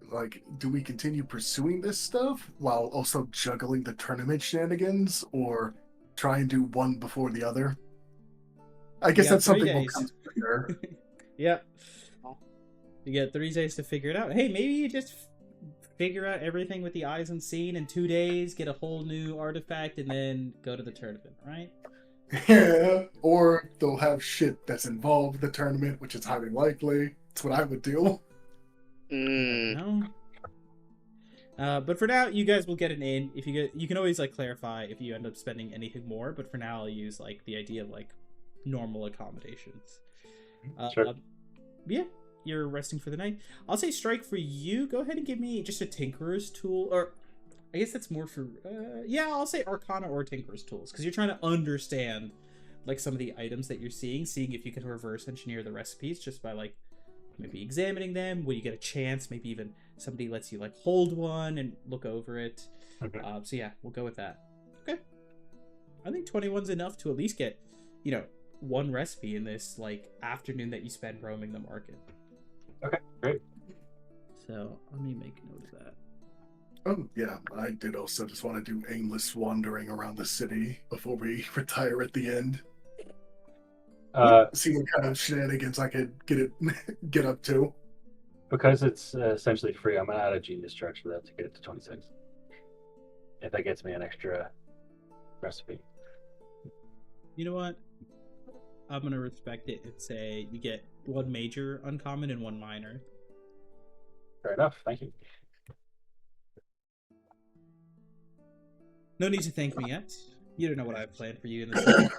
like, do we continue pursuing this stuff while also juggling the tournament shenanigans, or try and do one before the other? I guess that's something we'll come to figure. Yep. You get 3 days to figure it out. Hey, maybe you just figure out everything with the eyes unseen in 2 days, get a whole new artifact, and then go to the tournament, right? Yeah, or they'll have shit that's involved with the tournament, which is highly likely. That's what I would do. No. But for now, you guys will get an in. If you can always like clarify if you end up spending anything more. But for now, I'll use like the idea of like normal accommodations. Sure. Yeah, you're resting for the night. I'll say Strike for you. Go ahead and give me just a Tinkerer's tool, or I guess that's more for yeah. I'll say Arcana or Tinkerer's tools because you're trying to understand like some of the items that you're seeing if you can reverse engineer the recipes just by like maybe examining them. When you get a chance, maybe even somebody lets you like hold one and look over it. Okay. So yeah, we'll go with that. Okay. I think 21's enough to at least get, one recipe in this like afternoon that you spend roaming the market. Okay, great. So let me make note of that. Oh yeah, I did also just want to do aimless wandering around the city before we retire at the end. See what kind of shenanigans I could get up to. Because it's essentially free, I'm going to add a genius charge for that to get it to 26. If that gets me an extra recipe. You know what? I'm going to respect it and say you get 1 major uncommon and 1 minor. Fair enough, thank you. No need to thank me yet. You don't know what I have planned for you in this city.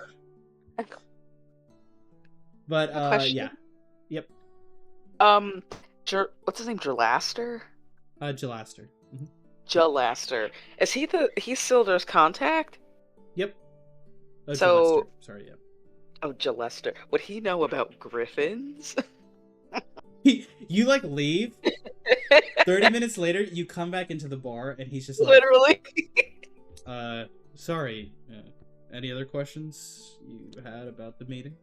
But, yeah. Yep. What's his name? Jalaster? Jalaster. Mm-hmm. Jalaster. Is he's Sildar's contact? Yep. So- Jalaster. Sorry, yeah. Oh, Jalaster. Would he know about griffins? You like leave. 30 minutes later, you come back into the bar, and he's just like, Literally. sorry. Any other questions you had about the meeting?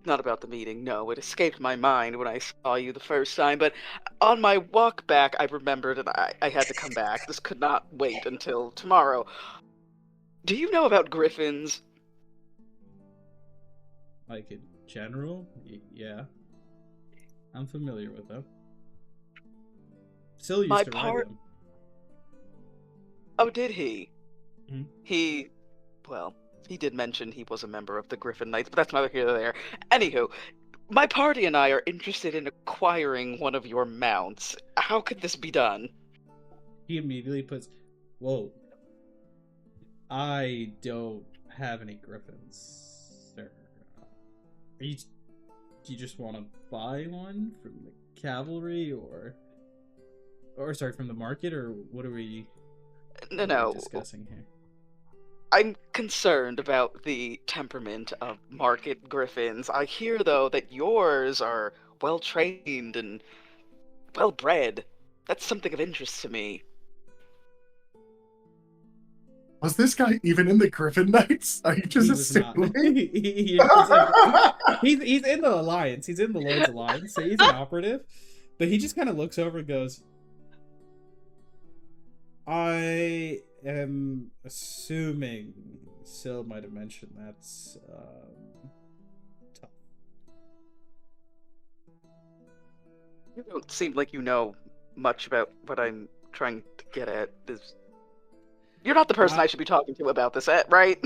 Not about the meeting, no. It escaped my mind when I saw you the first time, but on my walk back, I remembered and I had to come back. This could not wait until tomorrow. Do you know about griffins? Like in general? Yeah. I'm familiar with them. Still used My to part- ride them. Oh, did he? Mhm. He did mention he was a member of the Griffin Knights, but that's neither here nor there. Anywho, my party and I are interested in acquiring one of your mounts. How could this be done? He immediately puts, whoa. I don't have any griffins, sir. Do you just want to buy one from the cavalry, or sorry, from the market, or what are we No. discussing here? I'm concerned about the temperament of market griffins. I hear, though, that yours are well trained and well bred. That's something of interest to me. Was this guy even in the Griffin Knights? Are you just He was not. assuming? He's in the Alliance. He's in the Lord's Alliance, so he's an operative. But he just kind of looks over and goes, I am assuming Sil might have mentioned that's tough. You don't seem like you know much about what I'm trying to get at. You're not the person I should be talking to about this, right?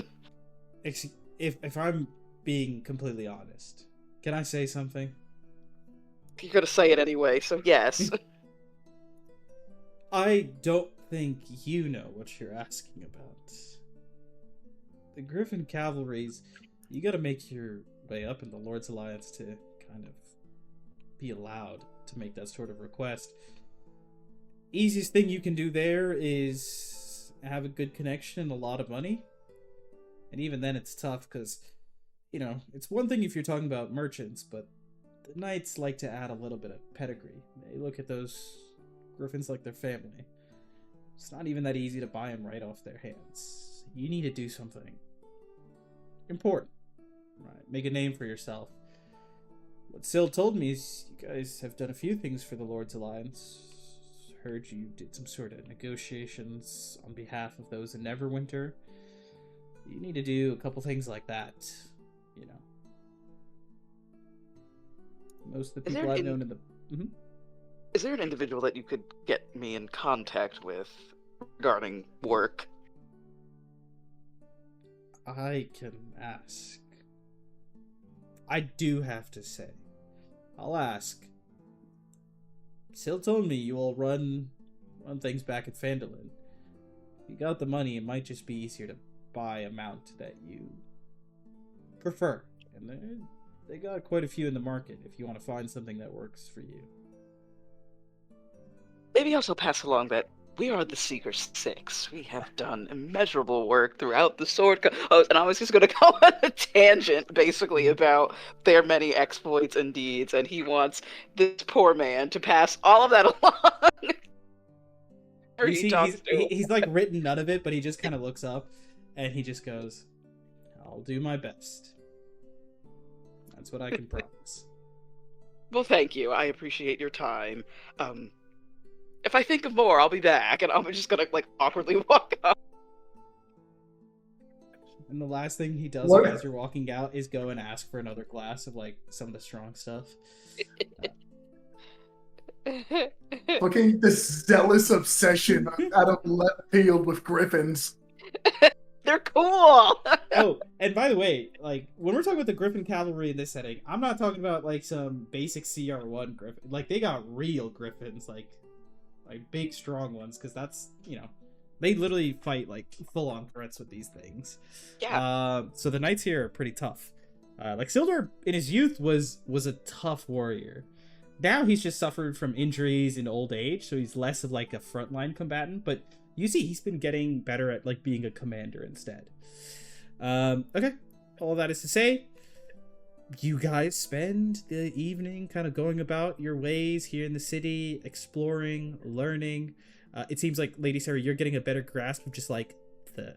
If I'm being completely honest, can I say something? You're gonna say it anyway, so yes. I don't think you know what you're asking about. The Griffin Cavalries, you gotta make your way up in the Lord's Alliance to kind of be allowed to make that sort of request. Easiest thing you can do there is have a good connection and a lot of money. And even then it's tough because, you know, it's one thing if you're talking about merchants, but the knights like to add a little bit of pedigree. They look at those griffins like their family. It's not even that easy to buy them right off their hands. You need to do something important. Right? Make a name for yourself. What Sil told me is you guys have done a few things for the Lord's Alliance. Heard you did some sort of negotiations on behalf of those in Neverwinter. You need to do a couple things like that, you know. Most of the people I've known in the... Mm-hmm. Is there an individual that you could get me in contact with regarding work? I can ask. I do have to say. I'll ask. Sil told me you all run things back at Phandelver. If you got the money, it might just be easier to buy a mount that you prefer. And they got quite a few in the market if you want to find something that works for you. Maybe also pass along that we are the Seeker Six. We have done immeasurable work throughout the Sword and I was just going to go on a tangent, basically, about their many exploits and deeds, and he wants this poor man to pass all of that along. You see, he's like written none of it, but he just kind of looks up, and he just goes, I'll do my best. That's what I can promise. Well, thank you. I appreciate your time. If I think of more, I'll be back, and I'm just gonna, like, awkwardly walk up. And the last thing he does as you're walking out is go and ask for another glass of, like, some of the strong stuff. Fucking this zealous obsession out of left field with griffins. They're cool! Oh, and by the way, like, when we're talking about the Griffin Cavalry in this setting, I'm not talking about, like, some basic CR1 Griffin. Like, they got real Griffins, like big, strong ones, because that's, you know, they literally fight, like, full-on threats with these things. Yeah. So the knights here are pretty tough. Like, Sildar, in his youth, was a tough warrior. now he's just suffered from injuries in old age, so he's less of like a frontline combatant, but you see he's been getting better at like being a commander instead. Okay, all that is to say, you guys spend the evening kind of going about your ways here in the city, exploring, learning. It seems like, Lady Sarah, you're getting a better grasp of just like the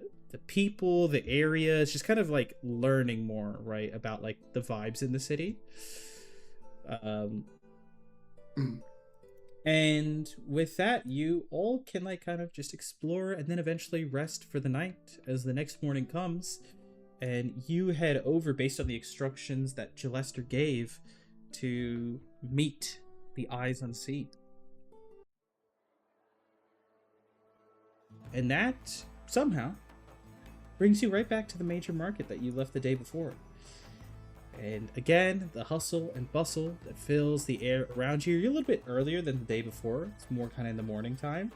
people, the areas, just kind of like learning more, right, about like the vibes in the city. And with that, you all can like kind of just explore and then eventually rest for the night as the next morning comes. And you head over based on the instructions that Gillester gave to meet the Eyes Unseen. And that, somehow, brings you right back to the major market that you left the day before. And again, the hustle and bustle that fills the air around you. You're a little bit earlier than the day before. It's more kind of in the morning time.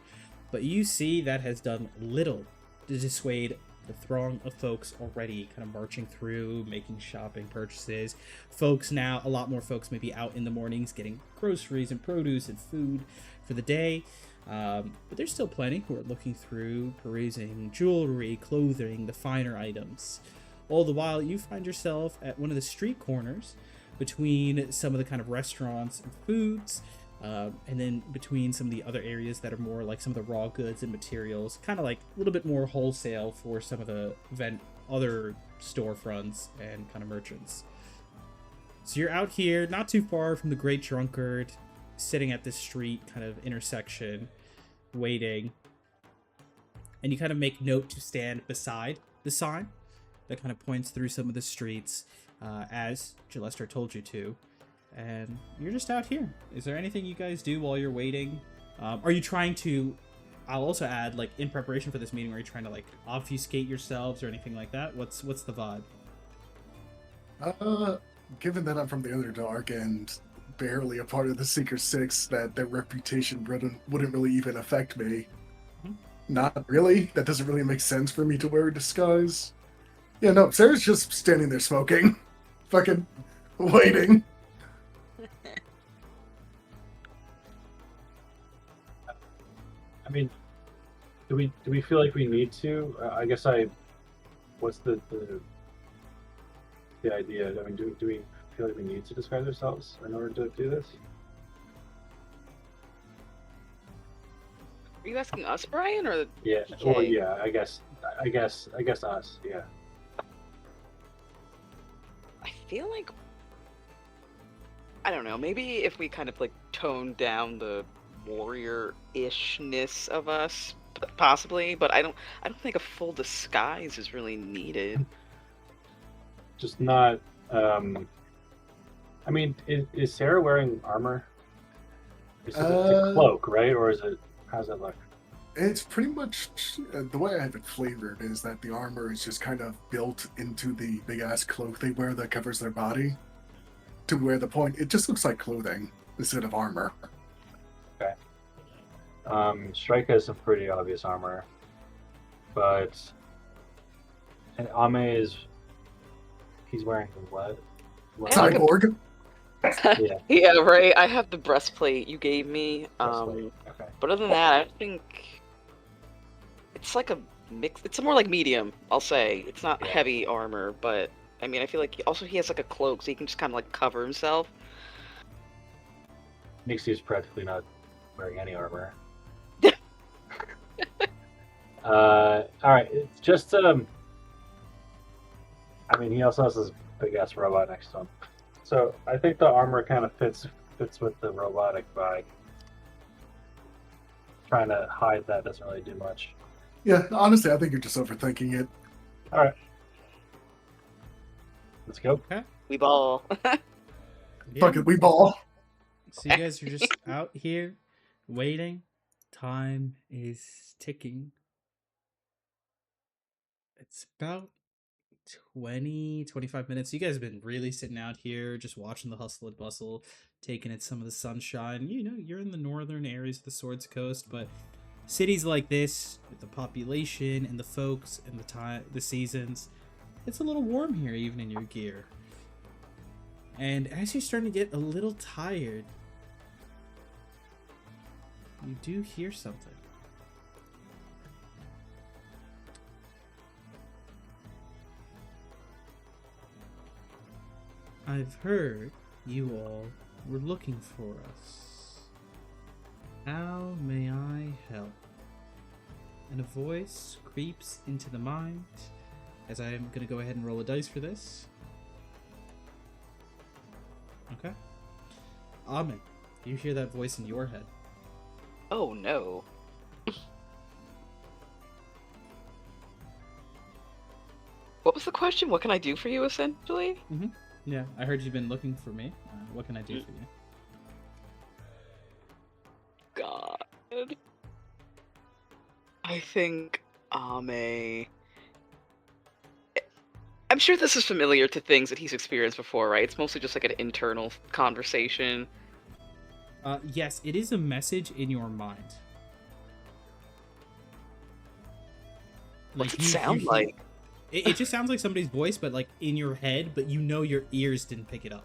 But you see that has done little to dissuade the throng of folks already kind of marching through, making shopping purchases. Folks now, a lot more folks maybe out in the mornings getting groceries and produce and food for the day. But there's still plenty who are looking through, perusing jewelry, clothing, the finer items. All the while, you find yourself at one of the street corners between some of the kind of restaurants and foods, and then between some of the other areas that are more like some of the raw goods and materials, kind of like a little bit more wholesale for some of the other storefronts and kind of merchants. So you're out here, not too far from the Great Drunkard, sitting at this street kind of intersection, waiting. And you kind of make note to stand beside the sign that kind of points through some of the streets, as Gillester told you to. And you're just out here. Is there anything you guys do while you're waiting? Are you trying to, I'll also add, like, in preparation for this meeting, are you trying to, like, obfuscate yourselves or anything like that? What's the vibe? Given that I'm from the Underdark and barely a part of the Seeker Six, that their reputation wouldn't really even affect me. Mm-hmm. Not really. That doesn't really make sense for me to wear a disguise. Yeah, no, Sarah's just standing there smoking. Fucking waiting. I mean, do we feel like we need to? I guess what's the idea? I mean, do we feel like we need to disguise ourselves in order to do this? Are you asking us, Brian, or Yeah. PK? Well, yeah. I guess us. Yeah. I feel like, I don't know, maybe if we kind of like tone down the warrior-ishness of us, possibly, but I don't think a full disguise is really needed. Just not. I mean, is Sarah wearing armor? It's a cloak, right? Or is it? How's it look? It's pretty much the way I have it flavored is that the armor is just kind of built into the big ass cloak they wear that covers their body. To where the point, it just looks like clothing instead of armor. Okay. Strike has some pretty obvious armor, but and he's wearing what? Cyborg. Yeah. Yeah, right. I have the breastplate you gave me. Okay. But other than that, I think it's like a mix. It's more like medium, I'll say. It's not Yeah. heavy armor, but I mean, I feel like also he has like a cloak, so he can just kind of like cover himself. Nixie's practically not wearing any armor. All right. It's just I mean, he also has this big ass robot next to him, so I think the armor kind of fits with the robotic vibe. Trying to hide that doesn't really do much. Yeah, honestly, I think you're just overthinking it. All right. Let's go. We ball. Yeah. Fuck it, we ball. So you guys are just out here waiting. Time is ticking. It's about 25 minutes. You guys have been really sitting out here just watching the hustle and bustle, taking in some of the sunshine. You know, you're in the northern areas of the Swords Coast, but cities like this, with the population and the folks and the seasons, it's a little warm here even in your gear. And as you're starting to get a little tired, You do hear something. I've heard you all were looking for us. How may I help? And a voice creeps into the mind, as I am going to go ahead and roll a dice for this. Okay. Ahmed, you hear that voice in your head. Oh no. What was the question? What can I do for you, essentially? Yeah, I heard you've been looking for me. What can I do for you? God. I think Ame. I'm sure this is familiar to things that he's experienced before, right? It's mostly just like an internal conversation. Yes, it is a message in your mind. What's it you sound hear- like? It just sounds like somebody's voice, but like in your head, but you know your ears didn't pick it up.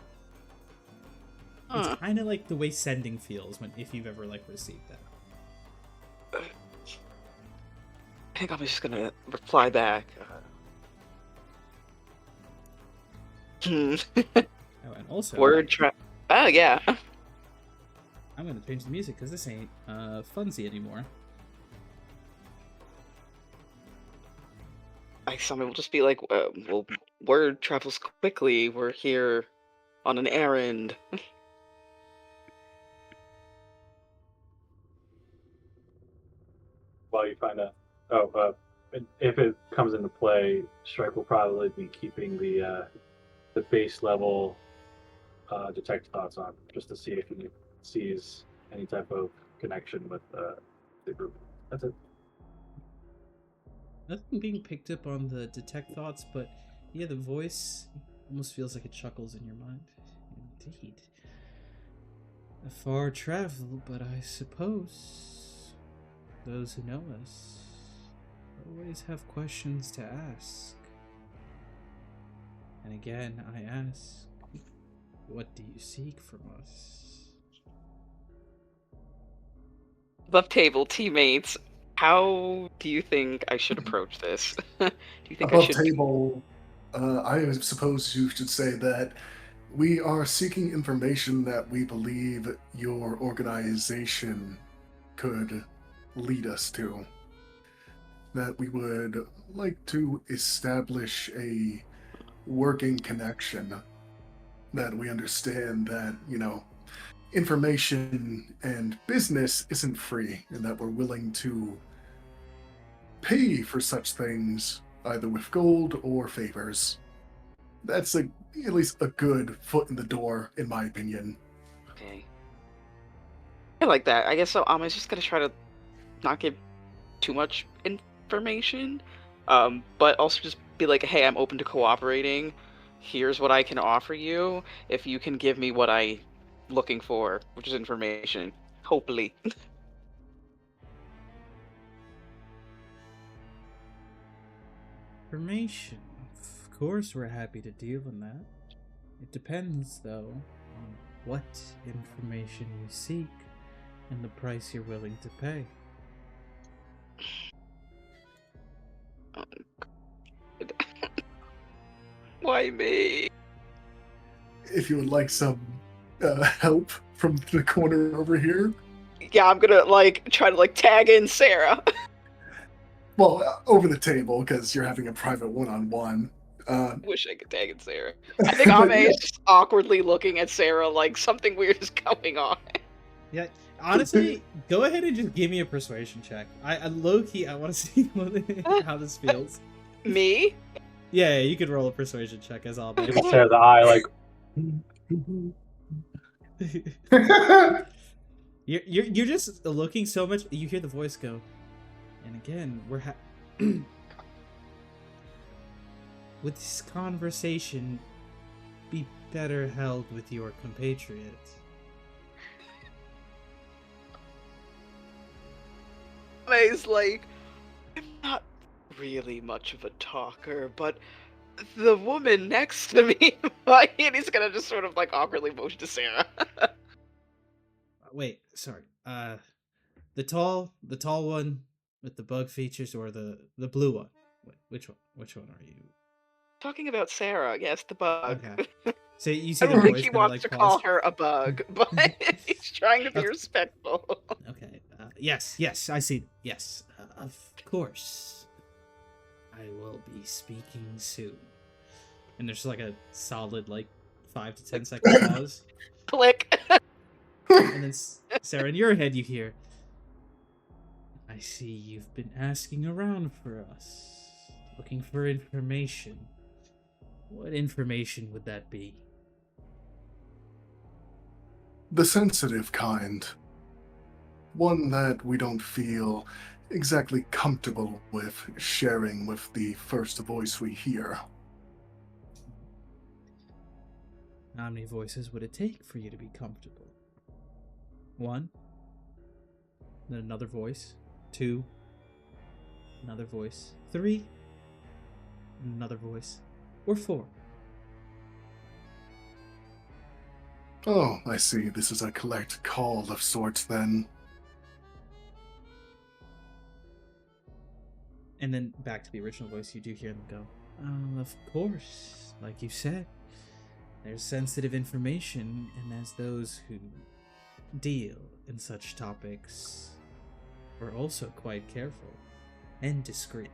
Huh. It's kind of like the way sending feels if you've ever like received that. I think I'm just gonna reply back. Oh, and also, Word trap. Oh yeah. I'm gonna change the music because this ain't funsy anymore. Somebody will just be like, well, word travels quickly. We're here on an errand. While you find out. If it comes into play, Strike will probably be keeping the base level detect thoughts on, just to see if he sees any type of connection with the group. That's it. Nothing being picked up on the detect thoughts, but yeah, the voice almost feels like it chuckles in your mind. Indeed. A far travel, but I suppose those who know us always have questions to ask. And again, I ask, what do you seek from us? Above table teammates, how do you think I should approach this? Do you think I Above should? table, I suppose you should say that we are seeking information that we believe your organization could lead us to. That we would like to establish a working connection. That we understand that, information and business isn't free, and that we're willing to pay for such things, either with gold or favors. That's at least a good foot in the door, in my opinion. Okay. I like that. I guess so. I'm just gonna try to not give too much information, but also just be like, hey, I'm open to cooperating. Here's what I can offer you if you can give me what I'm looking for, which is information. Hopefully. Information. Of course, we're happy to deal in that. It depends, though, on what information you seek and the price you're willing to pay. Why me? If you would like some help from the corner over here, Yeah, I'm gonna try to tag in Sarah. well, over the table, because you're having a private one-on-one. Wish I could tag in Sarah. I think Ame is just awkwardly looking at Sarah like something weird is going on. Yeah, honestly, go ahead and just give me a persuasion check. I low key, I want to see how this feels. Me? Yeah, you could roll a persuasion check as I'll You can stare the eye like. you're just looking so much. You hear the voice go, and again, would this conversation be better held with your compatriots? Ame's like, I'm not really much of a talker, but the woman next to me, and he's gonna just sort of awkwardly motion to Sarah. Wait, sorry. The tall one with the bug features, or the blue one? Which one? Which one are you? Talking about Sarah, yes, the bug. Okay. So you I see the don't think voice he kind of wants like to call pause. her a bug, but he's trying to be Okay. respectful. Okay. Yes, I see. Yes, of course. I will be speaking soon. And there's like a solid 5 to 10 second pause, Click. and then Sarah, in your head, you hear, "I see you've been asking around for us, looking for information. What information would that be?" The sensitive kind. One that we don't feel exactly comfortable with sharing with the first voice we hear. How many voices would it take for you to be comfortable? 1, then another voice. 2, another voice. 3, another voice. Or 4. Oh, I see. This is a collect call of sorts then. And then back to the original voice, you do hear them go, "Oh, of course, like you said. There's sensitive information, and as those who deal in such topics, we're also quite careful and discreet."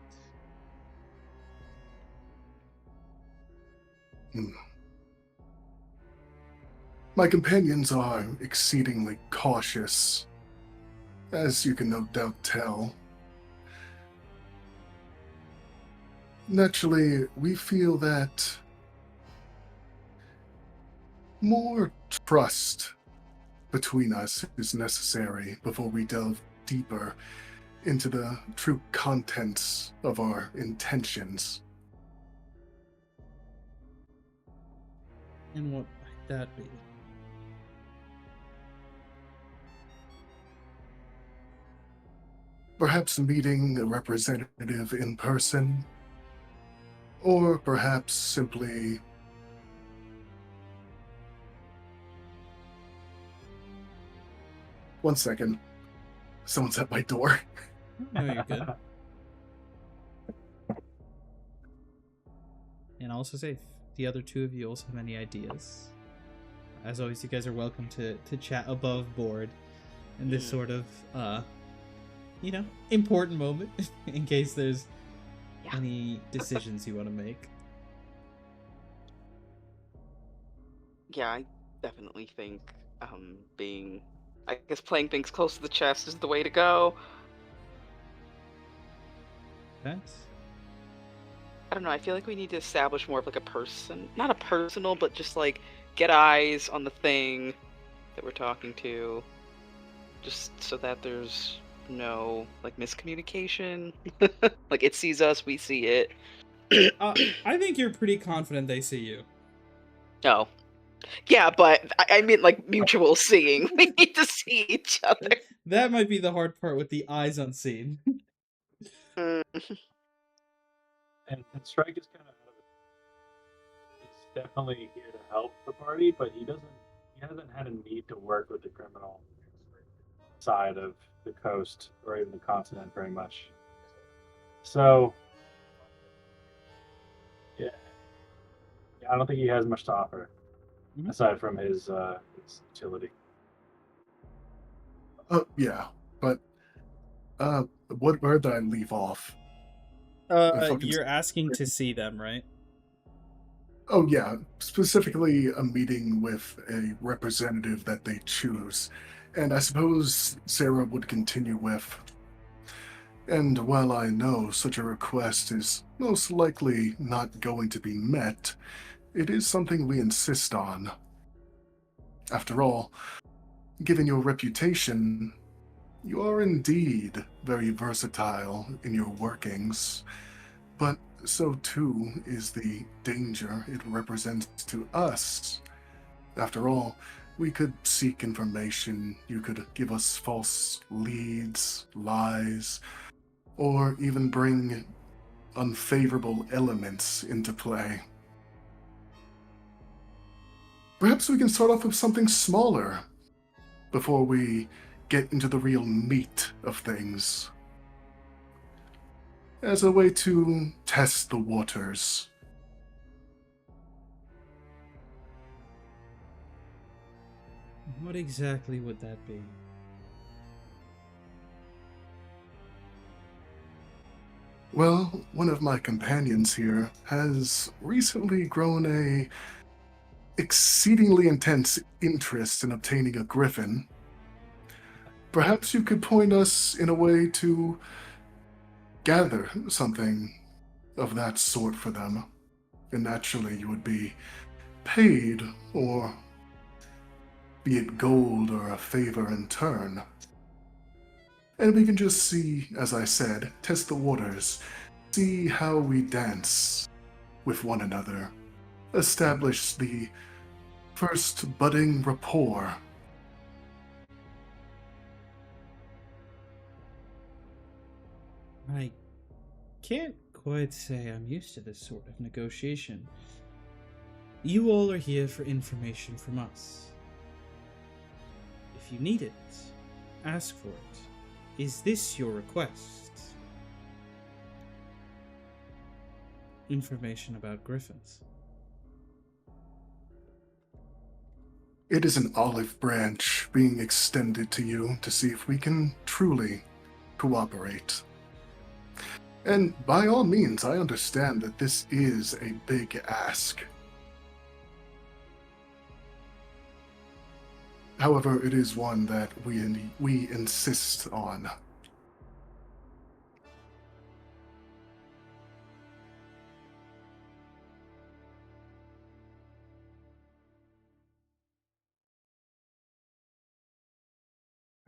My companions are exceedingly cautious, as you can no doubt tell. Naturally, we feel that more trust between us is necessary before we delve deeper into the true contents of our intentions. And what might that be? Perhaps meeting a representative in person, or perhaps simply one second. Someone's at my door. No, you're good. And I'll also say, if the other two of you also have any ideas, as always, you guys are welcome to chat above board in this sort of, important moment, in case there's any decisions you want to make. Yeah, I definitely think I guess playing things close to the chest is the way to go. Thanks. I don't know, I feel like we need to establish more of like not a personal, but just like get eyes on the thing that we're talking to, just so that there's no like miscommunication. Like it sees us, we see it. I think you're pretty confident they see you. No. Yeah, but I mean like mutual seeing. We need to see each other. That might be the hard part with the eyes unseen. Mm. And Strike is kind of out of it. He's definitely here to help the party, but he hasn't had a need to work with the criminal side of the coast or even the continent very much. So yeah, I don't think he has much to offer aside from his utility. Yeah, but where did I leave off? You're asking to see them, right? Oh yeah, specifically a meeting with a representative that they choose. And I suppose Sarah would continue with. And while I know such a request is most likely not going to be met, it is something we insist on. After all, given your reputation, you are indeed very versatile in your workings, but so too is the danger it represents to us. After all, we could seek information, you could give us false leads, lies, or even bring unfavorable elements into play. Perhaps we can start off with something smaller before we get into the real meat of things. As a way to test the waters. What exactly would that be? Well, one of my companions here has recently grown a exceedingly intense interest in obtaining a griffin. Perhaps you could point us in a way to gather something of that sort for them. And naturally, you would be paid, or be it gold or a favor in turn. And we can just see, as I said, test the waters, see how we dance with one another, establish the first budding rapport. I can't quite say I'm used to this sort of negotiation. You all are here for information from us. If you need it, ask for it. Is this your request? Information about griffins. It is an olive branch being extended to you to see if we can truly cooperate. And by all means, I understand that this is a big ask. However, it is one that we insist on.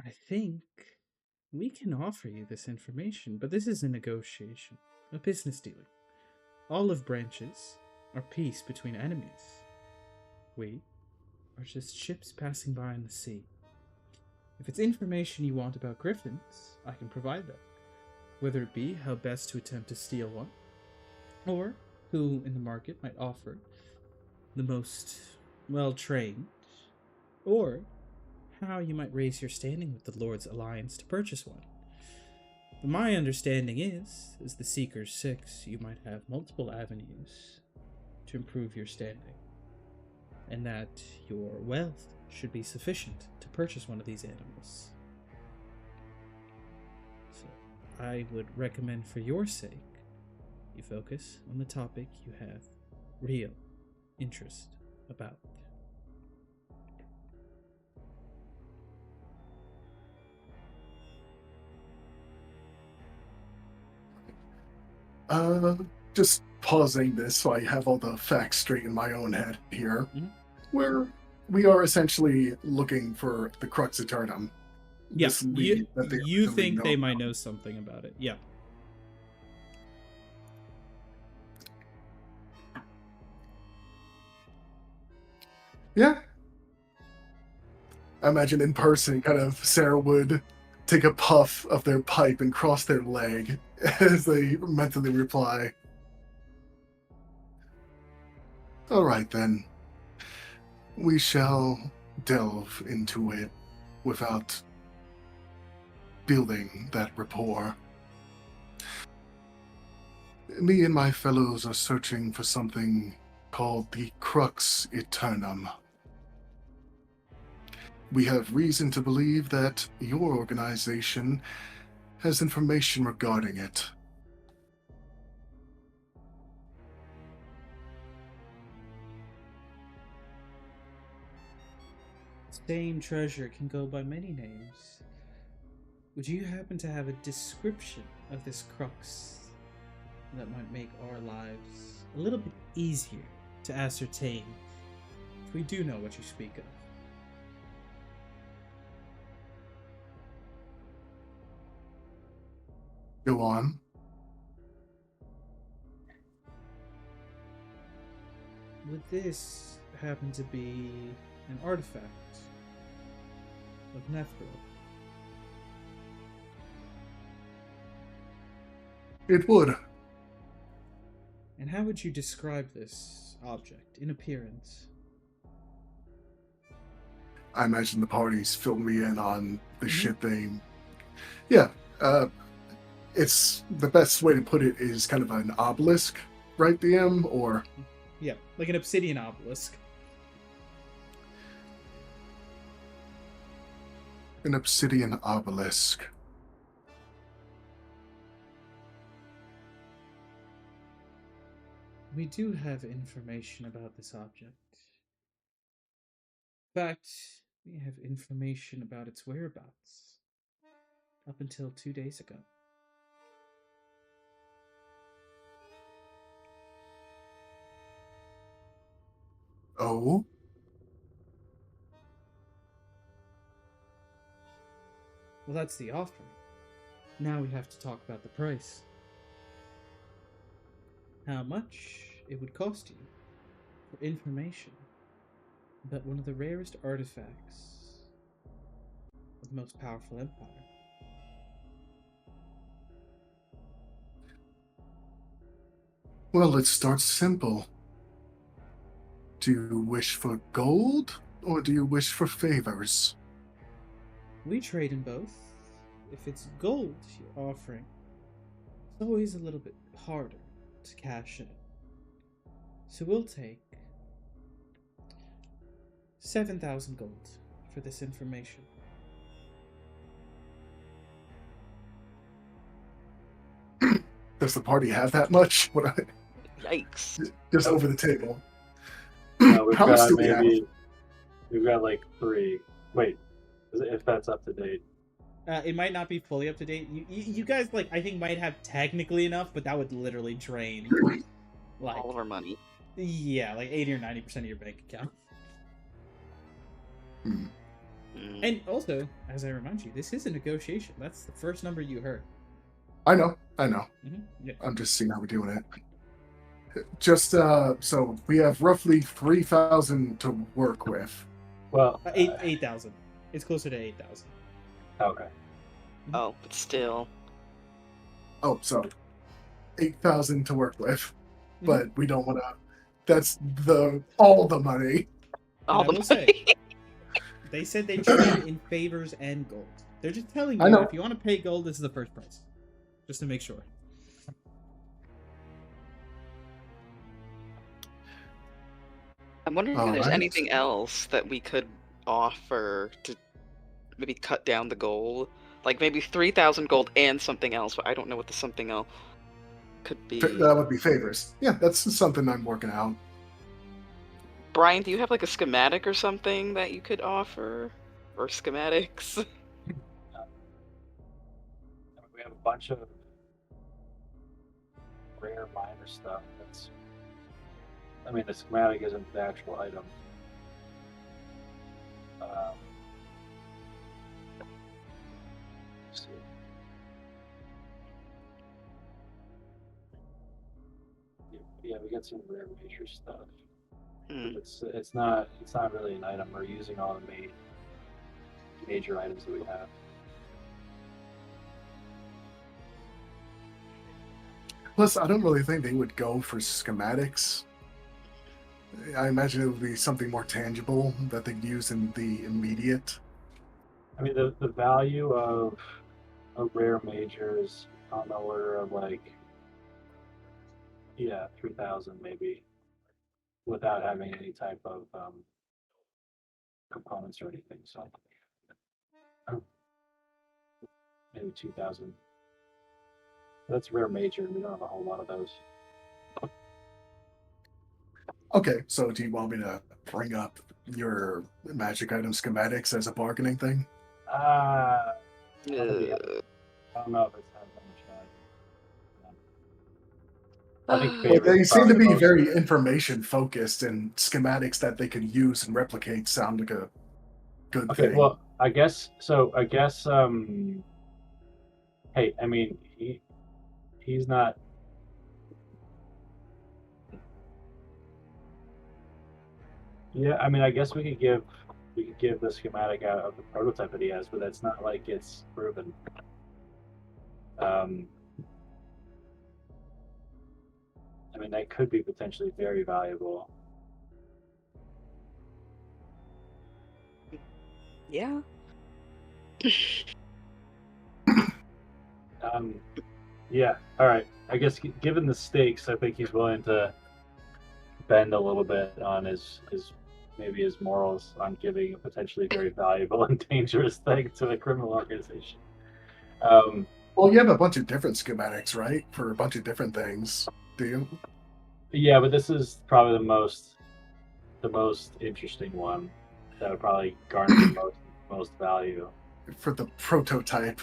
I think we can offer you this information, but this is a negotiation, a business dealing. Olive branches are peace between enemies. We are just ships passing by in the sea. If it's information you want about griffins, I can provide that. Whether it be how best to attempt to steal one, or who in the market might offer the most well-trained, or how you might raise your standing with the Lord's Alliance to purchase one. But my understanding is, as the Seeker's Six, you might have multiple avenues to improve your standing, and that your wealth should be sufficient to purchase one of these animals. So, I would recommend for your sake, you focus on the topic you have real interest about. Just pausing this so I have all the facts straight in my own head here. Mhm. Where we are essentially looking for the Crux Eternum. Yeah, This lead that they you originally think know they might about. know something about it. Yeah. Yeah. I imagine in person, kind of, Sarah would take a puff of their pipe and cross their leg as they mentally reply. All right, then. We shall delve into it without building that rapport. Me and my fellows are searching for something called the Crux Eternum. We have reason to believe that your organization has information regarding it. Same treasure can go by many names. Would you happen to have a description of this crux that might make our lives a little bit easier to ascertain if we do know what you speak of? Go on. Would this happen to be an artifact of Nethril? It would. And how would you describe this object in appearance? I imagine the party's filled me in on the Mhm. shipping. Yeah, it's the best way to put it is kind of an obelisk, right, DM? Or Yeah, like an obsidian obelisk. an obsidian obelisk. We do have information about this object. In fact, we have information about its whereabouts up until 2 days ago. Oh, Well, that's the offer. Now we have to talk about the price. How much it would cost you for information about one of the rarest artifacts of the most powerful empire. well, let's start simple. Do you wish for gold, or do you wish for favors? We trade in both. If it's gold you're offering, it's always a little bit harder to cash in. So we'll take 7,000 gold for this information. Does the party have that much? Yikes. Just over the table. We've How much got do we have? we've got like 3. Wait, if that's up to date. It might not be fully up to date. You guys, like, I think might have technically enough, but that would literally drain, like, All of our money. yeah, like 80 or 90% of your bank account. Hmm. And also, as I remind you, this is a negotiation. That's the first number you heard. I know. Yeah. I'm just seeing how we're doing it. Just so we have roughly 3,000 to work with. Well, 8,000. It's closer to 8,000. okay. Oh, but still. Oh, so 8,000 to work with, but we don't want to. That's all the money. All I the will money. say, they said they trade in favors and gold. They're just telling I you know. if you want to pay gold, this is the first price, just to make sure. I'm wondering if there's Alright. anything else that we could offer to maybe cut down the gold. Like maybe 3,000 gold and something else, but I don't know what the something else could be. That would be favors. Yeah, that's something I'm working out. Brian, do you have like a schematic or something that you could offer? Or schematics? We have a bunch of rare minor stuff. I mean, the schematic isn't the actual item. Let's see. Yeah, we got some rare major stuff. Hmm. It's not really an item. We're using all the major items that we have. Plus, I don't really think they would go for schematics. I imagine it would be something more tangible that they'd use in the immediate. I mean, the value of a rare major is on the order of like, 3,000 maybe, without having any type of components or anything. So maybe 2,000. That's rare major, and we don't have a whole lot of those. Okay, so do you want me to bring up your magic item schematics as a bargaining thing? I don't know if it's had that much value. I think Uh, Well, favor they is seem to probably the be most. very information focused, and schematics that they could use and replicate sound like a good Okay, thing. well, I guess hey, I mean, he's not. Yeah, I mean, I guess we could give the schematic out of the prototype that he has, but that's not like it's proven. I mean, that could be potentially very valuable. Yeah. Yeah. All right. I guess given the stakes, I think he's willing to bend a little bit on his maybe his morals on giving a potentially very valuable and dangerous thing to a criminal organization. Well, you have a bunch of different schematics, right? For a bunch of different things. Do you? Yeah, but this is probably the most interesting one that would probably garner the most value. For the prototype.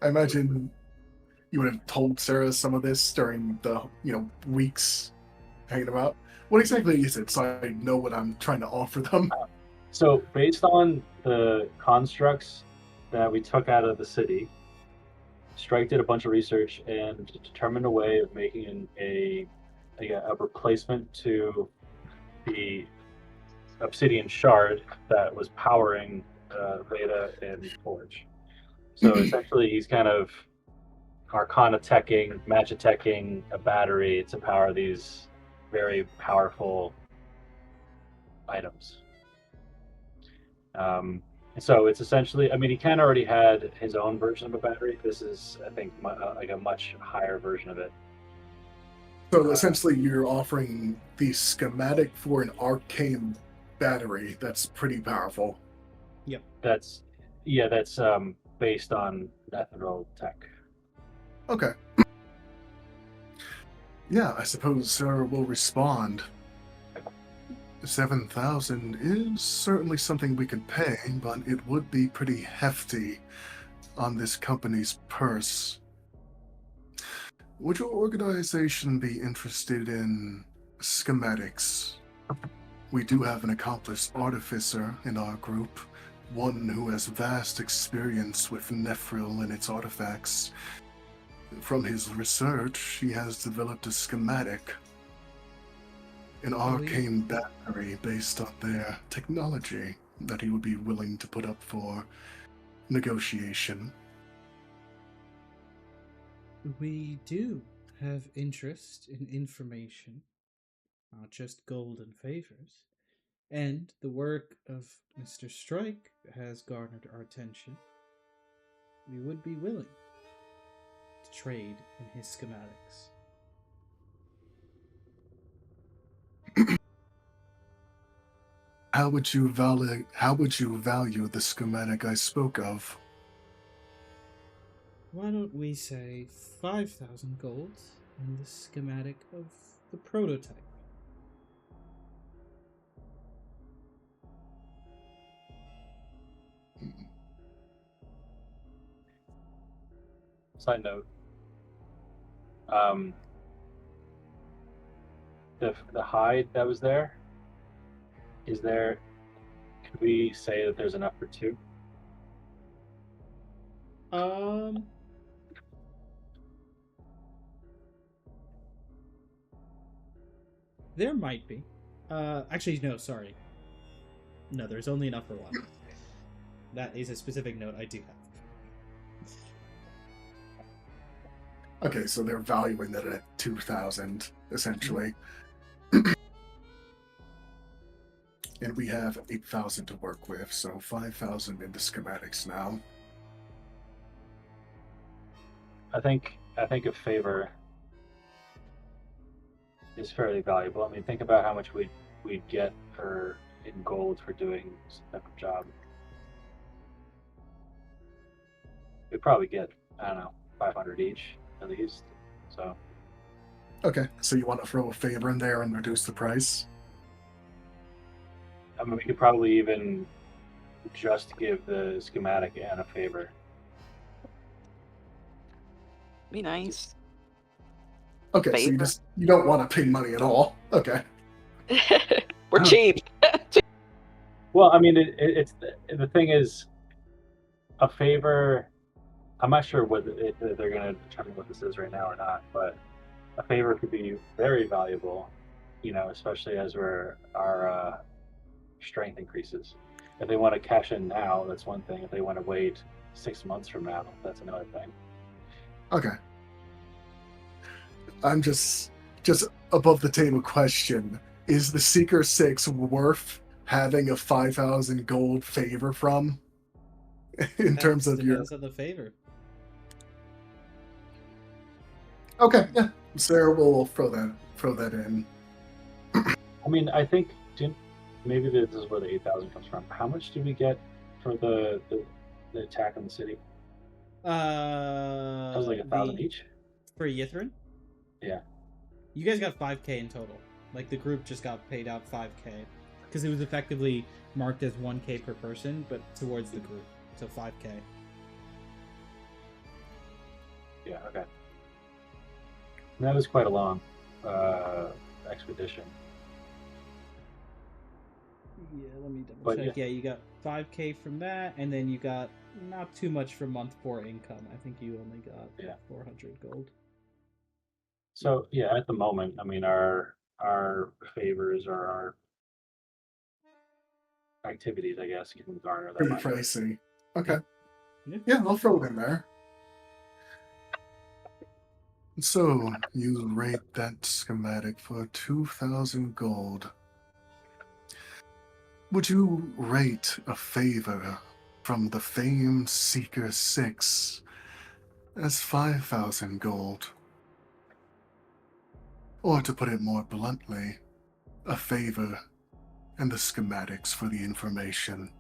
I imagine you would have told Sarah some of this during the weeks hanging about. What exactly is it, so I know what I'm trying to offer them? So based on the constructs that we took out of the city, Strike did a bunch of research and determined a way of making a replacement to the obsidian shard that was powering Veda and Forge. So essentially, he's kind of arcana teching, magic teching a battery to power these very powerful items. So it's essentially, I mean, he kind of already had his own version of a battery. This is, I think, like a much higher version of it. So essentially, you're offering the schematic for an arcane battery that's pretty powerful. Yep. That's based on ethanol tech. Okay. Yeah, I suppose Sarah will respond. 7,000 is certainly something we could pay, but it would be pretty hefty on this company's purse. Would your organization be interested in schematics? We do have an accomplished artificer in our group, one who has vast experience with Nephril and its artifacts. From his research, he has developed a schematic, an arcane battery based on their technology that he would be willing to put up for negotiation. We do have interest in information, not just gold and favors. And the work of Mr. Strike has garnered our attention. We would be willing to trade in his schematics. How would you value the schematic I spoke of? Why don't we say 5,000 gold and the schematic of the prototype? Side note. The hide that was there, could we say that there's enough for two? There might be. Actually, no, sorry. No, there's only enough for one. That is a specific note I do have. Okay, so they're valuing that at 2,000, essentially. And we have 8,000 to work with, so 5,000 in the schematics now. I think a favor is fairly valuable. I mean, think about how much we'd get in gold for doing some type of job. We'd probably get, I don't know, 500 each at least. So. Okay, so you want to throw a favor in there and reduce the price? I mean, we could probably even just give the schematic and a favor. Be nice. Okay, Favor. so you don't want to pay money at all. Okay. We're cheap. Well, I mean, it's the thing is, a favor. I'm not sure whether they're going to determine what this is right now or not, but a favor could be very valuable, especially as our strength increases. If they want to cash in now, that's one thing. If they want to wait 6 months from now, that's another thing. Okay. I'm just above the table question. Is the Seeker 6 worth having a 5,000 gold favor from? In terms of your... depends on the favor. Okay, yeah. Sarah will throw that in. I mean, I think maybe this is where the 8,000 comes from. How much do we get for the attack on the city? That was like 1,000 each. For Yithrin? Yeah. You guys got 5k in total. Like, the group just got paid out 5k. Because it was effectively marked as 1k per person, but towards the group. So 5k. Yeah, okay. And that was quite a long expedition. Yeah, let me double But check. Yeah, you got 5k from that, and then you got not too much for month 4 income. I think you only got 400 gold. So yeah, at the moment, I mean, our favors or our activities, I guess, can garner that Pretty money. pricey. Okay. Yeah. Yeah, I'll throw it in there. So, you rate that schematic for 2,000 gold. Would you rate a favor from the famed Seeker 6 as 5,000 gold? Or to put it more bluntly, a favor and the schematics for the information.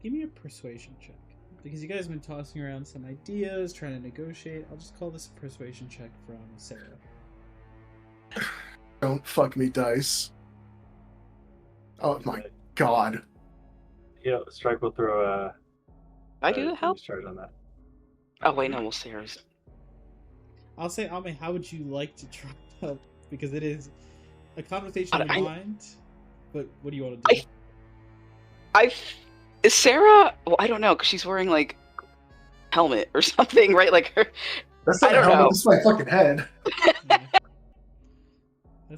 Give me a persuasion check. Because you guys have been tossing around some ideas, trying to negotiate. I'll just call this a persuasion check from Sarah. Don't fuck me, dice. Oh my god. Yeah, Strike will throw a. I do the help? Charge on that. Oh wait, no, we'll see yours. I'll say, Ame, how would you like to try to help? Because it is a conversation in mind. But what do you want to do? Is Sarah? Well, I don't know, because she's wearing like helmet or something, right? Like her. That's not I don't know. That's my fucking head.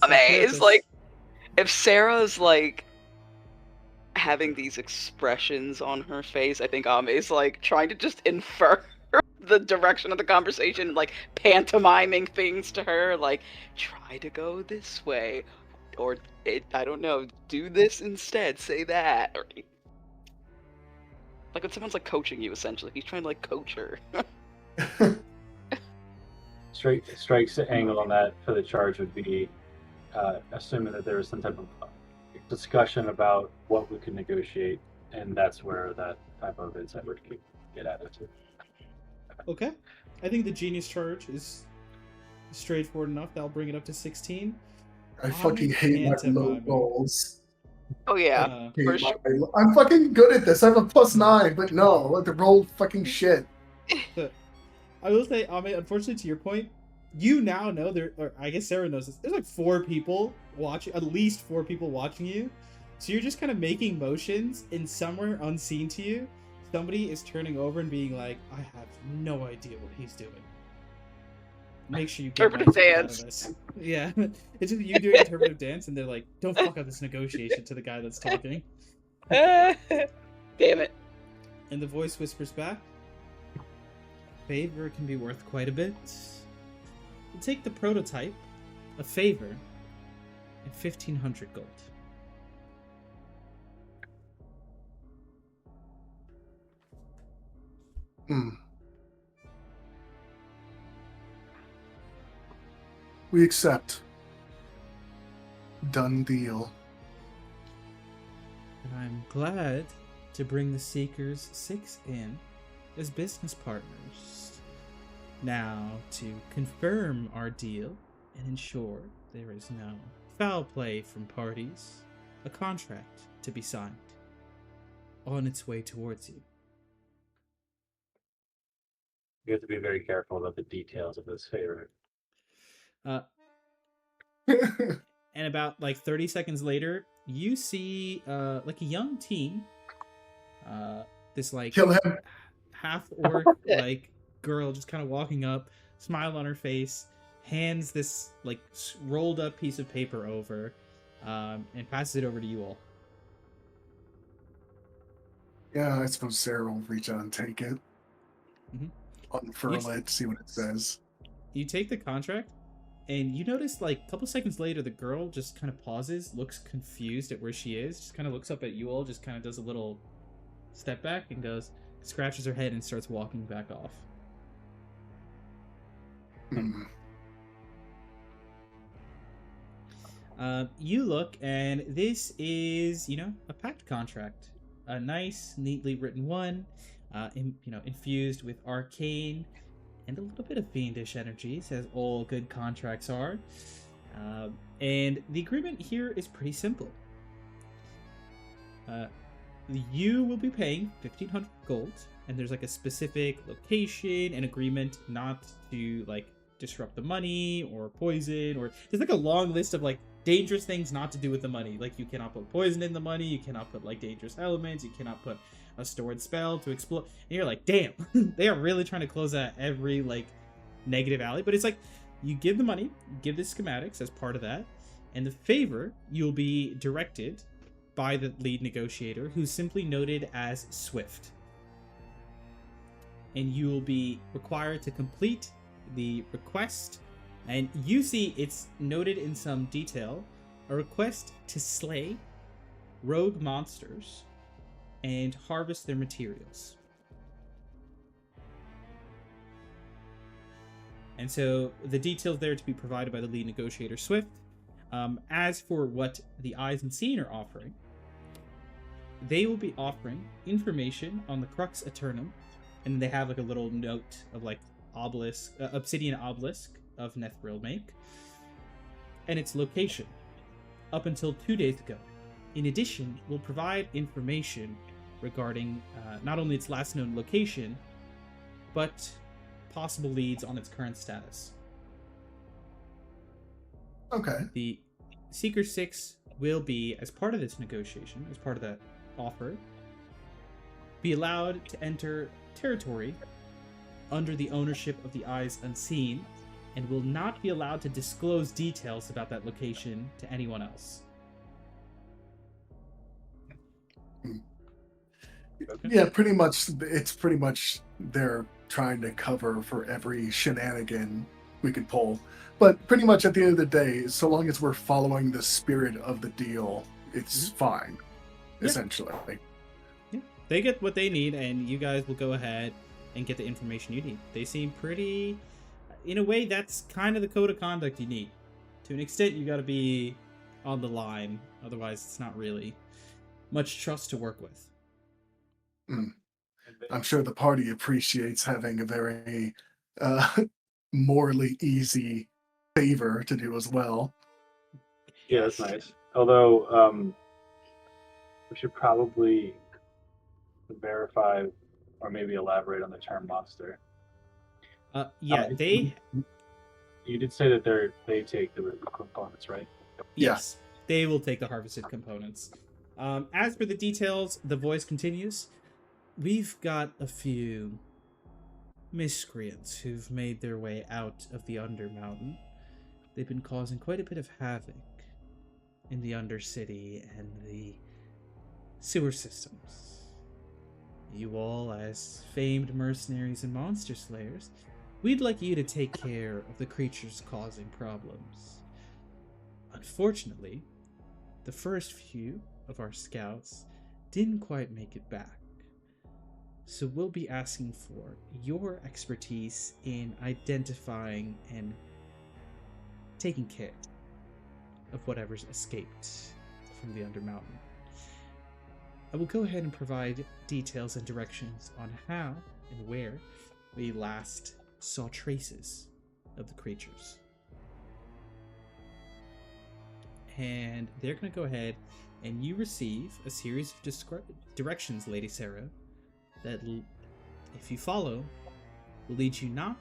I mean, it's like if Sarah's like having these expressions on her face, I think Ame's like trying to just infer the direction of the conversation, like pantomiming things to her, like try to go this way, or I don't know, do this instead, say that, or like when someone's like coaching you, essentially, he's trying to like coach her. Strike's angle on that for the charge would be assuming that there was some type of discussion about what we could negotiate, and that's where that type of insight would get added to. Okay. I think the genius charge is straightforward enough. That'll bring it up to 16. I fucking hate my low rolls. Oh yeah, for sure. I'm fucking good at this. I have a +9, but no, like the roll fucking shit. I will say, Ame, unfortunately, to your point, you now know there, or I guess Sarah knows this. There's like 4 people watching, at least 4 people watching you. So you're just kind of making motions, and somewhere unseen to you, somebody is turning over and being like, "I have no idea what he's doing. Make sure you get interpretive dance." Out of this." Yeah, it's just you doing interpretive dance, and they're like, "Don't fuck up this negotiation" to the guy that's talking. Damn it! And the voice whispers back, "Favor can be worth quite a bit. We'll take the prototype, a favor, and 1,500 gold." We accept. Done deal. And I'm glad to bring the Seekers 6 in as business partners. Now, to confirm our deal and ensure there is no foul play from parties, a contract to be signed. On its way towards you. You have to be very careful about the details of this favor. And about like 30 seconds later, you see like a young teen, this like half orc like girl just kind of walking up, smile on her face, hands this like rolled up piece of paper over, and passes it over to you all. Yeah, I suppose Sarah will reach out and take it. Mm-hmm. Unfurl it, see what it says. You take the contract, And you notice, like, a couple seconds later, the girl just kind of pauses, looks confused at where she is, just kind of looks up at you all, just kind of does a little step back and scratches her head and starts walking back off. Hmm. You look, and this is, a pact contract. A nice, neatly written one, infused with arcane and a little bit of fiendish energies, as all good contracts are. And the agreement here is pretty simple. You will be paying 1,500 gold, and there's like a specific location and agreement not to like disrupt the money or poison, or there's like a long list of like dangerous things not to do with the money. Like you cannot put poison in the money, you cannot put like dangerous elements, you cannot put a stored spell to explode. And you're like, damn, they are really trying to close out every like negative alley. But it's like you give the money, you give the schematics as part of that, and the favor you'll be directed by the lead negotiator, who's simply noted as Swift. And you will be required to complete the request, and you see it's noted in some detail, a request to slay rogue monsters and harvest their materials. And so the details there to be provided by the lead negotiator Swift. As for what the Eyes Unseen are offering, they will be offering information on the Crux Eternum, and they have like a little note of like obsidian obelisk of Nethril make, and its location up until 2 days ago. In addition, we'll provide information regarding not only its last known location, but possible leads on its current status. Okay. The Seeker 6 will be, as part of this negotiation, as part of that offer, be allowed to enter territory under the ownership of the Eyes Unseen, and will not be allowed to disclose details about that location to anyone else. Okay. Yeah, pretty much. It's pretty much they're trying to cover for every shenanigan we could pull. But pretty much at the end of the day, so long as we're following the spirit of the deal, it's fine, Yeah. essentially. Yeah, they get what they need, and you guys will go ahead and get the information you need. They seem pretty... In a way, that's kind of the code of conduct you need. To an extent, you got to be on the line. Otherwise, it's not really much trust to work with. I'm sure the party appreciates having a very morally easy favor to do as well. Yeah, that's nice. Although we should probably verify or maybe elaborate on the term monster. They... You did say that they take the components, right? Yes, they will take the harvested components. As for the details, the voice continues. We've got a few miscreants who've made their way out of the Undermountain. They've been causing quite a bit of havoc in the Undercity and the sewer systems. You all, as famed mercenaries and monster slayers, we'd like you to take care of the creatures causing problems. Unfortunately, the first few of our scouts didn't quite make it back. So we'll be asking for your expertise in identifying and taking care of whatever's escaped from the Undermountain. I will go ahead and provide details and directions on how and where we last saw traces of the creatures. And they're going to go ahead and you receive a series of directions, Lady Sarah, that, if you follow, will lead you not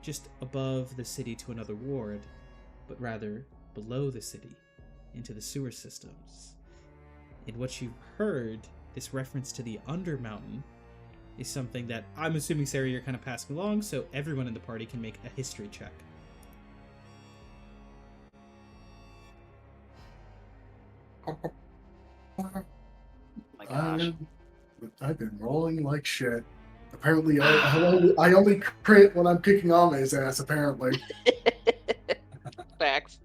just above the city to another ward, but rather below the city, into the sewer systems. And what you've heard, this reference to the Undermountain, is something that I'm assuming, Sarah, you're kind of passing along, so everyone in the party can make a history check. Oh my gosh. I've been rolling like shit. Apparently, I only crit when I'm kicking Ame's ass, apparently. Facts.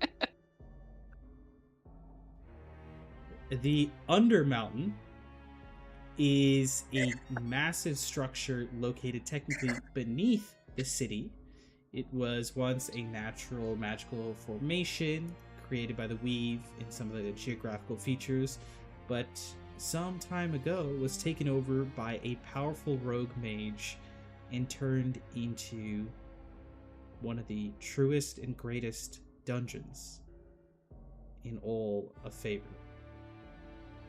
The Undermountain is a massive structure located technically beneath the city. It was once a natural magical formation created by the weave in some of the geographical features, but some time ago was taken over by a powerful rogue mage and turned into one of the truest and greatest dungeons in all of Favor.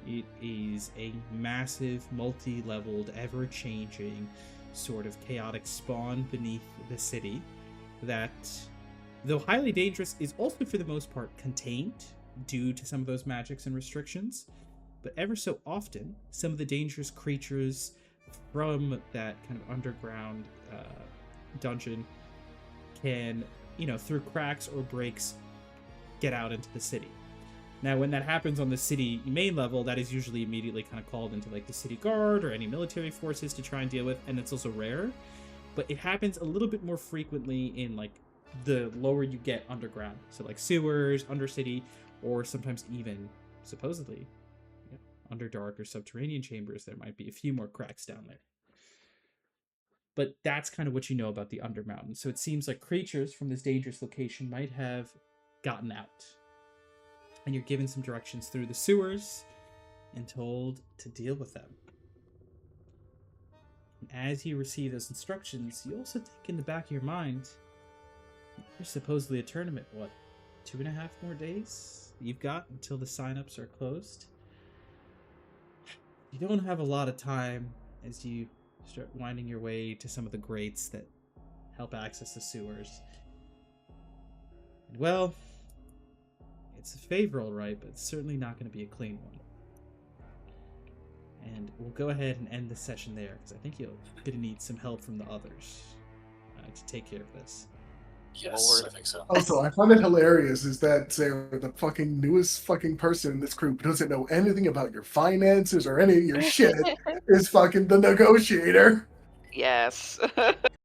It is a massive, multi-leveled, ever-changing sort of chaotic spawn beneath the city that, though highly dangerous, is also for the most part contained due to some of those magics and restrictions. But ever so often, some of the dangerous creatures from that kind of underground dungeon can, through cracks or breaks, get out into the city. Now, when that happens on the city main level, that is usually immediately kind of called into like the city guard or any military forces to try and deal with, and it's also rare. But it happens a little bit more frequently in like the lower you get underground, so like sewers, undercity, or sometimes even supposedly underdark or subterranean chambers. There might be a few more cracks down there. But that's kind of what you know about the Undermountain. So it seems like creatures from this dangerous location might have gotten out. And you're given some directions through the sewers and told to deal with them. And as you receive those instructions, you also think in the back of your mind, there's supposedly a tournament, 2.5 more days you've got until the signups are closed? You don't have a lot of time as you start winding your way to some of the grates that help access the sewers. And well, it's a favor, all right, but it's certainly not going to be a clean one. And we'll go ahead and end the session there, because I think you're going to need some help from the others to take care of this. Yes, I think so. Also, I find it hilarious is that Sarah, the fucking newest fucking person in this group, doesn't know anything about your finances or any of your shit, is fucking the negotiator. Yes.